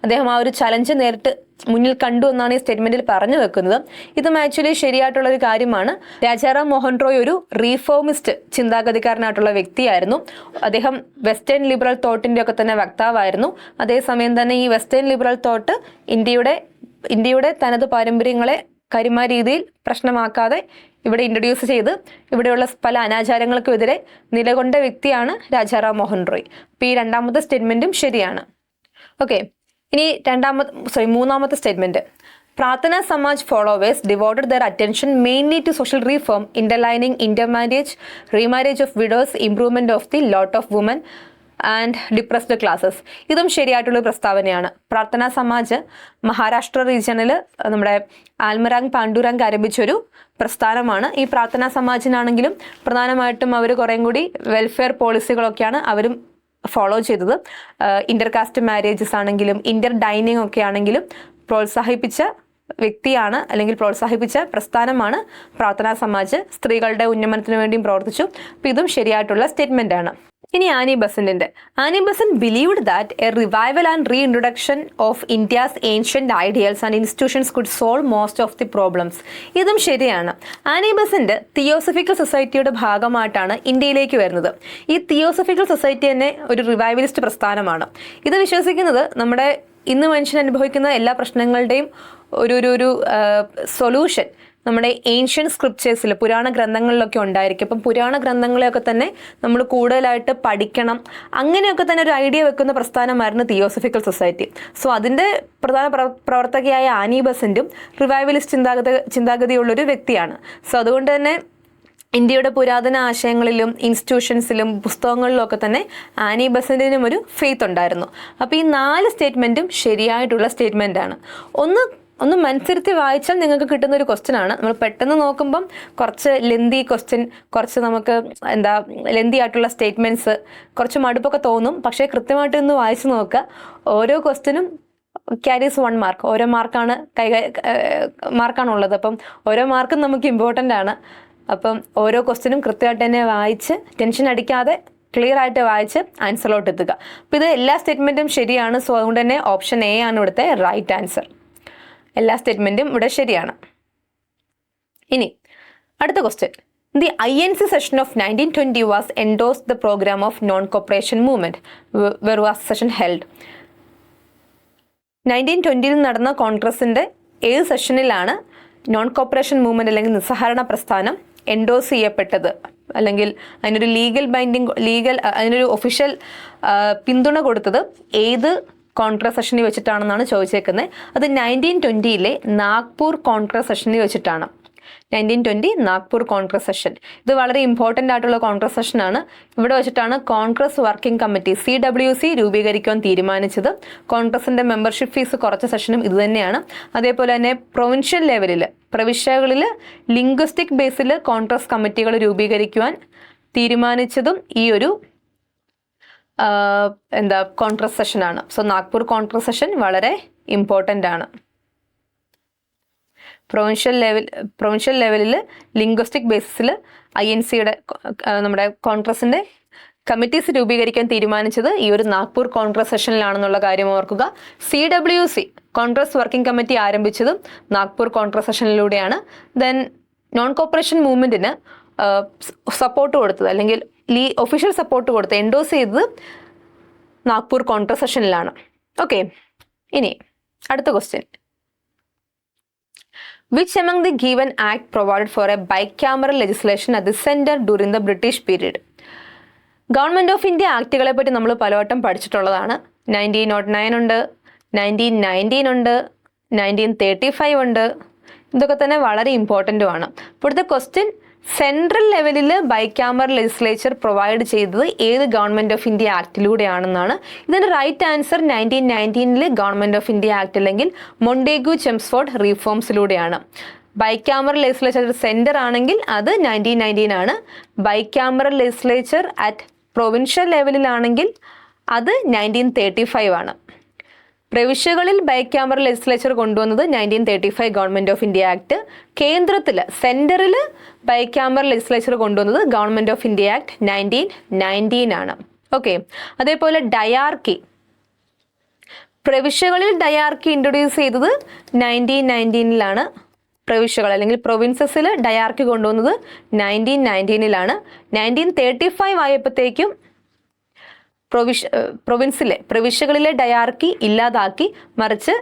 അദ്ദേഹം ആ ഒരു ചലഞ്ച് നേരിട്ട് മുന്നിൽ കണ്ടു എന്നാണ് ഈ സ്റ്റേറ്റ്മെന്റിൽ പറഞ്ഞു വെക്കുന്നത്. ഇതും ആക്ച്വലി ശരിയായിട്ടുള്ളൊരു കാര്യമാണ്. രാജാറാം മോഹൻ റോയ് ഒരു റീഫോമിസ്റ്റ് ചിന്താഗതിക്കാരനായിട്ടുള്ള വ്യക്തിയായിരുന്നു. അദ്ദേഹം വെസ്റ്റേൺ ലിബറൽ തോട്ടിന്റെ ഒക്കെ തന്നെ വക്താവായിരുന്നു. അതേസമയം തന്നെ ഈ വെസ്റ്റേൺ ലിബറൽ തോട്ട് ഇന്ത്യയുടെ തനത് പാരമ്പര്യങ്ങളെ കാര്യമായ രീതിയിൽ പ്രശ്നമാക്കാതെ ഇവിടെ ഇൻട്രൊഡ്യൂസ് ചെയ്ത് ഇവിടെയുള്ള പല അനാചാരങ്ങൾക്കുമെതിരെ നിലകൊണ്ട വ്യക്തിയാണ് രാജാറാം മോഹൻ റോയ്. അപ്പോൾ ഈ രണ്ടാമത്തെ സ്റ്റേറ്റ്മെന്റും ശരിയാണ്. ഓക്കെ, ഇനി മൂന്നാമത്തെ statement, Prarthana Samaj followers devoted their attention mainly to social reform, interdining intermarriage, remarriage of widows, improvement of the lot of women and depressed classes. ഇതും ശരിയായിട്ടുള്ളൊരു പ്രസ്താവനയാണ്. പ്രാർത്ഥന സമാജ് മഹാരാഷ്ട്ര റീജിയണിൽ നമ്മുടെ ആൽമറാങ് പാണ്ഡുരാങ് ആരംഭിച്ചൊരു പ്രസ്ഥാനമാണ്. ഈ പ്രാർത്ഥന സമാജിനാണെങ്കിലും പ്രധാനമായിട്ടും അവർ കുറേം കൂടി വെൽഫെയർ പോളിസികളൊക്കെയാണ് അവരും ഫോളോ ചെയ്തത്. ഇന്റർ കാസ്റ്റ് മാരേജസ് ആണെങ്കിലും ഇന്റർ ഡൈനിങ് ഒക്കെ ആണെങ്കിലും പ്രോത്സാഹിപ്പിച്ച വ്യക്തിയാണ്, അല്ലെങ്കിൽ പ്രോത്സാഹിപ്പിച്ച പ്രസ്ഥാനമാണ് പ്രാർത്ഥന സമാജ്. സ്ത്രീകളുടെ ഉന്നമനത്തിന് വേണ്ടിയും പ്രവർത്തിച്ചു. അപ്പോൾ ഇതും ശരിയായിട്ടുള്ള സ്റ്റേറ്റ്മെന്റ് ആണ്. ഇനി Annie Besant believed that a revival and reintroduction of India's ancient ideals and institutions could solve most of the problems. ഇതും ശരിയാണ്. ആനി ബസന്റ് തിയോസഫിക്കൽ സൊസൈറ്റിയുടെ ഭാഗമായിട്ടാണ് ഇന്ത്യയിലേക്ക് വരുന്നത്. ഈ തിയോസഫിക്കൽ സൊസൈറ്റി തന്നെ ഒരു റിവൈവലിസ്റ്റ് പ്രസ്ഥാനമാണ്. ഇത് വിശ്വസിക്കുന്നത് നമ്മുടെ ഇന്ന് മനുഷ്യൻ അനുഭവിക്കുന്ന എല്ലാ പ്രശ്നങ്ങളുടെയും ഒരു സൊല്യൂഷൻ നമ്മുടെ ഏൻഷ്യൻ സ്ക്രിപ്ചേഴ്സിൽ, പുരാണ ഗ്രന്ഥങ്ങളിലൊക്കെ ഉണ്ടായിരിക്കും. അപ്പം പുരാണ ഗ്രന്ഥങ്ങളെയൊക്കെ തന്നെ നമ്മൾ കൂടുതലായിട്ട് പഠിക്കണം, അങ്ങനെയൊക്കെ തന്നെ ഒരു ഐഡിയ വെക്കുന്ന പ്രസ്ഥാനമായിരുന്നു തിയോസഫിക്കൽ സൊസൈറ്റി. സോ അതിൻ്റെ പ്രധാന പ്രവർത്തകയായ ആനി ബസന്റും റിവൈവലിസ്റ്റ് ചിന്താഗതിയുള്ളൊരു വ്യക്തിയാണ്. സോ അതുകൊണ്ട് തന്നെ ഇന്ത്യയുടെ പുരാതന ആശയങ്ങളിലും ഇൻസ്റ്റിറ്റ്യൂഷൻസിലും പുസ്തകങ്ങളിലും ഒക്കെ തന്നെ ആനി ബസന്റിനും ഒരു ഫെയ്ത്ത് ഉണ്ടായിരുന്നു. അപ്പോൾ ഈ 4 സ്റ്റേറ്റ്മെൻറ്റും ശരിയായിട്ടുള്ള സ്റ്റേറ്റ്മെൻ്റ് ആണ്. ഒന്ന് മനസ്സിരുത്തി വായിച്ചാൽ നിങ്ങൾക്ക് കിട്ടുന്ന ഒരു ക്വസ്റ്റ്യൻ ആണ്. നമ്മൾ പെട്ടെന്ന് നോക്കുമ്പം കുറച്ച് ലെന്തി ക്വസ്റ്റ്യൻ, കുറച്ച് നമുക്ക് ലെന്തി ആയിട്ടുള്ള സ്റ്റേറ്റ്മെൻറ്റ്സ്, കുറച്ച് മടുപ്പൊക്കെ തോന്നും. പക്ഷേ കൃത്യമായിട്ട് ഒന്ന് വായിച്ചു നോക്കുക. ഓരോ ക്വസ്റ്റ്യനും ക്യാരീസ് 1 മാർക്ക്. ഓരോ മാർക്കാണുള്ളത്. അപ്പം ഓരോ മാർക്കും നമുക്ക് ഇമ്പോർട്ടൻ്റ് ആണ്. അപ്പം ഓരോ ക്വസ്റ്റ്യനും കൃത്യമായിട്ട് തന്നെ വായിച്ച്, ടെൻഷൻ അടിക്കാതെ ക്ലിയർ ആയിട്ട് വായിച്ച് ആൻസറിലോട്ട് എത്തുക. അപ്പോൾ ഇത് എല്ലാ സ്റ്റേറ്റ്മെൻറ്റും ശരിയാണ്. സോ അതുകൊണ്ട് തന്നെ ഓപ്ഷൻ എ ആണ് ഇവിടുത്തെ റൈറ്റ് ആൻസർ. എല്ലാ സ്റ്റേറ്റ്മെൻറ്റും ഇവിടെ ശരിയാണ്. ഇനി അടുത്ത question. The INC session of 1920 was endorse the programme of non cooperation movement. Where was session held? 1920 നടന്ന കോൺഗ്രസിൻ്റെ ഏത് സെഷനിലാണ് നോൺ കോപ്പറേഷൻ മൂവ്മെൻറ്റ് അല്ലെങ്കിൽ നിസ്സഹകരണ പ്രസ്ഥാനം എൻഡോസ് ചെയ്യപ്പെട്ടത്, അല്ലെങ്കിൽ അതിനൊരു അതിനൊരു ഒഫീഷ്യൽ പിന്തുണ കൊടുത്തത് ഏത് കോൺഗ്രസ് സെഷനിൽ വെച്ചിട്ടാണെന്നാണ് ചോദിച്ചേക്കുന്നത്. അത് 1920 നാഗ്പൂർ കോൺഗ്രസ് സെഷനിൽ വെച്ചിട്ടാണ്. 1920 നാഗ്പൂർ കോൺഗ്രസ് സെഷൻ. ഇത് വളരെ ഇമ്പോർട്ടൻ്റ് ആയിട്ടുള്ള കോൺഗ്രസ് സെഷനാണ്. ഇവിടെ വെച്ചിട്ടാണ് കോൺഗ്രസ് വർക്കിംഗ് കമ്മിറ്റി CWC രൂപീകരിക്കാൻ തീരുമാനിച്ചത്. കോൺഗ്രസിൻ്റെ മെമ്പർഷിപ്പ് ഫീസ് കുറച്ച സെഷനും ഇത് തന്നെയാണ്. അതേപോലെ തന്നെ പ്രൊവിൻഷ്യൽ ലെവലിൽ, പ്രവിശ്യകളിൽ ലിംഗ്വിസ്റ്റിക് ബേസിൽ കോൺഗ്രസ് കമ്മിറ്റികൾ രൂപീകരിക്കുവാൻ തീരുമാനിച്ചതും ഈ ഒരു കോൺഗ്രസ് സെഷനാണ്. സോ നാഗ്പൂർ കോൺഗ്രസ് സെഷൻ വളരെ ഇമ്പോർട്ടൻ്റ് ആണ്. പ്രൊവിൻഷ്യൽ ലെവലിൽ ലിംഗ്വിസ്റ്റിക് ബേസിസിൽ INCയുടെ നമ്മുടെ കോൺഗ്രസിൻ്റെ കമ്മിറ്റീസ് രൂപീകരിക്കാൻ തീരുമാനിച്ചത് ഈ ഒരു നാഗ്പൂർ കോൺഗ്രസ് സെഷനിലാണെന്നുള്ള കാര്യം ഓർക്കുക. CWC കോൺഗ്രസ് വർക്കിംഗ് കമ്മിറ്റി ആരംഭിച്ചതും നാഗ്പൂർ കോൺഗ്രസ് സെഷനിലൂടെയാണ്. ദെൻ നോൺ കോപ്പറേഷൻ മൂവ്മെൻറ്റിന് സപ്പോർട്ട് കൊടുത്തത്, അല്ലെങ്കിൽ ഒഫീഷ്യൽ സപ്പോർട്ട് കൊടുത്ത് എൻഡോസ് ചെയ്തത് നാഗ്പൂർ കോൺഗ്രസ് സെഷനിലാണ്. ഓക്കെ, ഇനി അടുത്ത question. Which among the given act provided for a bicameral legislation at the center during the British period? Government of India ആക്ടുകളെ പറ്റി നമ്മൾ പലവട്ടം പഠിച്ചിട്ടുള്ളതാണ്. 1909 ഉണ്ട്, 1919 ഉണ്ട്, 1935 ഉണ്ട്. ഇതൊക്കെ തന്നെ വളരെ ഇമ്പോർട്ടൻറ്റുമാണ്. ഇവിടുത്തെ ക്വസ്റ്റ്യൻ, സെൻട്രൽ ലെവലിൽ ബൈക്യാമറൽ ലെജിസ്ലേച്ചർ പ്രൊവൈഡ് ചെയ്തത് ഏത് ഗവൺമെൻറ് ഓഫ് ഇന്ത്യ ആക്ടിലൂടെയാണെന്നാണ്. ഇതിൻ്റെ right answer 1919 government of India act അല്ലെങ്കിൽ മൊണ്ടേഗു ചെംസ്ഫോർഡ് റീഫോംസിലൂടെയാണ്. ബൈക്യാമറൽ ലെജിസ്ലേച്ചർ സെൻറ്റർ ആണെങ്കിൽ അത് 1919 ആണ്. ബൈക്യാമറൽ ലെജിസ്ലേച്ചർ അറ്റ് പ്രൊവിൻഷ്യൽ ലെവലിലാണെങ്കിൽ അത് 1935 ആണ്. പ്രവിശ്യകളിൽ ബൈക്യാമറൽ ലെജിസ്ലേച്ചർ കൊണ്ടുവന്നത് 1935 ഗവൺമെൻറ് ഓഫ് ഇന്ത്യ ആക്ട്. കേന്ദ്രത്തിൽ, സെൻറ്ററിൽ ബൈക്യാമറൽ ലെജിസ്ലേച്ചർ കൊണ്ടുവന്നത് ഗവൺമെൻറ് ഓഫ് ഇന്ത്യ ആക്ട് 1919 ആണ്. ഓക്കെ, അതേപോലെ ഡയാർക്കി, പ്രവിശ്യകളിൽ ഡയാർക്കി ഇൻട്രൊഡ്യൂസ് ചെയ്തത് 1919 പ്രവിശ്യകൾ അല്ലെങ്കിൽ പ്രൊവിൻസസിൽ ഡയാർക്കി കൊണ്ടുവന്നത് 1919 1935 ആയപ്പോഴത്തേക്കും പ്രവിശ്യകളിലെ ഡയാർക്കി ഇല്ലാതാക്കി, മറിച്ച്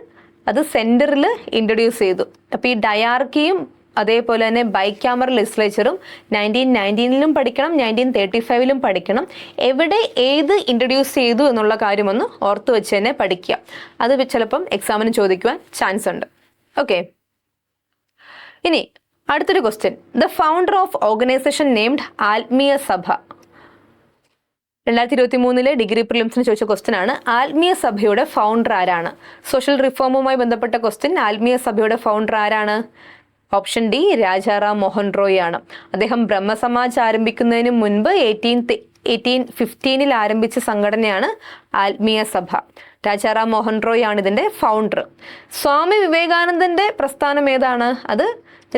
അത് സെൻറ്ററിൽ ഇൻട്രൊഡ്യൂസ് ചെയ്തു. അപ്പോൾ ഈ ഡയാർക്കിയും അതേപോലെ തന്നെ ബൈക്യാമറൽ ലെജിസ്ലേച്ചറും 1919 പഠിക്കണം, 1935 പഠിക്കണം. എവിടെ ഏത് ഇൻട്രൊഡ്യൂസ് ചെയ്തു എന്നുള്ള കാര്യമൊന്ന് ഓർത്ത് വെച്ച് തന്നെ പഠിക്കുക. അത് ചിലപ്പം എക്സാമിന് ചോദിക്കുവാൻ ചാൻസ് ഉണ്ട്. ഓക്കെ, ഇനി അടുത്തൊരു question. The founder of organisation named ആത്മീയ സഭ. 2023 ഡിഗ്രി പ്രിലിംസിന് ചോദിച്ച ക്വസ്റ്റ്യൻ ആണ്. ആത്മീയ സഭയുടെ ഫൗണ്ടർ ആരാണ്? സോഷ്യൽ റിഫോമുമായി ബന്ധപ്പെട്ട ക്വസ്റ്റ്യൻ. ആത്മീയ സഭയുടെ ഫൗണ്ടർ ആരാണ്? ഓപ്ഷൻ ഡി, രാജാറാം മോഹൻ റോയ് ആണ്. അദ്ദേഹം ബ്രഹ്മസമാജ് ആരംഭിക്കുന്നതിന് മുൻപ് 1815 ആരംഭിച്ച സംഘടനയാണ് ആത്മീയ സഭ. രാജാറാം മോഹൻ റോയ് ആണ് ഇതിൻ്റെ ഫൗണ്ടർ. സ്വാമി വിവേകാനന്ദൻ്റെ പ്രസ്ഥാനം ഏതാണ്? അത്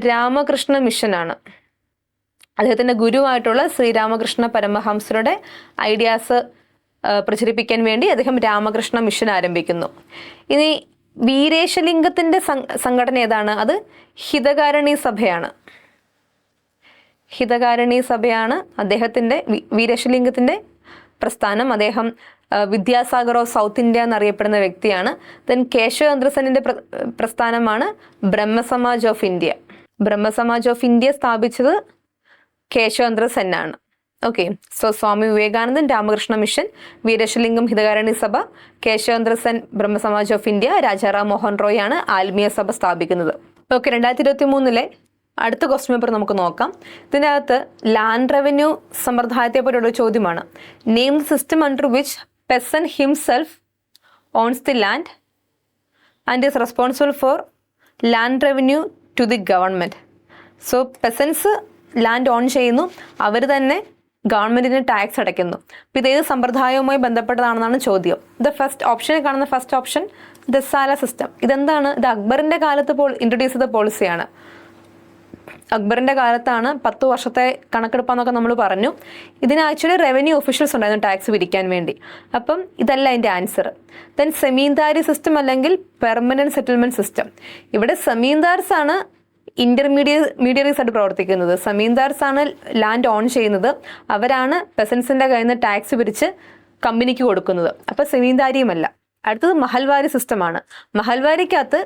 രാമകൃഷ്ണ മിഷനാണ്. അദ്ദേഹത്തിൻ്റെ ഗുരുവായിട്ടുള്ള ശ്രീരാമകൃഷ്ണ പരമഹംസരുടെ ഐഡിയാസ് പ്രചരിപ്പിക്കാൻ വേണ്ടി അദ്ദേഹം രാമകൃഷ്ണ മിഷൻ ആരംഭിക്കുന്നു. ഇനി വീരേശലിംഗത്തിൻ്റെ സംഘടന ഏതാണ്? അത് ഹിതകാരണി സഭയാണ്. ഹിതകാരണി സഭയാണ് അദ്ദേഹത്തിൻ്റെ വീരേശലിംഗത്തിൻ്റെ പ്രസ്ഥാനം. അദ്ദേഹം വിദ്യാസാഗർ ഓഫ് സൗത്ത് ഇന്ത്യ എന്നറിയപ്പെടുന്ന വ്യക്തിയാണ്. ദെൻ കേശവചന്ദ്ര സെന്നിന്റെ പ്രസ്ഥാനമാണ് Brahmo Samaj of India. Brahmo Samaj of India സ്ഥാപിച്ചത് കേശവചന്ദ്ര സെന്നാണ്. ഓക്കെ, സോ സ്വാമി വിവേകാനന്ദൻ രാമകൃഷ്ണ മിഷൻ, വീരേശലിംഗം ഹിതകാരണി സഭ, കേശവചന്ദ്ര സെൻ ബ്രഹ്മസമാജ് ഓഫ് ഇന്ത്യ, രാജാറാം മോഹൻ റോയ് ആണ് ആത്മീയ സഭ സ്ഥാപിക്കുന്നത്. ഓക്കെ, 2023 അടുത്ത ക്വസ്റ്റ്യൻ പേപ്പർ നമുക്ക് നോക്കാം. ഇതിനകത്ത് ലാൻഡ് റവന്യൂ സമ്പ്രദായത്തെ പറ്റിയുള്ള ചോദ്യമാണ്. Name the system under which peasant himself owns the land and is responsible for land revenue to the government. So peasants land own ചെയ്യുന്നു, അവർ തന്നെ ഗവൺമെൻറ്റിന് ടാക്സ് അടയ്ക്കുന്നു. അപ്പോൾ ഇതേത് സമ്പ്രദായവുമായി ബന്ധപ്പെട്ടതാണെന്നാണ് ചോദ്യം. ഫസ്റ്റ് ഓപ്ഷനിൽ കാണുന്ന ഫസ്റ്റ് ഓപ്ഷൻ ദസാല സിസ്റ്റം. ഇതെന്താണ്? ഇത് അക്ബറിൻ്റെ കാലത്ത് ഇൻട്രൊഡ്യൂസ് ചെയ്ത പോളിസിയാണ്. അക്ബറിൻ്റെ കാലത്താണ് 10 വർഷത്തെ കണക്കെടുപ്പാന്നൊക്കെ നമ്മൾ പറഞ്ഞു. ഇതിന് ആക്ച്വലി റവന്യൂ ഒഫീഷ്യൽസ് ഉണ്ടായിരുന്നു ടാക്സ് പിരിക്കാൻ വേണ്ടി. അപ്പം ഇതല്ല അതിൻ്റെ ആൻസർ. ദെൻ സെമീന്ദാരി സിസ്റ്റം അല്ലെങ്കിൽ പെർമനൻറ്റ് സെറ്റിൽമെൻറ്റ് സിസ്റ്റം. ഇവിടെ സെമീന്ദാർസ് ആണ് മീഡിയറീസ് ആയിട്ട് പ്രവർത്തിക്കുന്നത്. സെമീന്ദാർസ് ആണ് ലാൻഡ് ഓൺ ചെയ്യുന്നത്, അവരാണ് പെസൻസിൻ്റെ കയ്യിൽ നിന്ന് ടാക്സ് പിരിച്ച് കമ്പനിക്ക് കൊടുക്കുന്നത്. അപ്പോൾ സെമീന്ദാരിയുമല്ല. അടുത്തത് മഹൽവാരി സിസ്റ്റമാണ്. മഹൽവാരിക്കകത്ത്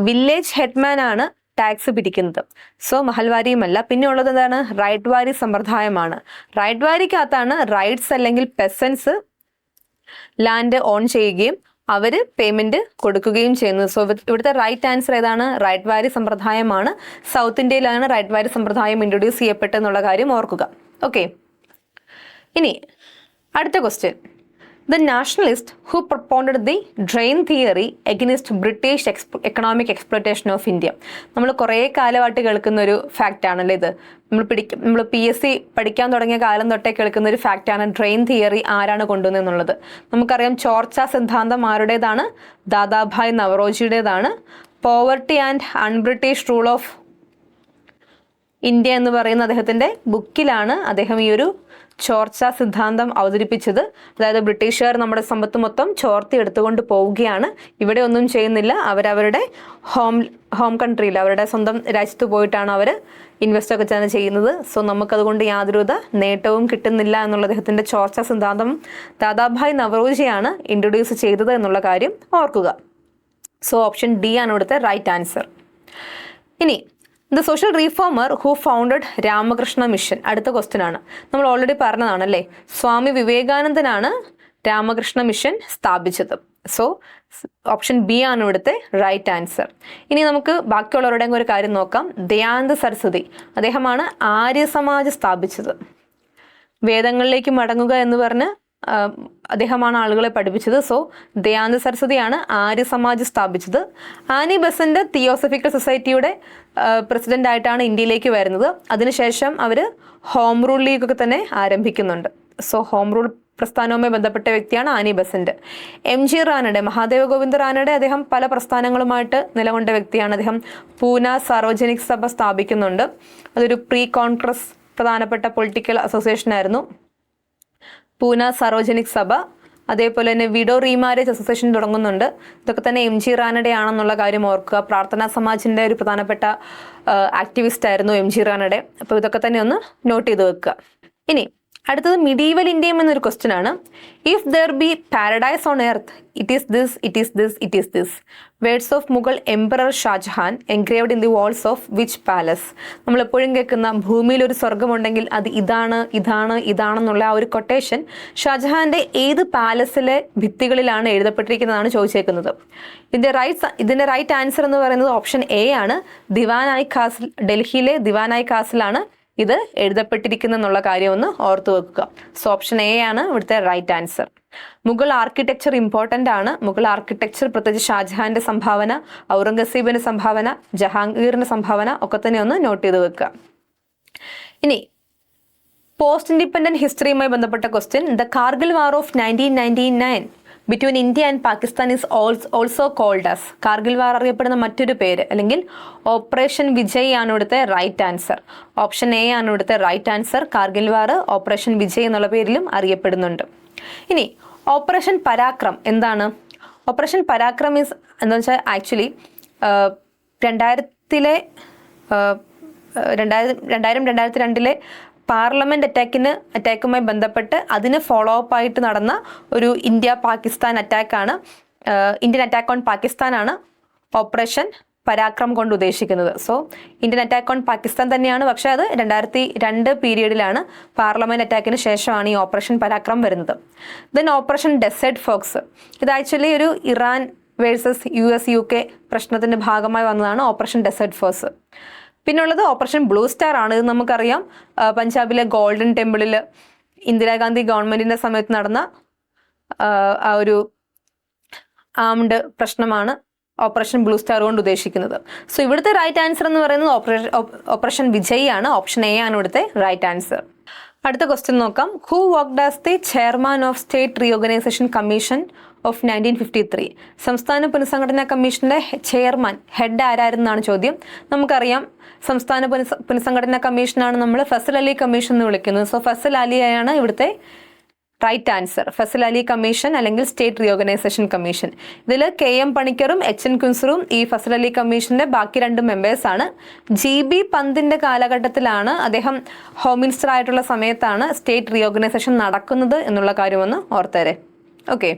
വില്ലേജ് ഹെഡ്മാൻ ആണ് ടാക്സ് പിരിക്കുന്നത്. സോ മഹൽവാരിയുമല്ല. പിന്നെ ഉള്ളത് എന്താണ്? റൈറ്റ് വാരി സമ്പ്രദായമാണ്. റൈറ്റ് വാരിക്കകത്താണ് റൈറ്റ്സ് അല്ലെങ്കിൽ പെസൻസ് ലാൻഡ് ഓൺ ചെയ്യുകയും അവർ പേയ്മെൻറ്റ് കൊടുക്കുകയും ചെയ്യുന്നത്. സോ ഇവിടുത്തെ റൈറ്റ് ആൻസർ ഏതാണ്? റൈറ്റ് വാരി സമ്പ്രദായമാണ്. സൗത്ത് ഇന്ത്യയിലാണ് റൈറ്റ് വാരി സമ്പ്രദായം ഇൻട്രൊഡ്യൂസ് ചെയ്യപ്പെട്ടെന്നുള്ള കാര്യം ഓർക്കുക. ഓക്കെ, ഇനി അടുത്ത question. The nationalist who propounded the drain theory against British economic exploitation of India. നമ്മൾ കുറേ കാലമായിട്ട് കേൾക്കുന്ന ഒരു ഫാക്റ്റ് ആണല്ലോ ഇത്. നമ്മൾ PSC പഠിക്കാൻ തുടങ്ങിയ കാലം തൊട്ടേ കേൾക്കുന്ന ഒരു ഫാക്റ്റാണ് ഡ്രെയിൻ തിയറി ആരാണ് കൊണ്ടുവന്നെന്നുള്ളത്. നമുക്കറിയാം ചോർച്ച സിദ്ധാന്തം ആരുടേതാണ്? ദാദാഭായ് നവറോജിയുടേതാണ്. Poverty and unBritish rule of India എന്ന് പറയുന്ന അദ്ദേഹത്തിൻ്റെ ബുക്കിലാണ് അദ്ദേഹം ഈ ഒരു ചോർച്ച സിദ്ധാന്തം അവതരിപ്പിച്ചത്. അതായത് ബ്രിട്ടീഷുകാർ നമ്മുടെ സമ്പത്ത് മൊത്തം ചോർത്തി എടുത്തുകൊണ്ട് പോവുകയാണ്, ഇവിടെ ഒന്നും ചെയ്യുന്നില്ല, അവരവരുടെ ഹോം കൺട്രിയിൽ അവരുടെ സ്വന്തം രാജ്യത്ത് പോയിട്ടാണ് അവർ ഇൻവെസ്റ്റ് ഒക്കെ തന്നെ ചെയ്യുന്നത്. സോ നമുക്കതുകൊണ്ട് യാതൊരുവിധ നേട്ടവും കിട്ടുന്നില്ല എന്നുള്ള അദ്ദേഹത്തിൻ്റെ ചോർച്ച സിദ്ധാന്തം ദാദാഭായ് നവറോജിയാണ് ഇൻട്രൊഡ്യൂസ് ചെയ്തത് എന്നുള്ള കാര്യം ഓർക്കുക. സോ ഓപ്ഷൻ ഡി ആണ് ഇവിടുത്തെ റൈറ്റ് ആൻസർ. ഇനി the social reformer who founded Ramakrishna mission. അടുത്ത ക്വസ്റ്റ്യൻ ആണ്. നമ്മൾ ഓൾറെഡി പറഞ്ഞതാണല്ലേ, സ്വാമി വിവേകാനന്ദനാണ് രാമകൃഷ്ണ മിഷൻ സ്ഥാപിച്ചത്. സോ ഓപ്ഷൻ ബി ആണ് ഇവിടുത്തെ റൈറ്റ് ആൻസർ. ഇനി നമുക്ക് ബാക്കിയുള്ളവരുടെയും ഒരു കാര്യം നോക്കാം. ദയാനന്ദ സരസ്വതി, അദ്ദേഹമാണ് ആര്യ സമാജ് സ്ഥാപിച്ചത്. വേദങ്ങളിലേക്ക് മടങ്ങുക എന്ന് പറഞ്ഞ് അദ്ദേഹമാണ് ആളുകളെ പഠിപ്പിച്ചത്. സോ ദയാനന്ദ സരസ്വതിയാണ് ആര്യ സമാജ് സ്ഥാപിച്ചത്. ആനി ബസന്റ് തിയോസഫിക്കൽ സൊസൈറ്റിയുടെ പ്രസിഡന്റ് ആയിട്ടാണ് ഇന്ത്യയിലേക്ക് വരുന്നത്. അതിനുശേഷം അവർ ഹോം റൂൾ ലീഗ് ഒക്കെ തന്നെ ആരംഭിക്കുന്നുണ്ട്. സോ ഹോം റൂൾ പ്രസ്ഥാനവുമായി ബന്ധപ്പെട്ട വ്യക്തിയാണ് Annie Besant. MG Ranade, Mahadeva Govinda Ranade, അദ്ദേഹം പല പ്രസ്ഥാനങ്ങളുമായിട്ട് നിലകൊണ്ട വ്യക്തിയാണ്. അദ്ദേഹം പൂന സാർവജനിക് സഭ സ്ഥാപിക്കുന്നുണ്ട്. അതൊരു പ്രീ കോൺഗ്രസ് പ്രധാനപ്പെട്ട പൊളിറ്റിക്കൽ അസോസിയേഷൻ ആയിരുന്നു പൂന സാർവജനിക് സഭ. അതേപോലെ തന്നെ വിഡോ റീമാരേജ് അസോസിയേഷൻ തുടങ്ങുന്നുണ്ട്. ഇതൊക്കെ തന്നെ MG റാനഡെ ആണെന്നുള്ള കാര്യം ഓർക്കുക. പ്രാർത്ഥനാ സമാജിൻ്റെ ഒരു പ്രധാനപ്പെട്ട ആക്ടിവിസ്റ്റ് ആയിരുന്നു MG റാനഡെ. അപ്പോൾ ഇതൊക്കെ തന്നെ ഒന്ന് നോട്ട് ചെയ്ത് വെക്കുക. ഇനി അടുത്തത് മിഡീവൽ ഇന്ത്യയും എന്നൊരു ക്വസ്റ്റ്യൻ ആണ്. If there be paradise on earth it is this, it is this, it is this. Words of Mughal emperor Shah Jahan engraved in the walls of which palace. നമ്മളെപ്പോഴും കേൾക്കുന്ന ഭൂമിയിൽ ഒരു സ്വർഗമുണ്ടെങ്കിൽ അത് ഇതാണ്, ഇതാണ്, ഇതാണെന്നുള്ള ആ ഒരു കൊട്ടേഷൻ ഷാജഹാന്റെ ഏത് പാലസിലെ ഭിത്തികളിലാണ് എഴുതപ്പെട്ടിരിക്കുന്നതാണ് ചോദിച്ചേക്കുന്നത്. ഇതിന്റെ റൈറ്റ് ആൻസർ എന്ന് പറയുന്നത് ഓപ്ഷൻ എ ആണ്. ദിവാനായി കാസിൽ, ഡൽഹിയിലെ ദിവാനായി കാസിലാണ് ഇത് എഴുതപ്പെട്ടിരിക്കുന്നുള്ള കാര്യം ഒന്ന് ഓർത്തു വെക്കുക. സോ ഓപ്ഷൻ എ ആണ് ഇവിടുത്തെ right answer. Mughal architecture important ആണ്. മുഗൾ ആർക്കിടെക്ചർ പ്രത്യേകിച്ച് ഷാജഹാന്റെ സംഭാവന, ഔറംഗസീബിന്റെ സംഭാവന, ജഹാംഗീറിന്റെ സംഭാവന ഒക്കെ തന്നെ ഒന്ന് നോട്ട് ചെയ്ത് വെക്കുക. ഇനി പോസ്റ്റ് ഇൻഡിപെൻഡന്റ് ഹിസ്റ്ററിയുമായി ബന്ധപ്പെട്ട question. The Kargil war of 1999 between India and Pakistan is also called as. Kargil war അറിയപ്പെടുന്ന മറ്റൊരു പേര് അല്ലെങ്കിൽ ഓപ്പറേഷൻ വിജയ് ആണ് ഇവിടുത്തെ റൈറ്റ് ആൻസർ. ഓപ്ഷൻ എ ആണ് ഇവിടുത്തെ റൈറ്റ് ആൻസർ. കാർഗിൽ വാർ ഓപ്പറേഷൻ വിജയ് എന്നുള്ള പേരിലും അറിയപ്പെടുന്നുണ്ട്. ഇനി ഓപ്പറേഷൻ പരാക്രം എന്താണ്? ഓപ്പറേഷൻ പരാക്രം ഈസ് എന്താ വെച്ചാൽ ആക്ച്വലി 2002 2002 പാർലമെന്റ് അറ്റാക്കുമായി ബന്ധപ്പെട്ട് അതിന് ഫോളോ അപ്പ് ആയിട്ട് നടന്ന ഒരു പാകിസ്ഥാൻ അറ്റാക്കാണ്, ഇന്ത്യൻ അറ്റാക്ക് ഓൺ പാകിസ്ഥാനാണ് ഓപ്പറേഷൻ പരാക്രം കൊണ്ട് ഉദ്ദേശിക്കുന്നത്. So Indian attack on Pakistan തന്നെയാണ്, പക്ഷേ അത് 2002 പീരീഡിലാണ്, പാർലമെന്റ് അറ്റാക്കിന് ശേഷമാണ് ഈ ഓപ്പറേഷൻ പരാക്രം വരുന്നത്. ദെൻ ഓപ്പറേഷൻ ഡെസേർട്ട് ഫോക്സ്, ഇത് ആക്ച്വലി ഒരു ഇറാൻ വേഴ്സസ് US-UK പ്രശ്നത്തിന്റെ ഭാഗമായി വന്നതാണ് ഓപ്പറേഷൻ ഡെസേർട്ട് ഫോഴ്സ്. പിന്നുള്ളത് ഓപ്പറേഷൻ ബ്ലൂ സ്റ്റാർ ആണ്. ഇത് നമുക്കറിയാം, പഞ്ചാബിലെ ഗോൾഡൻ ടെമ്പിളിൽ ഇന്ദിരാഗാന്ധി ഗവൺമെന്റിന്റെ സമയത്ത് നടന്ന ആ ഒരു ആംഡ് പ്രശ്നമാണ് ഓപ്പറേഷൻ ബ്ലൂ സ്റ്റാർ കൊണ്ട് ഉദ്ദേശിക്കുന്നത്. സോ ഇവിടുത്തെ റൈറ്റ് ആൻസർ എന്ന് പറയുന്നത് ഓപ്പറേഷൻ വിജയ് ആണ്. ഓപ്ഷൻ എ ആണ് ഇവിടുത്തെ റൈറ്റ് ആൻസർ. അടുത്ത ക്വസ്റ്റ്യൻ നോക്കാം. Who worked as the chairman of state reorganisation commission of 1953? സംസ്ഥാന പുനഃസംഘടനാ കമ്മീഷന്റെ ചെയർമാൻ, ഹെഡ് ആരായിരുന്നാണ് ചോദ്യം. നമുക്കറിയാം, സംസ്ഥാന പുനഃസംഘടനാ കമ്മീഷനാണ് നമ്മൾ ഫസൽ അലി കമ്മീഷൻ എന്ന് വിളിക്കുന്നത്. സോ ഫസൽ അലിയാണ് ഇവിടുത്തെ right answer. Fazal Ali commission അല്ലെങ്കിൽ സ്റ്റേറ്റ് റീഓർഗനൈസേഷൻ കമ്മീഷൻ. ഇതിൽ KM പണിക്കറും HN കുൻസറും ഈ ഫസൽ അലി കമ്മീഷന്റെ ബാക്കി 2 മെമ്പേഴ്സ് ആണ്. GB പന്തിന്റെ കാലഘട്ടത്തിലാണ്, അദ്ദേഹം ഹോം മിനിസ്റ്റർ ആയിട്ടുള്ള സമയത്താണ് സ്റ്റേറ്റ് റീഓർഗനൈസേഷൻ നടക്കുന്നത് എന്നുള്ള കാര്യമൊന്ന് ഓർത്തേരെ. ഓക്കെ,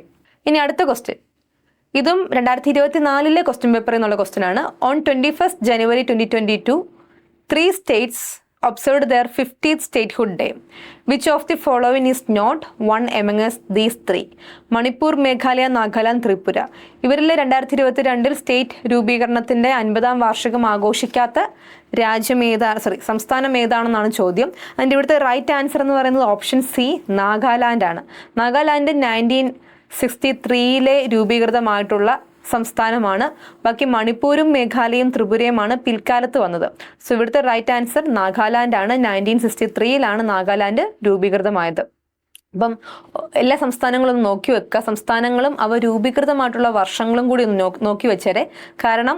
ഇനി അടുത്ത ക്വസ്റ്റ്യൻ. ഇതും 2024 ക്വസ്റ്റ്യൻ പേപ്പറിൽ നിന്നുള്ള ക്വസ്റ്റ്യൻ ആണ്. On 21 January 2022 3 states observed their 50th statehood day. Which of the following is not one among these 3? Manipur, Meghalaya, Nagaland, Tripura. ഇവരിൽ 2022 സ്റ്റേറ്റ് രൂപീകരണത്തിന്റെ 50ാം വാർഷികം ആഘോഷിക്കാത്ത സംസ്ഥാനം ഏതാണെന്നാണ് ചോദ്യം. അതിൻ്റെ ഇവിടുത്തെ റൈറ്റ് ആൻസർ എന്ന് പറയുന്നത് ഓപ്ഷൻ സി, നാഗാലാൻഡ് ആണ്. നാഗാലാൻഡ് 1963 രൂപീകൃതമായിട്ടുള്ള സംസ്ഥാനമാണ്. ബാക്കി മണിപ്പൂരും മേഘാലയയും ത്രിപുരയുമാണ് പിൽക്കാലത്ത് വന്നത്. സോ ഇവിടുത്തെ റൈറ്റ് ആൻസർ നാഗാലാൻഡ് ആണ്. 1963 നാഗാലാൻഡ് രൂപീകൃതമായത്. അപ്പം എല്ലാ സംസ്ഥാനങ്ങളും നോക്കി വെക്കുക. സംസ്ഥാനങ്ങളും അവ രൂപീകൃതമായിട്ടുള്ള വർഷങ്ങളും കൂടി ഒന്ന് നോക്കി വെച്ചേരെ. കാരണം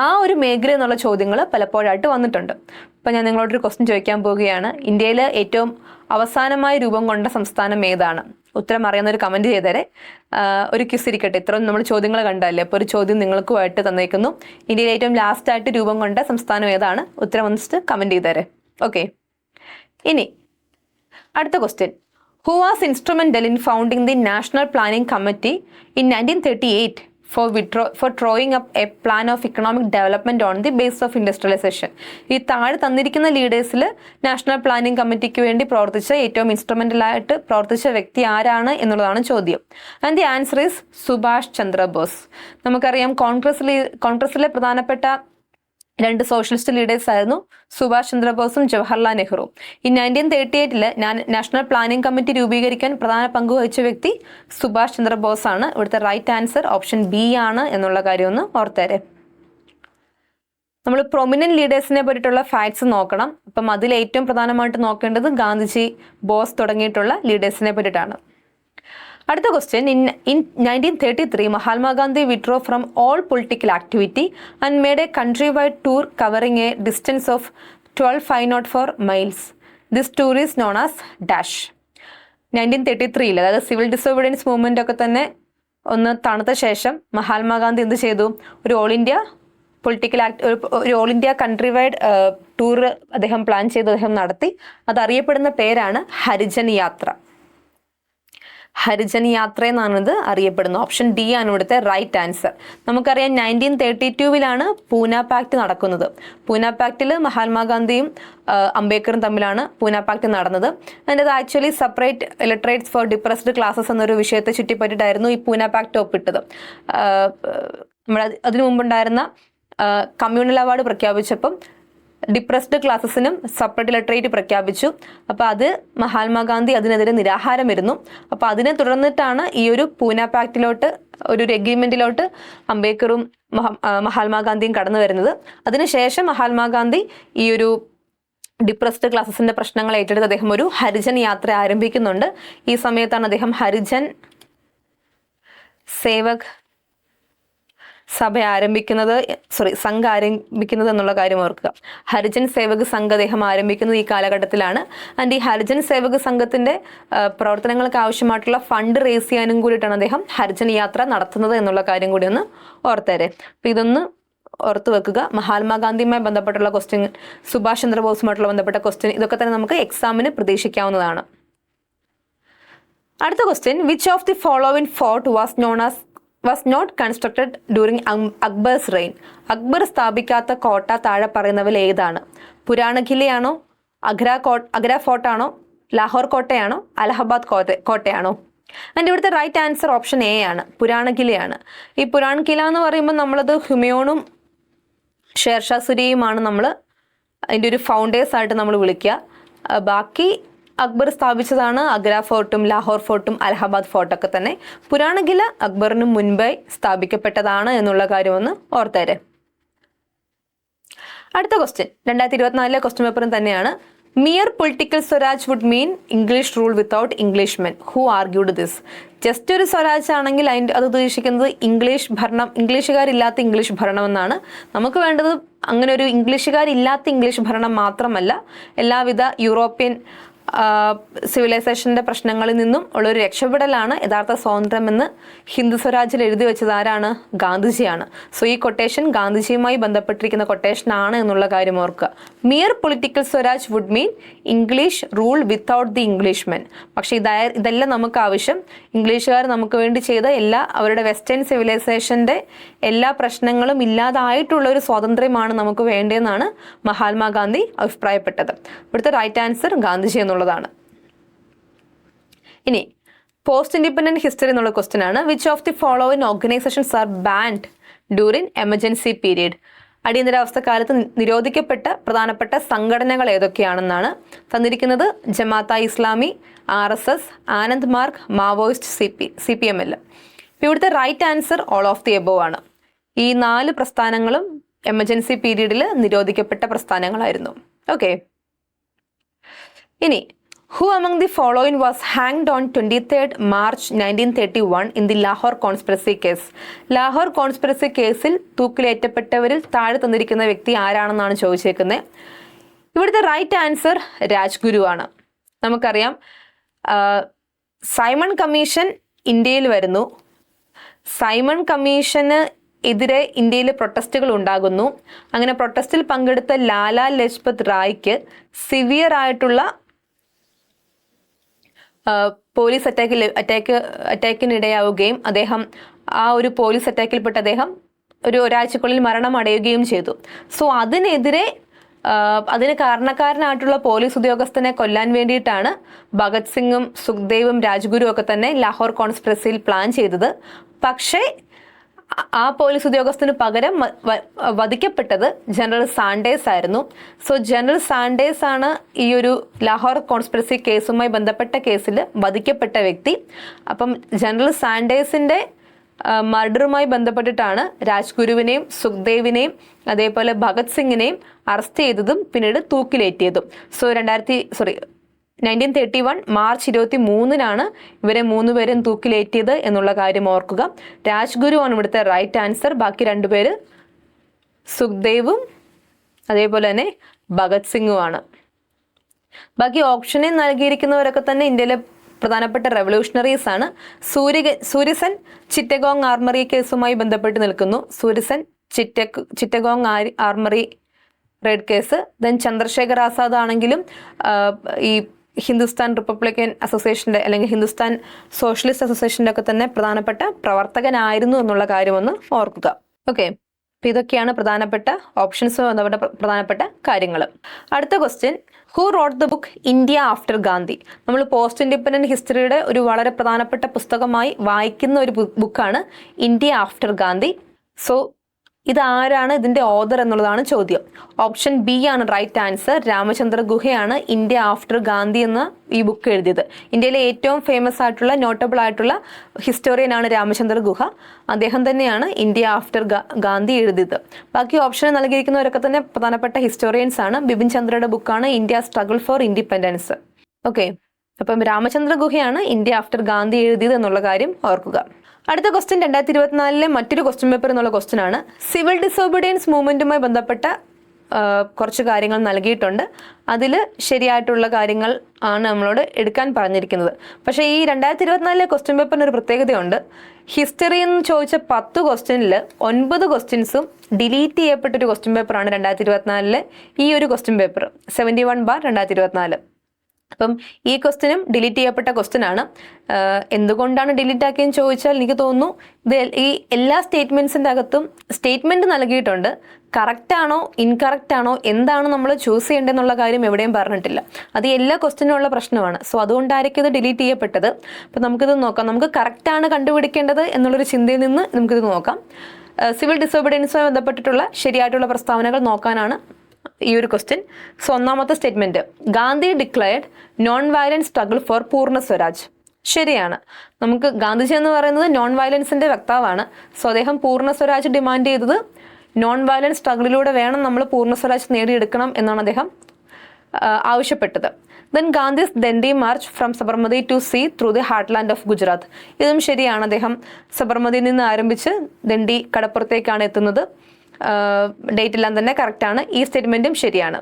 ആ ഒരു മേഖല എന്നുള്ള ചോദ്യങ്ങൾ പലപ്പോഴായിട്ട് വന്നിട്ടുണ്ട്. അപ്പം ഞാൻ നിങ്ങളോടൊരു ക്വസ്റ്റ്യൻ ചോദിക്കാൻ പോവുകയാണ്. ഇന്ത്യയിൽ ഏറ്റവും അവസാനമായി രൂപം കൊണ്ട സംസ്ഥാനം ഏതാണ്? ഉത്തരം അറിയാവുന്നൊരു കമൻറ്റ് ചെയ്തേരെ. ഒരു ക്വിസ് ഇരിക്കട്ടെ. ഇത്രയും നമ്മൾ ചോദ്യങ്ങൾ കണ്ടല്ലേ, അപ്പോൾ ഒരു ചോദ്യം നിങ്ങൾക്കുമായിട്ട് തന്നേക്കുന്നു. ഇന്ത്യയിൽ ഏറ്റവും ലാസ്റ്റായിട്ട് രൂപം കൊണ്ട സംസ്ഥാനം ഏതാണ്? ഉത്തരം വന്നിട്ട് കമൻറ്റ് ചെയ്തേരെ. ഓക്കെ, ഇനി അടുത്ത question. Who was instrumental in founding the National Planning Committee in 1938 for drawing up a plan of economic development on the basis of industrialization? ഈ താഴെ തന്നിരിക്കുന്ന ലീഡേഴ്സിൽ നാഷണൽ പ്ലാനിംഗ് കമ്മിറ്റിക്ക് വേണ്ടി പ്രവർത്തിച്ച ഏറ്റവും ഇൻസ്ട്രുമെന്റലായിട്ട് പ്രവർത്തിച്ച വ്യക്തി ആരാണ് എന്നുള്ളതാണ് ചോദ്യം. And the answer is Subhash Chandrabose. നമുക്കറിയാം, കോൺഗ്രസിലെ പ്രധാനപ്പെട്ട 2 സോഷ്യലിസ്റ്റ് ലീഡേഴ്സ് ആയിരുന്നു സുഭാഷ് ചന്ദ്രബോസും ജവഹർലാൽ നെഹ്റുവും. ഈ 1938 നാഷണൽ പ്ലാനിംഗ് കമ്മിറ്റി രൂപീകരിക്കാൻ പ്രധാന പങ്ക് വഹിച്ച വ്യക്തി സുഭാഷ് ചന്ദ്രബോസ് ആണ്. ഇവിടുത്തെ റൈറ്റ് ആൻസർ ഓപ്ഷൻ ബി ആണ് എന്നുള്ള കാര്യം ഒന്ന് ഓർത്തേരെ. നമ്മൾ പ്രൊമിനന്റ് ലീഡേഴ്സിനെ പറ്റിയിട്ടുള്ള ഫാക്ട്സ് നോക്കണം. അപ്പം അതിൽ ഏറ്റവും പ്രധാനമായിട്ട് നോക്കേണ്ടത് ഗാന്ധിജി, ബോസ് തുടങ്ങിയിട്ടുള്ള ലീഡേഴ്സിനെ പറ്റിയിട്ടാണ്. അടുത്ത question. In 1933 Mahatma Gandhi withdraw from all political activity and made A country wide tour covering A distance of 12,504 miles. This tour is known as dash. 1933 അതായത് സിവിൽ ഡിസോബീഡിയൻസ് മൂവ്മെന്റ് ഒക്കെ തന്നെ ഒന്ന് തണുത്ത ശേഷം മഹാത്മാഗാന്ധി എന്ത് ചെയ്തു? ഒരു all India country wide tour അദ്ദേഹം പ്ലാൻ ചെയ്ത് അദ്ദേഹം നടത്തി. അതറിയപ്പെടുന്ന പേരാണ് ഹരിജൻ യാത്ര. ഹരിജൻ യാത്ര എന്നാണ് ഇത് അറിയപ്പെടുന്നത്. ഓപ്ഷൻ ഡി ആണ് ഇവിടുത്തെ റൈറ്റ് ആൻസർ. നമുക്കറിയാം, 1932 പൂന പാക്ട് നടക്കുന്നത്. പൂന പാക്റ്റിൽ മഹാത്മാഗാന്ധിയും അംബേദ്കറും തമ്മിലാണ് പൂന പാക്ട് നടന്നത്. അതിൻ്റെ actually separate electorates for depressed classes എന്നൊരു വിഷയത്തെ ചുറ്റിപ്പറ്റിയിട്ടായിരുന്നു ഈ പൂന പാക്ട് ഒപ്പിട്ടത്. അതിനു മുമ്പുണ്ടായിരുന്ന കമ്മ്യൂണൽ അവാർഡ് പ്രഖ്യാപിച്ചപ്പം ഡിപ്രസ്ഡ് ക്ലാസസിനും സെപ്പറേറ്റ് ഇലക്ട്രേറ്റ് പ്രഖ്യാപിച്ചു. അപ്പോൾ അത് മഹാത്മാഗാന്ധി അതിനെതിരെ നിരാഹാരം വരുന്നു. അപ്പോൾ അതിനെ തുടർന്നിട്ടാണ് ഈ ഒരു പൂന പാക്റ്റിലോട്ട്, ഒരു എഗ്രിമെന്റിലോട്ട് അംബേദ്കറും മഹാത്മാഗാന്ധിയും കടന്നു വരുന്നത്. അതിനുശേഷം മഹാത്മാഗാന്ധി ഈ ഒരു ഡിപ്രസ്ഡ് ക്ലാസസിന്റെ പ്രശ്നങ്ങൾ ഏറ്റെടുത്ത് അദ്ദേഹം ഒരു ഹരിജൻ യാത്ര ആരംഭിക്കുന്നുണ്ട്. ഈ സമയത്താണ് അദ്ദേഹം ഹരിജൻ സേവക് സംഘ് ആരംഭിക്കുന്നത് എന്നുള്ള കാര്യം ഓർക്കുക. ഹരിജൻ സേവക് സംഘ് അദ്ദേഹം ആരംഭിക്കുന്നത് ഈ കാലഘട്ടത്തിലാണ്. ആൻഡ് ഈ ഹരിജൻ സേവക് സംഘത്തിന്റെ പ്രവർത്തനങ്ങൾക്ക് ആവശ്യമായിട്ടുള്ള ഫണ്ട് റേസ് ചെയ്യാനും കൂടിയിട്ടാണ് അദ്ദേഹം ഹരിജൻ യാത്ര നടത്തുന്നത് എന്നുള്ള കാര്യം കൂടി ഒന്ന് ഓർത്തേരെ. അപ്പം ഇതൊന്ന് ഓർത്ത് വെക്കുക. മഹാത്മാഗാന്ധിയുമായി ബന്ധപ്പെട്ടുള്ള ക്വസ്റ്റ്യൻ, സുഭാഷ് ചന്ദ്രബോസുമായിട്ടുള്ള ബന്ധപ്പെട്ട ക്വസ്റ്റ്യൻ, ഇതൊക്കെ തന്നെ നമുക്ക് എക്സാമിന് പ്രതീക്ഷിക്കാവുന്നതാണ്. അടുത്ത question, which of the following fort was not constructed during Akbar's reign? അക്ബർ സ്ഥാപിക്കാത്ത കോട്ട താഴെ പറയുന്നവയിൽ ഏതാണ്? പുരാണ കിലയാണോ, അഗ്ര ഫോർട്ടാണോ, ലാഹോർ കോട്ടയാണോ, അലഹബാദ് കോട്ടയാണോ? അതിൻ്റെ ഇവിടുത്തെ റൈറ്റ് ആൻസർ ഓപ്ഷൻ എ ആണ്, പുരാണ കിലയാണ്. ഈ പുരാൺ കില എന്ന് പറയുമ്പോൾ നമ്മളത് ഹുമയൂണും ഷേർഷാ സൂരിയുമാണ് നമ്മൾ അതിൻ്റെ ഒരു ഫൗണ്ടേഴ്സ് ആയിട്ട് നമ്മൾ വിളിക്കുക. ബാക്കി അക്ബർ സ്ഥാപിച്ചതാണ് അഗ്ര ഫോർട്ടും ലാഹോർ ഫോർട്ടും അലഹബാദ് ഫോർട്ടൊക്കെ തന്നെ. പുരാണ കില അക്ബറിന് മുൻപേ സ്ഥാപിക്കപ്പെട്ടതാണ് എന്നുള്ള കാര്യമൊന്ന് ഓർത്തേരെ. അടുത്ത ക്വസ്റ്റ്യൻ 2024 ക്വസ്റ്റ്യൻ പേപ്പറും തന്നെയാണ്. Mere political swaraj would mean English rule without Englishmen. Who argued this? Just ഒരു സ്വരാജ് ആണെങ്കിൽ അത് ഉദ്ദേശിക്കുന്നത് ഇംഗ്ലീഷ് ഭരണം, ഇംഗ്ലീഷുകാരില്ലാത്ത ഇംഗ്ലീഷ് ഭരണം എന്നാണ്. നമുക്ക് വേണ്ടത് അങ്ങനെ ഒരു ഇംഗ്ലീഷുകാരില്ലാത്ത ഇംഗ്ലീഷ് ഭരണം മാത്രമല്ല, എല്ലാവിധ യൂറോപ്യൻ സിവിലൈസേഷൻ്റെ പ്രശ്നങ്ങളിൽ നിന്നും ഉള്ളൊരു രക്ഷപ്പെടലാണ് യഥാർത്ഥ സ്വാതന്ത്ര്യമെന്ന് ഹിന്ദു സ്വരാജിൽ എഴുതി വെച്ചത് ആരാണ്? ഗാന്ധിജിയാണ്. സോ ഈ കൊട്ടേഷൻ ഗാന്ധിജിയുമായി ബന്ധപ്പെട്ടിരിക്കുന്ന കൊട്ടേഷൻ ആണ് എന്നുള്ള കാര്യം ഓർക്കുക. Mere political swaraj would mean English rule without the Englishmen. പക്ഷേ ഇതെല്ലാം നമുക്ക് ആവശ്യം ഇംഗ്ലീഷുകാർ നമുക്ക് വേണ്ടി ചെയ്ത അവരുടെ വെസ്റ്റേൺ സിവിലൈസേഷൻ്റെ എല്ലാ പ്രശ്നങ്ങളും ഇല്ലാതായിട്ടുള്ള ഒരു സ്വാതന്ത്ര്യമാണ് നമുക്ക് വേണ്ടതെന്നാണ് മഹാത്മാഗാന്ധി അഭിപ്രായപ്പെട്ടത്. ഇവിടുത്തെ റൈറ്റ് ആൻസർ ഗാന്ധിജി എന്നുള്ളതാണ്. ഇനി പോസ്റ്റ് ഇൻഡിപെൻഡന്റ് ഹിസ്റ്ററി എന്നുള്ള ക്വസ്റ്റ്യൻ ആണ്. Which of the following organisations are banned during emergency period? അടിയന്തരാവസ്ഥ കാലത്ത് നിരോധിക്കപ്പെട്ട പ്രധാനപ്പെട്ട സംഘടനകൾ ഏതൊക്കെയാണെന്നാണ് തന്നിരിക്കുന്നത്. Jamaat-e Islami, RSS, Anand Marg, Maoist, CPML. ഇവിടുത്തെ right answer all of the above ആണ്. ഈ 4 പ്രസ്ഥാനങ്ങളും എമർജൻസി പീരീഡിൽ നിരോധിക്കപ്പെട്ട പ്രസ്ഥാനങ്ങളായിരുന്നു. ഓക്കെ. ഇനി who among the following was hanged on 23 March 1931 in the Lahore conspiracy case? Lahore conspiracy കേസിൽ തൂക്കിലേറ്റപ്പെട്ടവരിൽ താഴെ തന്നിരിക്കുന്ന വ്യക്തി ആരാണെന്നാണ് ചോദിച്ചേക്കുന്നത്. ഇവിടുത്തെ റൈറ്റ് ആൻസർ രാജ്ഗുരു ആണ്. നമുക്കറിയാം സൈമൺ കമ്മീഷൻ ഇന്ത്യയിൽ വരുന്നു. സൈമൺ കമ്മീഷന് എതിരെ ഇന്ത്യയിൽ പ്രൊട്ടസ്റ്റുകൾ ഉണ്ടാകുന്നു. അങ്ങനെ പ്രൊട്ടസ്റ്റിൽ പങ്കെടുത്ത ലാലാ ലജ്പത് റായ്ക്ക് സിവിയർ ആയിട്ടുള്ള പോലീസ് അറ്റാക്കിനിടയാവുകയും അദ്ദേഹം ആ ഒരു പോലീസ് അറ്റാക്കിൽപ്പെട്ട് അദ്ദേഹം ഒരാഴ്ചക്കുള്ളിൽ മരണമടയുകയും ചെയ്തു. സോ അതിന് കാരണക്കാരനായിട്ടുള്ള പോലീസ് ഉദ്യോഗസ്ഥനെ കൊല്ലാൻ വേണ്ടിയിട്ടാണ് ഭഗത് സിംഗും സുഖ്ദേവും രാജ്ഗുരു ഒക്കെ തന്നെ ലാഹോർ കോൺസ്പിറസിയിൽ പ്ലാൻ ചെയ്തത്. പക്ഷേ ആ പോലീസ് ഉദ്യോഗസ്ഥന് പകരം വധിക്കപ്പെട്ടത് ജനറൽ സാൻഡേഴ്സ് ആയിരുന്നു. സോ ജനറൽ സാൻഡേഴ്സ് ആണ് ഈ ഒരു ലാഹോർ കോൺസ്പിറസി കേസുമായി ബന്ധപ്പെട്ട കേസിൽ വധിക്കപ്പെട്ട വ്യക്തി. അപ്പം ജനറൽ സാൻഡേഴ്സിൻ്റെ മർഡറുമായി ബന്ധപ്പെട്ടിട്ടാണ് രാജ്ഗുരുവിനെയും സുഖ്ദേവിനെയും അതേപോലെ ഭഗത് സിംഗിനെയും അറസ്റ്റ് ചെയ്തതും പിന്നീട് തൂക്കിലേറ്റിയതും. സോ 1931 മാർച്ച് 23-നാണ് ഇവരെ 3 പേരും തൂക്കിലേറ്റിയത് എന്നുള്ള കാര്യം ഓർക്കുക. രാജ്ഗുരു ആണ് ഇവിടുത്തെ റൈറ്റ് ആൻസർ. ബാക്കി 2 പേര് സുഖ്ദേവും അതേപോലെ തന്നെ ഭഗത് സിംഗുമാണ്. ബാക്കി ഓപ്ഷനിൽ നൽകിയിരിക്കുന്നവരൊക്കെ തന്നെ ഇന്ത്യയിലെ പ്രധാനപ്പെട്ട റെവല്യൂഷണറീസ് ആണ്. സൂര്യസെൻ ചിറ്റഗോങ് ആർമറി കേസുമായി ബന്ധപ്പെട്ട് നിൽക്കുന്നു. Surya Sen Chittagong armoury raid case. Then Chandrashekhar Azad ആണെങ്കിലും ഈ ഹിന്ദുസ്ഥാൻ റിപ്പബ്ലിക്കൻ അസോസിയേഷൻ്റെ അല്ലെങ്കിൽ ഹിന്ദുസ്ഥാൻ സോഷ്യലിസ്റ്റ് അസോസിയേഷൻ്റെ ഒക്കെ തന്നെ പ്രധാനപ്പെട്ട പ്രവർത്തകനായിരുന്നു എന്നുള്ള കാര്യമൊന്ന് ഓർക്കുക. ഓക്കെ. അപ്പോൾ ഇതൊക്കെയാണ് പ്രധാനപ്പെട്ട ഓപ്ഷൻസ് ബന്ധപ്പെട്ട പ്രധാനപ്പെട്ട കാര്യങ്ങൾ. അടുത്ത question, who wrote the book India after Gandhi? നമ്മൾ പോസ്റ്റ് ഇൻഡിപെൻഡന്റ് ഹിസ്റ്ററിയുടെ ഒരു വളരെ പ്രധാനപ്പെട്ട പുസ്തകമായി വായിക്കുന്ന ഒരു ബുക്കാണ് ഇന്ത്യ ആഫ്റ്റർ ഗാന്ധി. സോ ഇതാരാണ് ഇതിൻ്റെ ഓഥർ എന്നുള്ളതാണ് ചോദ്യം. ഓപ്ഷൻ ബി ആണ് റൈറ്റ് ആൻസർ. രാമചന്ദ്ര ഗുഹയാണ് ഇന്ത്യ ആഫ്റ്റർ ഗാന്ധി എന്ന ഈ ബുക്ക് എഴുതിയത്. ഇന്ത്യയിലെ ഏറ്റവും ഫേമസ് ആയിട്ടുള്ള നോട്ടബിൾ ആയിട്ടുള്ള ഹിസ്റ്റോറിയനാണ് രാമചന്ദ്ര ഗുഹ. അദ്ദേഹം തന്നെയാണ് ഇന്ത്യ ആഫ്റ്റർ ഗാന്ധി എഴുതിയത്. ബാക്കി ഓപ്ഷൻ നൽകിയിരിക്കുന്നവരൊക്കെ തന്നെ പ്രധാനപ്പെട്ട ഹിസ്റ്റോറിയൻസ് ആണ്. ബിപിൻ ചന്ദ്രയുടെ ബുക്കാണ് India struggle for independence. Okay. അപ്പം രാമചന്ദ്ര ഗുഹയാണ് ഇന്ത്യ ആഫ്റ്റർ ഗാന്ധി എഴുതിയത് എന്നുള്ള കാര്യം ഓർക്കുക. അടുത്ത ക്വസ്റ്റ്യൻ 2024 മറ്റൊരു ക്വസ്റ്റ്യൻ പേപ്പർ എന്നുള്ള ക്വസ്റ്റ്യൻ ആണ്. സിവിൽ ഡിസോബീഡിയൻസ് മൂവ്മെന്റുമായി ബന്ധപ്പെട്ട കുറച്ച് കാര്യങ്ങൾ നൽകിയിട്ടുണ്ട്. അതിൽ ശരിയായിട്ടുള്ള കാര്യങ്ങൾ ആണ് നമ്മളോട് എടുക്കാൻ പറഞ്ഞിരിക്കുന്നത്. പക്ഷേ ഈ 2024 ക്വസ്റ്റ്യൻ പേപ്പറിന് ഒരു പ്രത്യേകതയുണ്ട്. ഹിസ്റ്ററി എന്ന് ചോദിച്ച 10 ക്വസ്റ്റ്യനിൽ 9 ക്വസ്റ്റ്യൻസും ഡിലീറ്റ് ചെയ്യപ്പെട്ടൊരു ക്വസ്റ്റ്യൻ പേപ്പറാണ് 2024 ഈ ഒരു ക്വസ്റ്റ്യൻ പേപ്പർ 71/2024. അപ്പം ഈ ക്വസ്റ്റ്യനും ഡിലീറ്റ് ചെയ്യപ്പെട്ട ക്വസ്റ്റ്യൻ ആണ്. എന്തുകൊണ്ടാണ് ഡിലീറ്റ് ആക്കിയെന്ന് ചോദിച്ചാൽ എനിക്ക് തോന്നുന്നു ഇത് ഈ എല്ലാ സ്റ്റേറ്റ്മെൻറ്റ്സിൻ്റെ അകത്തും സ്റ്റേറ്റ്മെൻറ്റ് നൽകിയിട്ടുണ്ട്. കറക്റ്റാണോ ഇൻകറക്റ്റ് ആണോ എന്താണ് നമ്മൾ ചൂസ് ചെയ്യേണ്ടതെന്നുള്ള കാര്യം എവിടെയും പറഞ്ഞിട്ടില്ല. അത് എല്ലാ ക്വസ്റ്റ്യനുള്ള പ്രശ്നമാണ്. സോ അതുകൊണ്ടായിരിക്കും ഇത് ഡിലീറ്റ് ചെയ്യപ്പെട്ടത്. അപ്പം നമുക്കിത് നോക്കാം. നമുക്ക് കറക്റ്റാണ് കണ്ടുപിടിക്കേണ്ടത് എന്നുള്ളൊരു ചിന്തയിൽ നിന്ന് നമുക്കിത് നോക്കാം. സിവിൽ ഡിസോബീഡിയൻസുമായി ബന്ധപ്പെട്ടിട്ടുള്ള ശരിയായിട്ടുള്ള പ്രസ്താവനകൾ നോക്കാനാണ് ഈ ഒരു ക്വസ്റ്റ്യൻ. സോ ഒന്നാമത്തെ statement, Gandhi declared non violence struggle for പൂർണ്ണ സ്വരാജ്. ശരിയാണ്. നമുക്ക് ഗാന്ധിജി എന്ന് പറയുന്നത് നോൺ വയലൻസിന്റെ വക്താവാണ്. സോ അദ്ദേഹം പൂർണ്ണ സ്വരാജ് ഡിമാൻഡ് ചെയ്തത് നോൺ വയലൻസ് സ്ട്രഗിളിലൂടെ വേണം നമ്മൾ പൂർണ്ണ സ്വരാജ് നേടിയെടുക്കണം എന്നാണ് അദ്ദേഹം ആവശ്യപ്പെട്ടത്. Then Gandhi's Dandi march from Sabarmati to sea through the heartland of Gujarat. ഇതും ശരിയാണ്. അദ്ദേഹം സബർമതിയിൽ നിന്ന് ആരംഭിച്ച് ദണ്ഡി കടപ്പുറത്തേക്കാണ് എത്തുന്നത്. ഡേറ്റ് എല്ലാം തന്നെ കറക്റ്റാണ്. ഈ സ്റ്റേറ്റ്മെൻറ്റും ശരിയാണ്.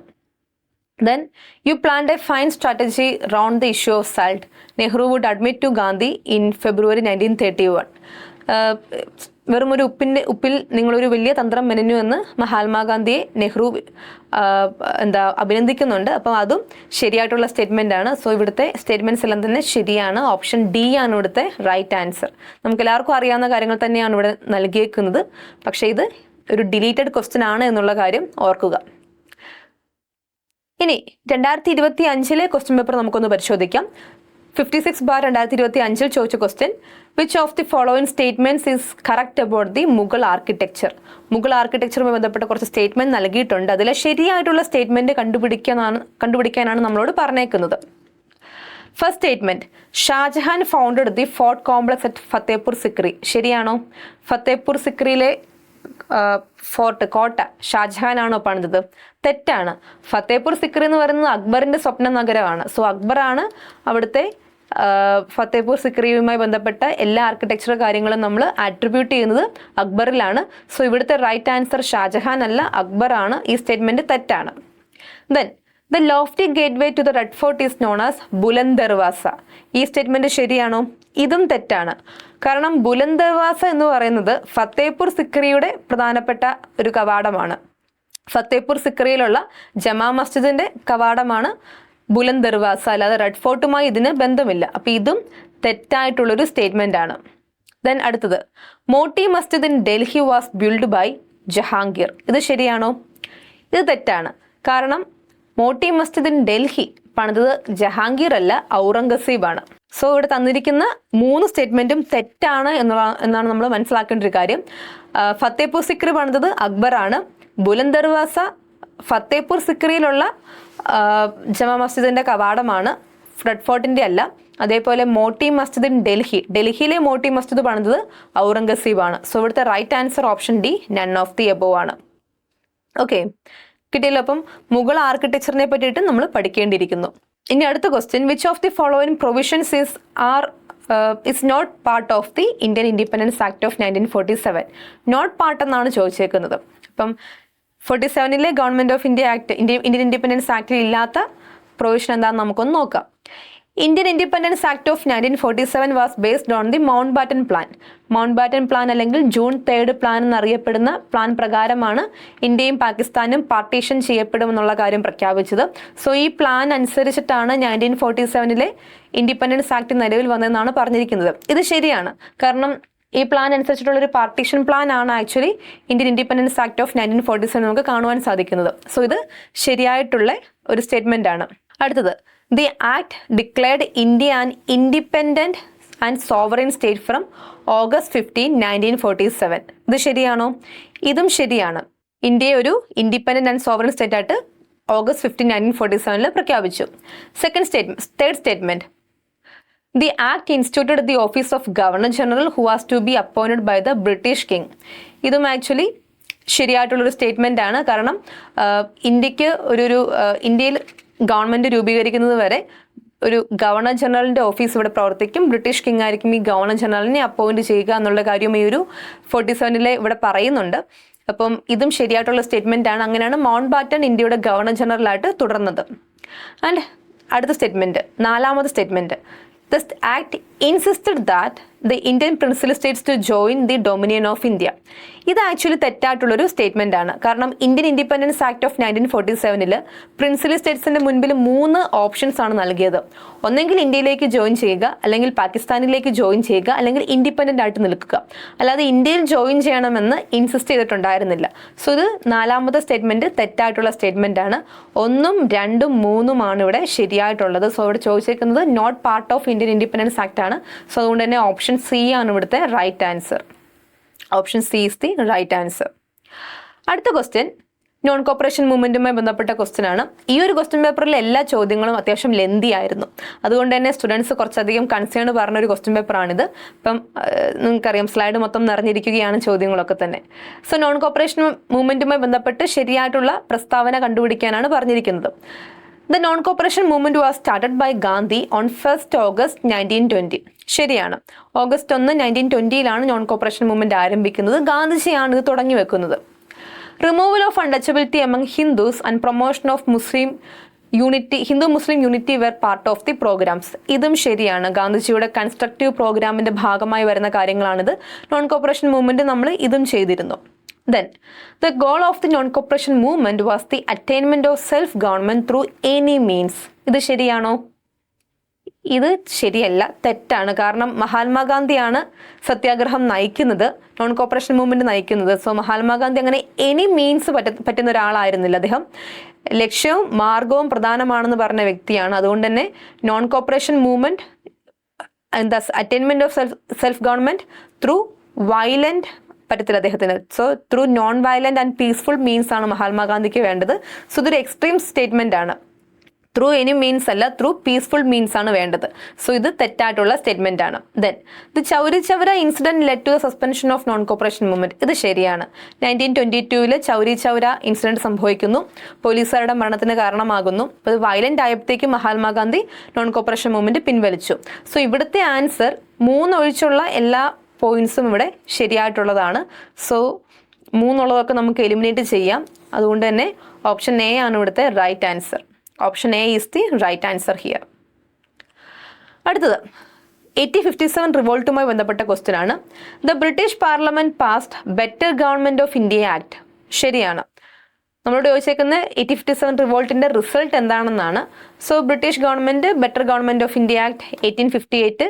Then you planned a fine strategy round the issue of salt. Nehru would admit to Gandhi in February 1931. വെറും ഒരു ഉപ്പിൽ നിങ്ങളൊരു വലിയ തന്ത്രം മെനഞ്ഞു എന്ന് മഹാത്മാഗാന്ധിയെ നെഹ്റു അഭിനന്ദിക്കുന്നുണ്ട്. അപ്പം അതും ശരിയായിട്ടുള്ള സ്റ്റേറ്റ്മെൻ്റ് ആണ്. സോ ഇവിടുത്തെ സ്റ്റേറ്റ്മെൻറ്റ്സ് എല്ലാം തന്നെ ശരിയാണ്. ഓപ്ഷൻ ഡി ആണ് ഇവിടുത്തെ റൈറ്റ് ആൻസർ. നമുക്ക് എല്ലാവർക്കും അറിയാവുന്ന കാര്യങ്ങൾ തന്നെയാണ് ഇവിടെ നൽകിയേക്കുന്നത്. പക്ഷേ ഇത് ഒരു ഡിലീറ്റഡ് ക്വസ്റ്റ്യൻ ആണ് എന്നുള്ള കാര്യം ഓർക്കുക. ഇനി 2025 ക്വസ്റ്റ്യൻ പേപ്പർ നമുക്കൊന്ന് പരിശോധിക്കാം. 56/2025 ചോദിച്ച question, which of the following statements is correct about the Mughal architecture. Mughal ആർക്കിടെക്ചറുമായി ബന്ധപ്പെട്ട കുറച്ച് സ്റ്റേറ്റ്മെന്റ് നൽകിയിട്ടുണ്ട്. അതിലെ ശരിയായിട്ടുള്ള സ്റ്റേറ്റ്മെന്റ് കണ്ടുപിടിക്കാനാണ് നമ്മളോട് പറഞ്ഞേക്കുന്നത്. First statement, Shah Jahan founded the fort complex at Fatehpur Sikri. ശരിയാണോ? ഫത്തേപൂർ സിക്രിയിലെ കോട്ട ഷാജഹാൻ ആണോ പണിതത്? തെറ്റാണ്. ഫത്തേപൂർ സിക്രി എന്ന് പറയുന്നത് അക്ബറിന്റെ സ്വപ്ന നഗരമാണ്. സോ അക്ബറാണ് അവിടുത്തെ ഫത്തേപൂർ സിക്രിയുമായി ബന്ധപ്പെട്ട എല്ലാ ആർക്കിടെക്ചറൽ കാര്യങ്ങളും നമ്മൾ ആട്രിബ്യൂട്ട് ചെയ്യുന്നത് അക്ബറിലാണ്. സോ ഇവിടുത്തെ റൈറ്റ് ആൻസർ ഷാജഹാൻ അല്ല, അക്ബർ ആണ്. ഈ സ്റ്റേറ്റ്മെന്റ് തെറ്റാണ്. Then the lofty gateway to the red fort is known as Buland Darwaza. ഈ സ്റ്റേറ്റ്മെന്റ് ശരിയാണോ? ഇതും തെറ്റാണ്. കാരണം ബുലന്ദ് ദർവാസ എന്ന് പറയുന്നത് ഫത്തേപൂർ സിക്രിയുടെ പ്രധാനപ്പെട്ട ഒരു കവാടമാണ്. ഫത്തേപൂർ സിക്രിയിലുള്ള ജമാ മസ്ജിദിന്റെ കവാടമാണ് ബുലന്ദ് ദർവാസ, അല്ലാതെ റെഡ് ഫോർട്ടുമായി ഇതിന് ബന്ധമില്ല. അപ്പം ഇതും തെറ്റായിട്ടുള്ളൊരു സ്റ്റേറ്റ്മെന്റ് ആണ്. ദെൻ അടുത്തത്, Moti Masjid in Delhi was build by Jahangir. ഇത് ശരിയാണോ? ഇത് തെറ്റാണ്. കാരണം മോട്ടി മസ്ജിദ് ഇൻ ഡൽഹി പണിതത് ജഹാംഗീർ അല്ല, ഔറംഗസീബാണ്. സോ ഇവിടെ തന്നിരിക്കുന്ന 3 സ്റ്റേറ്റ്മെന്റും തെറ്റാണ് എന്നാണ് നമ്മൾ മനസ്സിലാക്കേണ്ട ഒരു കാര്യം. ഫത്തേപൂർ സിക്രി പണിതത് അക്ബറാണ്. ബുലന്ദ് ദർവാസ ഫത്തേപൂർ സിക്രിയിലുള്ള ജമാ മസ്ജിദിന്റെ കവാടമാണ്, റെഡ് ഫോർട്ടിന്റെ അല്ല. അതേപോലെ മോട്ടി മസ്ജിദ് ഇൻ ഡൽഹിയിലെ മോട്ടി മസ്ജിദ് പണിതത് ഔറംഗസീബാണ്. സോ ഇവിടുത്തെ right answer option D, none of the above ആണ്. ഓക്കെ, കിട്ടിയല്ലോ. അപ്പം മുഗൾ ആർക്കിടെക്ചറിനെ പറ്റിയിട്ട് നമ്മൾ പഠിക്കേണ്ടിയിരിക്കുന്നു. ഇനി അടുത്ത question, which of the following provisions is not part of the Indian Independence Act of 1947. Not part എന്നാണ് ചോദിച്ചേക്കുന്നത്. അപ്പം 47 Government of India Act, Indian Independence ആക്ടിൽ ഇല്ലാത്ത പ്രൊവിഷൻ എന്താണെന്ന് നമുക്കൊന്ന് നോക്കാം. Indian Independence Act of 1947 was based on the mount batten plan. Mount batten plan അല്ലെങ്കിൽ June 3 plan എന്നറിയപ്പെടുന്ന പ്ലാൻ പ്രകാരമാണ് ഇന്ത്യയും പാകിസ്ഥാനും പാർട്ടീഷൻ ചെയ്യപ്പെടുമെന്നുള്ള കാര്യം പ്രഖ്യാപിച്ചത്. സോ ഈ പ്ലാൻ അനുസരിച്ചിട്ടാണ് 1947 ഇൻഡിപെൻഡൻസ് ആക്ട് നിലവിൽ വന്നതെന്നാണ് പറഞ്ഞിരിക്കുന്നത്. ഇത് ശരിയാണ്. കാരണം ഈ പ്ലാൻ അനുസരിച്ചിട്ടുള്ള ഒരു പാർട്ടീഷൻ പ്ലാൻ ആണ് actually Indian Independence Act of 1947 നമുക്ക് കാണുവാൻ സാധിക്കുന്നത്. സോ ഇത് ശരിയായിട്ടുള്ള ഒരു സ്റ്റേറ്റ്മെന്റ് ആണ്. അടുത്തത്, the act declared India an independent and sovereign state from August 15, 1947. ഇത് ശരിയാണോ? ഇതും ശരിയാണ്. ഇന്ത്യയെ ഒരു ഇൻഡിപെൻഡന്റ് ആൻഡ് സോവറിൻ സ്റ്റേറ്റ് ആയിട്ട് ഓഗസ്റ്റ് 15, 1947 പ്രഖ്യാപിച്ചു. Third statement, the act instituted the office of governor general who was to be appointed by the British king. ഇതും actually ശരിയായിട്ടുള്ളൊരു സ്റ്റേറ്റ്മെന്റ് ആണ്. കാരണം ഇന്ത്യയിൽ ഗവൺമെന്റ് രൂപീകരിക്കുന്നത് വരെ ഒരു ഗവർണർ ജനറലിന്റെ ഓഫീസ് ഇവിടെ പ്രവർത്തിക്കും. ബ്രിട്ടീഷ് കിങ് ആയിരിക്കും ഈ ഗവർണർ ജനറലിനെ അപ്പോയിന്റ് ചെയ്യുക എന്നുള്ള കാര്യം ഈ ഒരു 47 ഇവിടെ പറയുന്നുണ്ട്. അപ്പം ഇതും ശരിയായിട്ടുള്ള സ്റ്റേറ്റ്മെന്റ് ആണ്. അങ്ങനെയാണ് മൗണ്ട് ബാറ്റൺ ഇന്ത്യയുടെ ഗവർണർ ജനറൽ ആയിട്ട് തുടർന്നത്. ആൻഡ് അടുത്ത സ്റ്റേറ്റ്മെന്റ്, 4ാമത് statement, the act insisted that the Indian princely states to join the dominion of India. ഇത് ആക്ച്വലി തെറ്റായിട്ടുള്ളൊരു സ്റ്റേറ്റ്മെന്റ് ആണ്. കാരണം Indian Independence Act of 1947 princely സ്റ്റേറ്റ്സിന്റെ മുൻപിൽ 3 ഓപ്ഷൻസ് ആണ് നൽകിയത്. ഒന്നെങ്കിൽ ഇന്ത്യയിലേക്ക് ജോയിൻ ചെയ്യുക, അല്ലെങ്കിൽ പാകിസ്ഥാനിലേക്ക് ജോയിൻ ചെയ്യുക, അല്ലെങ്കിൽ ഇൻഡിപെൻഡന്റ് ആയിട്ട് നിൽക്കുക. അല്ലാതെ ഇന്ത്യയിൽ ജോയിൻ ചെയ്യണമെന്ന് ഇൻസിസ്റ്റ് ചെയ്തിട്ടുണ്ടായിരുന്നില്ല. സോ ഇത് 4ാമത്തെ സ്റ്റേറ്റ്മെന്റ് തെറ്റായിട്ടുള്ള സ്റ്റേറ്റ്മെന്റ് ആണ്. 1, 2, 3 ആണ് ഇവിടെ ശരിയായിട്ടുള്ളത്. സോ ഇവിടെ ചോദിച്ചേക്കുന്നത് not part of Indian Independence Act ആണ്. സോ അതുകൊണ്ട് തന്നെ ഓപ്ഷൻ സി ആണ് ഇവിടുത്തെ right answer. Option C is the right answer. അടുത്ത ക്വസ്റ്റ്യൻ നോൺ കോപ്പറേഷൻ മൂവ്മെന്റുമായി ബന്ധപ്പെട്ട ക്വസ്റ്റ്യൻ ആണ്. ഈ ഒരു ക്വസ്റ്റ്യൻ പേപ്പറിലെ എല്ലാ ചോദ്യങ്ങളും അത്യാവശ്യം ലെന്തി ആയിരുന്നു. അതുകൊണ്ട് തന്നെ സ്റ്റുഡൻസ് കുറച്ചധികം കൺസേൺ പറഞ്ഞ ഒരു ക്വസ്റ്റ്യൻ പേപ്പറാണിത്. ഇപ്പം നിങ്ങൾക്കറിയാം സ്ലൈഡ് മൊത്തം നിറഞ്ഞിരിക്കുകയാണ് ചോദ്യങ്ങളൊക്കെ തന്നെ. സോ നോൺ കോപ്പറേഷൻ മൂവ്മെന്റുമായി ബന്ധപ്പെട്ട് ശരിയായിട്ടുള്ള പ്രസ്താവന കണ്ടുപിടിക്കാനാണ് പറഞ്ഞിരിക്കുന്നത്. The non-cooperation movement was started by Gandhi on 1st August 1920. ശരിയാണ്. ഓഗസ്റ്റ് 1, 1920 നോൺ കോപ്പറേഷൻ മൂവ്മെന്റ് ആരംഭിക്കുന്നത്. ഗാന്ധിജിയാണ് ഇത് തുടങ്ങി വെക്കുന്നത്. Removal of untouchability among Hindus and promotion of Hindu Muslim unity were part of the programmes. ഇതും ശരിയാണ്. ഗാന്ധിജിയുടെ കൺസ്ട്രക്റ്റീവ് പ്രോഗ്രാമിന്റെ ഭാഗമായി വരുന്ന കാര്യങ്ങളാണിത്. നോൺ കോപ്പറേഷൻ മൂവ്മെന്റ് നമ്മൾ ഇതും ചെയ്തിരുന്നു. Then, the goal of the non-cooperation movement was the attainment of self-government through any means. ഇത് ശരിയാണോ? ഇത് ശരിയല്ല, തെറ്റാണ്. കാരണം മഹാത്മാഗാന്ധിയാണ് സത്യാഗ്രഹം നയിക്കുന്നത്, നോൺ കോപ്പറേഷൻ മൂവ്മെന്റ് നയിക്കുന്നത്. സോ മഹാത്മാഗാന്ധി അങ്ങനെ എനി മീൻസ് പറ്റുന്ന ഒരാളായിരുന്നില്ല. അദ്ദേഹം ലക്ഷ്യവും മാർഗവും പ്രധാനമാണെന്ന് പറഞ്ഞ വ്യക്തിയാണ്. അതുകൊണ്ട് തന്നെ non cooperation movement attainment of self government through violent പറ്റത്തില്ല അദ്ദേഹത്തിന്. So through non violent and peaceful means ആണ് മഹാത്മാഗാന്ധിക്ക് വേണ്ടത്. സോ ഇതൊരു എക്സ്ട്രീം സ്റ്റേറ്റ്മെന്റ് ആണ്. ത്രൂ എനി മീൻസ് അല്ല, ത്രൂ പീസ്ഫുൾ മീൻസ് ആണ് വേണ്ടത്. സോ ഇത് തെറ്റായിട്ടുള്ള സ്റ്റേറ്റ്മെന്റ് ആണ്. Then the Chauri Chaura incident led to the suspension of non cooperation movement. ഇത് ശരിയാണ്. 1922 ചൗരി ചൗര ഇൻസിഡന്റ് സംഭവിക്കുന്നു, പോലീസുകാരുടെ മരണത്തിന് കാരണമാകുന്നു. അത് വയലന്റ് ആയപ്പോഴത്തേക്കും മഹാത്മാഗാന്ധി നോൺ കോപ്പറേഷൻ മൂവ്മെന്റ് പിൻവലിച്ചു. സോ ഇവിടുത്തെ ആൻസർ 3 ഒഴിച്ചുള്ള എല്ലാ പോയിന്റ്സും ഇവിടെ ശരിയായിട്ടുള്ളതാണ്. സോ 3 നമുക്ക് എലിമിനേറ്റ് ചെയ്യാം. അതുകൊണ്ട് തന്നെ ഓപ്ഷൻ എ ആണ് ഇവിടുത്തെ right answer. Option A is the right answer here. അടുത്തത് 1857 റിവോൾട്ടുമായി ബന്ധപ്പെട്ട ക്വസ്റ്റ്യൻ ആണ്. The British parliament passed better government of India act. ശരിയാണ്. നമ്മളോട് ചോദിച്ചേക്കുന്ന 1857 റിവോൾട്ടിന്റെ റിസൾട്ട് എന്താണെന്നാണ്. So British government better government of India act 1858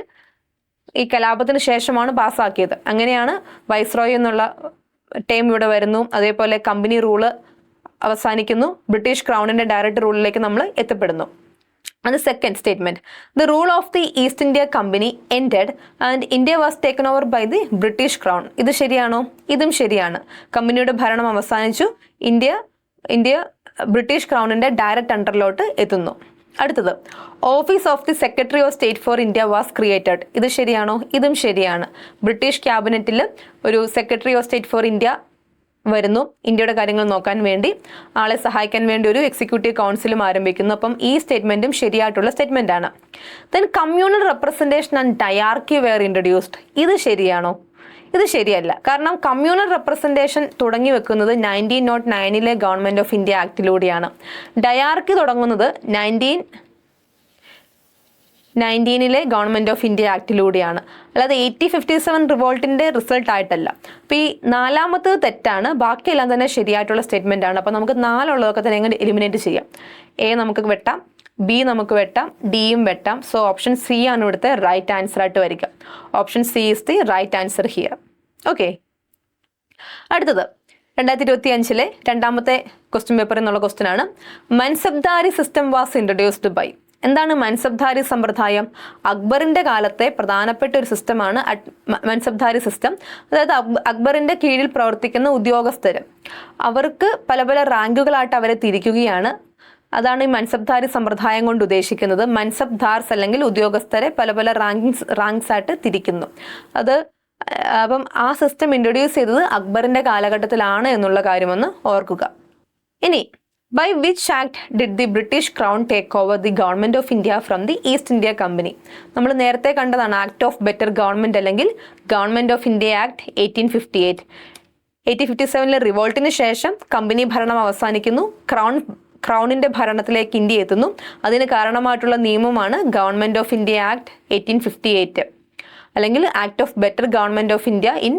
ഈ കലാപത്തിന് ശേഷമാണ് പാസ്സാക്കിയത്. അങ്ങനെയാണ് വൈസ്രോയി എന്നുള്ള ടൈം ഇവിടെ വരുന്നു. അതേപോലെ കമ്പനി റൂള് അവസാനിക്കുന്നു. ബ്രിട്ടീഷ് ക്രൗണിന്റെ ഡയറക്റ്റ് റൂളിലേക്ക് നമ്മൾ എത്തപ്പെടുന്നു. അത് second statement. The rule of the East India company ended and India was taken over by the British crown. ഇത് ശരിയാണോ? ഇതും ശരിയാണ്. കമ്പനിയുടെ ഭരണം അവസാനിച്ചു. ഇന്ത്യ ബ്രിട്ടീഷ് ക്രൗണിന്റെ ഡയറക്റ്റ് അണ്ടറിലോട്ട് എത്തുന്നു. അടുത്തത് office of the secretary of state for India was created. ഇത് ശരിയാണോ? ഇതും ശരിയാണ്. ബ്രിട്ടീഷ് ക്യാബിനറ്റിൽ ഒരു secretary of state for India വരുന്നു. ഇന്ത്യയുടെ കാര്യങ്ങൾ നോക്കാൻ വേണ്ടി, ആളെ സഹായിക്കാൻ വേണ്ടി ഒരു എക്സിക്യൂട്ടീവ് കൗൺസിലും ആരംഭിക്കുന്നു. അപ്പം ഈ സ്റ്റേറ്റ്മെന്റും ശരിയായിട്ടുള്ള സ്റ്റേറ്റ്മെന്റ് ആണ്. Then communal representation and dyarchy were introduced. ഇത് ശരിയാണോ? ഇത് ശരിയല്ല. കാരണം കമ്മ്യൂണൽ റെപ്രസെന്റേഷൻ തുടങ്ങി വെക്കുന്നത് 1909 ഗവൺമെന്റ് ഓഫ് ഇന്ത്യ ആക്ടിലൂടെയാണ്. ഡയാർക്കി തുടങ്ങുന്നത് 1919 ഗവൺമെന്റ് ഓഫ് ഇന്ത്യ ആക്ടിലൂടെയാണ്. അല്ലാതെ 1857 റിവോൾട്ടിന്റെ റിസൾട്ട് ആയിട്ടല്ല. അപ്പൊ ഈ 4ാമത്തത് തെറ്റാണ്. ബാക്കിയെല്ലാം തന്നെ ശരിയായിട്ടുള്ള സ്റ്റേറ്റ്മെന്റ് ആണ്. അപ്പൊ നമുക്ക് 4 തന്നെ എങ്ങനെ എലിമിനേറ്റ് ചെയ്യാം? എ നമുക്ക് വെട്ടാം, ബി നമുക്ക് വെട്ടാം, ഡിയും വെട്ടാം. സോ ഓപ്ഷൻ സി ആണ് ഇവിടുത്തെ റൈറ്റ് ആൻസർ ആയിട്ട് വരിക. Option C is the right answer here. Okay. അടുത്തത് 2025 2ാമത്തെ ക്വസ്റ്റ്യൻ പേപ്പർ എന്നുള്ള ക്വസ്റ്റ്യൻ ആണ്. Mansabdari system was introduced by. എന്താണ് മൻസബ്ദാരി സമ്പ്രദായം? അക്ബറിന്റെ കാലത്തെ പ്രധാനപ്പെട്ട ഒരു സിസ്റ്റമാണ് മൻസബ്ദാരി സിസ്റ്റം. അതായത് അക്ബറിന്റെ കീഴിൽ പ്രവർത്തിക്കുന്ന ഉദ്യോഗസ്ഥർ, അവർക്ക് പല പല റാങ്കുകളായിട്ട് അവരെ തിരിക്കുകയാണ്. അതാണ് ഈ മൻസബ്ദാരി സമ്പ്രദായം കൊണ്ട് ഉദ്ദേശിക്കുന്നത്. മൻസബ്ദാർസ് അല്ലെങ്കിൽ ഉദ്യോഗസ്ഥരെ പല പല റാങ്ക്സ് ആയിട്ട് തിരിക്കുന്നു. അപ്പം ആ സിസ്റ്റം ഇൻട്രൊഡ്യൂസ് ചെയ്തത് അക്ബറിന്റെ കാലഘട്ടത്തിലാണ് എന്നുള്ള കാര്യമൊന്ന് ഓർക്കുക. ഇനി by which act did the British crown take over the government of India from the East India company? നമ്മൾ നേരത്തെ കണ്ടതാണ് ആക്ട് ഓഫ് ബെറ്റർ ഗവൺമെന്റ് അല്ലെങ്കിൽ ഗവൺമെന്റ് ഓഫ് ഇന്ത്യ ആക്ട് 1858. 1857 റിവോൾട്ടിന് ശേഷം കമ്പനി ഭരണം അവസാനിക്കുന്നു. ക്രൗണിന്റെ ഭരണത്തിലേക്ക് ഇന്ത്യ എത്തുന്നു. അതിന് കാരണമായിട്ടുള്ള നിയമമാണ് ഗവൺമെന്റ് ഓഫ് ഇന്ത്യ ആക്ട് 1858 അല്ലെങ്കിൽ act of better government of India in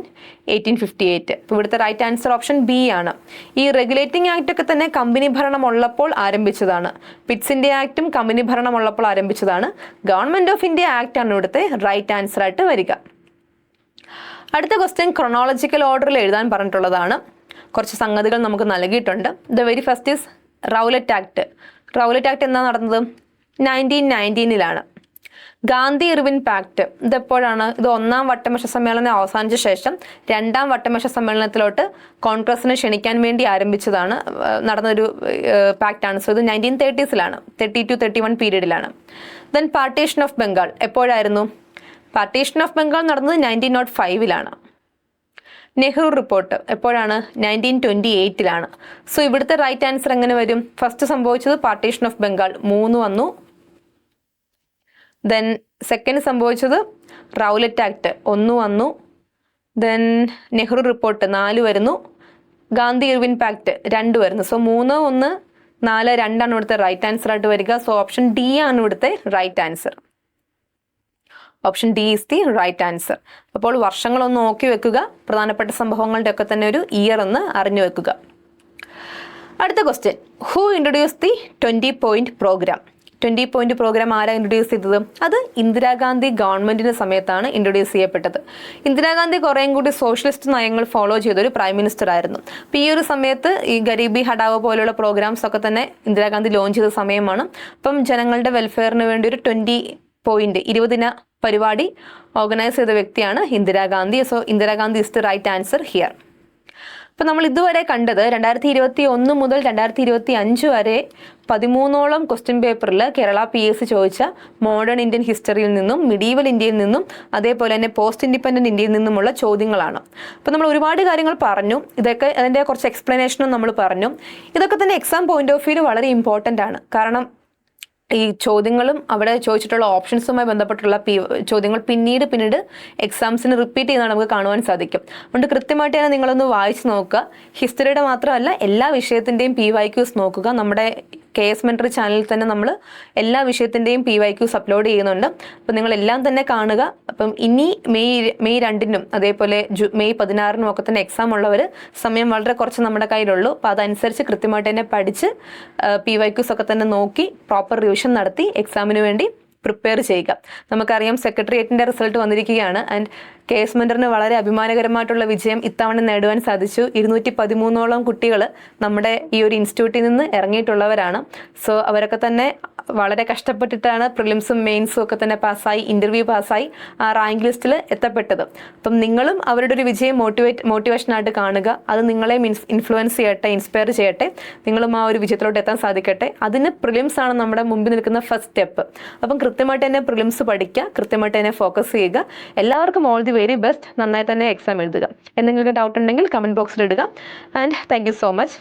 1858. ഇപ്പോൾ ഇവിടുത്തെ റൈറ്റ് ആൻസർ ഓപ്ഷൻ ബി ആണ്. ഈ റെഗുലേറ്റിംഗ് ആക്ട് ഒക്കെ തന്നെ കമ്പനി ഭരണം ഉള്ളപ്പോൾ ആരംഭിച്ചതാണ്. പിറ്റ്സ് ഇന്ത്യ ആക്ടും കമ്പനി ഭരണം ഉള്ളപ്പോൾ ആരംഭിച്ചതാണ്. ഗവൺമെന്റ് ഓഫ് ഇന്ത്യ ആക്ട് ആണ് ഇവിടുത്തെ റൈറ്റ് ആൻസർ ആയിട്ട് വരിക. അടുത്ത ക്വസ്റ്റ്യൻ ക്രൊണോളജിക്കൽ ഓർഡറിൽ എഴുതാൻ പറഞ്ഞിട്ടുള്ളതാണ്. കുറച്ച് സംഗതികൾ നമുക്ക് നൽകിയിട്ടുണ്ട്. The very first is Rowlatt act. Rowlatt act എന്നാ നടന്നത്? 1919 ഗാന്ധി ഇർവിൻ പാക്ട് ഇതെപ്പോഴാണ്? ഇത് 1ാം വട്ടമേശ സമ്മേളനം അവസാനിച്ച ശേഷം 2ാം വട്ടമേശ സമ്മേളനത്തിലോട്ട് കോൺഗ്രസിനെ ക്ഷണിക്കാൻ വേണ്ടി ആരംഭിച്ചതാണ്, നടന്നൊരു പാക്റ്റാണ്. സോ ഇത് 1930s 30-31 പീരീഡിലാണ്. ദെൻ പാർട്ടീഷൻ ഓഫ് ബംഗാൾ എപ്പോഴായിരുന്നു? പാർട്ടീഷൻ ഓഫ് ബംഗാൾ നടന്നത് 1905 നെഹ്റു റിപ്പോർട്ട് എപ്പോഴാണ്? 1928 സോ ഇവിടുത്തെ റൈറ്റ് ആൻസർ എങ്ങനെ വരും? ഫസ്റ്റ് സംഭവിച്ചത് പാർട്ടീഷൻ ഓഫ് ബംഗാൾ 3 വന്നു. ദെൻ സെക്കൻഡ് സംഭവിച്ചത് റൗലറ്റ് ആക്ട് 1 വന്നു. ദെൻ നെഹ്റു റിപ്പോർട്ട് 4 വരുന്നു. ഗാന്ധി ഇർവിൻ പാക്ട് 2 വരുന്നു. സോ 3, 1, 4, 2 ഇവിടുത്തെ റൈറ്റ് ആൻസർ ആയിട്ട് വരിക. സോ ഓപ്ഷൻ ഡി ആണ് ഇവിടുത്തെ right answer. Option D is the right answer. അപ്പോൾ വർഷങ്ങളൊന്ന് നോക്കി വെക്കുക, പ്രധാനപ്പെട്ട സംഭവങ്ങളുടെ ഒക്കെ തന്നെ ഒരു ഇയർ ഒന്ന് അറിഞ്ഞു വെക്കുക. അടുത്ത question, who introduce the 20 point program? 20 point program ആരാ ഇൻട്രൊഡ്യൂസ് ചെയ്തത്? അത് ഇന്ദിരാഗാന്ധി ഗവൺമെന്റിന്റെ സമയത്താണ് ഇൻട്രൊഡ്യൂസ് ചെയ്യപ്പെട്ടത്. ഇന്ദിരാഗാന്ധി കുറേയും കൂടി സോഷ്യലിസ്റ്റ് നയങ്ങൾ ഫോളോ ചെയ്തൊരു പ്രൈം മിനിസ്റ്റർ ആയിരുന്നു. അപ്പോൾ ഈ ഒരു സമയത്ത് ഈ ഗരീബി ഹഠാവോ പോലെയുള്ള പ്രോഗ്രാംസ് ഒക്കെ തന്നെ ഇന്ദിരാഗാന്ധി ലോഞ്ച് ചെയ്ത സമയമാണ്. അപ്പം ജനങ്ങളുടെ വെൽഫെയറിന് വേണ്ടി ഒരു 20 പോയിന്റ് 20 ദിന പരിപാടി ഓർഗനൈസ് ചെയ്ത വ്യക്തിയാണ് Indira Gandhi. So Indira Gandhi is the right answer here. അപ്പം നമ്മൾ ഇതുവരെ കണ്ടത് 2021 മുതൽ 2025 വരെ 13ഓളം ക്വസ്റ്റ്യൻ പേപ്പറിൽ കേരള PSC ചോദിച്ച മോഡേൺ ഇന്ത്യൻ ഹിസ്റ്ററിയിൽ നിന്നും മിഡീവൽ ഇന്ത്യയിൽ നിന്നും അതേപോലെ തന്നെ പോസ്റ്റ് ഇൻഡിപെൻഡന്റ് ഇന്ത്യയിൽ നിന്നുമുള്ള ചോദ്യങ്ങളാണ്. അപ്പം നമ്മൾ ഒരുപാട് കാര്യങ്ങൾ പറഞ്ഞു, ഇതൊക്കെ അതിൻ്റെ കുറച്ച് എക്സ്പ്ലനേഷനും നമ്മൾ പറഞ്ഞു. ഇതൊക്കെ തന്നെ എക്സാം പോയിന്റ് ഓഫ് വ്യൂ വളരെ ഇമ്പോർട്ടൻ്റ് ആണ്. കാരണം ഈ ചോദ്യങ്ങളും അവിടെ ചോദിച്ചിട്ടുള്ള ഓപ്ഷൻസുമായി ബന്ധപ്പെട്ടുള്ള ചോദ്യങ്ങൾ പിന്നീട് എക്സാംസിന് റിപ്പീറ്റ് ചെയ്യുന്നതാണ് നമുക്ക് കാണുവാൻ സാധിക്കും. അതുകൊണ്ട് കൃത്യമായിട്ട് തന്നെ നിങ്ങളൊന്ന് വായിച്ച് നോക്കുക. ഹിസ്റ്ററിയുടെ മാത്രമല്ല എല്ലാ വിഷയത്തിൻ്റെയും PYQs നോക്കുക. നമ്മുടെ KS Mentor ചാനലിൽ തന്നെ നമ്മൾ എല്ലാ വിഷയത്തിൻ്റെയും PYQs അപ്ലോഡ് ചെയ്യുന്നുണ്ട്. അപ്പം നിങ്ങളെല്ലാം തന്നെ കാണുക. അപ്പം ഇനി മെയ് 2 അതേപോലെ മെയ് 16 ഒക്കെ തന്നെ എക്സാം ഉള്ളവർ സമയം വളരെ കുറച്ച് നമ്മുടെ കയ്യിലുള്ളൂ. അപ്പോൾ അതനുസരിച്ച് കൃത്യമായിട്ട് തന്നെ പഠിച്ച് PYQs ഒക്കെ തന്നെ നോക്കി പ്രോപ്പർ റിവിഷൻ നടത്തി എക്സാമിന് വേണ്ടി പ്രിപ്പയർ ചെയ്യുക. നമുക്കറിയാം സെക്രട്ടേറിയറ്റിൻ്റെ റിസൾട്ട് വന്നിരിക്കുകയാണ്. ആൻഡ് KS Mentorന് വളരെ അഭിമാനകരമായിട്ടുള്ള വിജയം ഇത്തവണ നേടുവാൻ സാധിച്ചു. 213ഓളം കുട്ടികൾ നമ്മുടെ ഈ ഒരു ഇൻസ്റ്റിറ്റ്യൂട്ടിൽ നിന്ന് ഇറങ്ങിയിട്ടുള്ളവരാണ്. സോ അവരൊക്കെ തന്നെ വളരെ കഷ്ടപ്പെട്ടിട്ടാണ് പ്രിലിംസും മെയിൻസും ഒക്കെ തന്നെ പാസ്സായി, ഇൻ്റർവ്യൂ പാസ്സായി ആ റാങ്ക് ലിസ്റ്റിൽ എത്തപ്പെട്ടത്. അപ്പം നിങ്ങളും അവരുടെ ഒരു വിജയം മോട്ടിവേഷനായിട്ട് കാണുക. അത് നിങ്ങളെ ഇൻഫ്ലുവൻസ് ചെയ്യട്ടെ, ഇൻസ്പയർ ചെയ്യട്ടെ. നിങ്ങളും ആ ഒരു വിജയത്തിലോട്ട് എത്താൻ സാധിക്കട്ടെ. അതിന് പ്രിലിംസ് ആണ് നമ്മുടെ മുമ്പിൽ നിൽക്കുന്ന ഫസ്റ്റ് സ്റ്റെപ്പ്. അപ്പം കൃത്യമായിട്ട് തന്നെ പ്രിലിംസ് പഠിക്കുക, കൃത്യമായിട്ട് തന്നെ ഫോക്കസ് ചെയ്യുക. എല്ലാവർക്കും ഓൾ ദി വെരി ബെസ്റ്റ്. നന്നായി തന്നെ എക്സാം എഴുതുക. എന്തെങ്കിലും ഡൗട്ട് ഉണ്ടെങ്കിൽ കമൻറ്റ് ബോക്സിൽ ഇടുക. And thank you so much.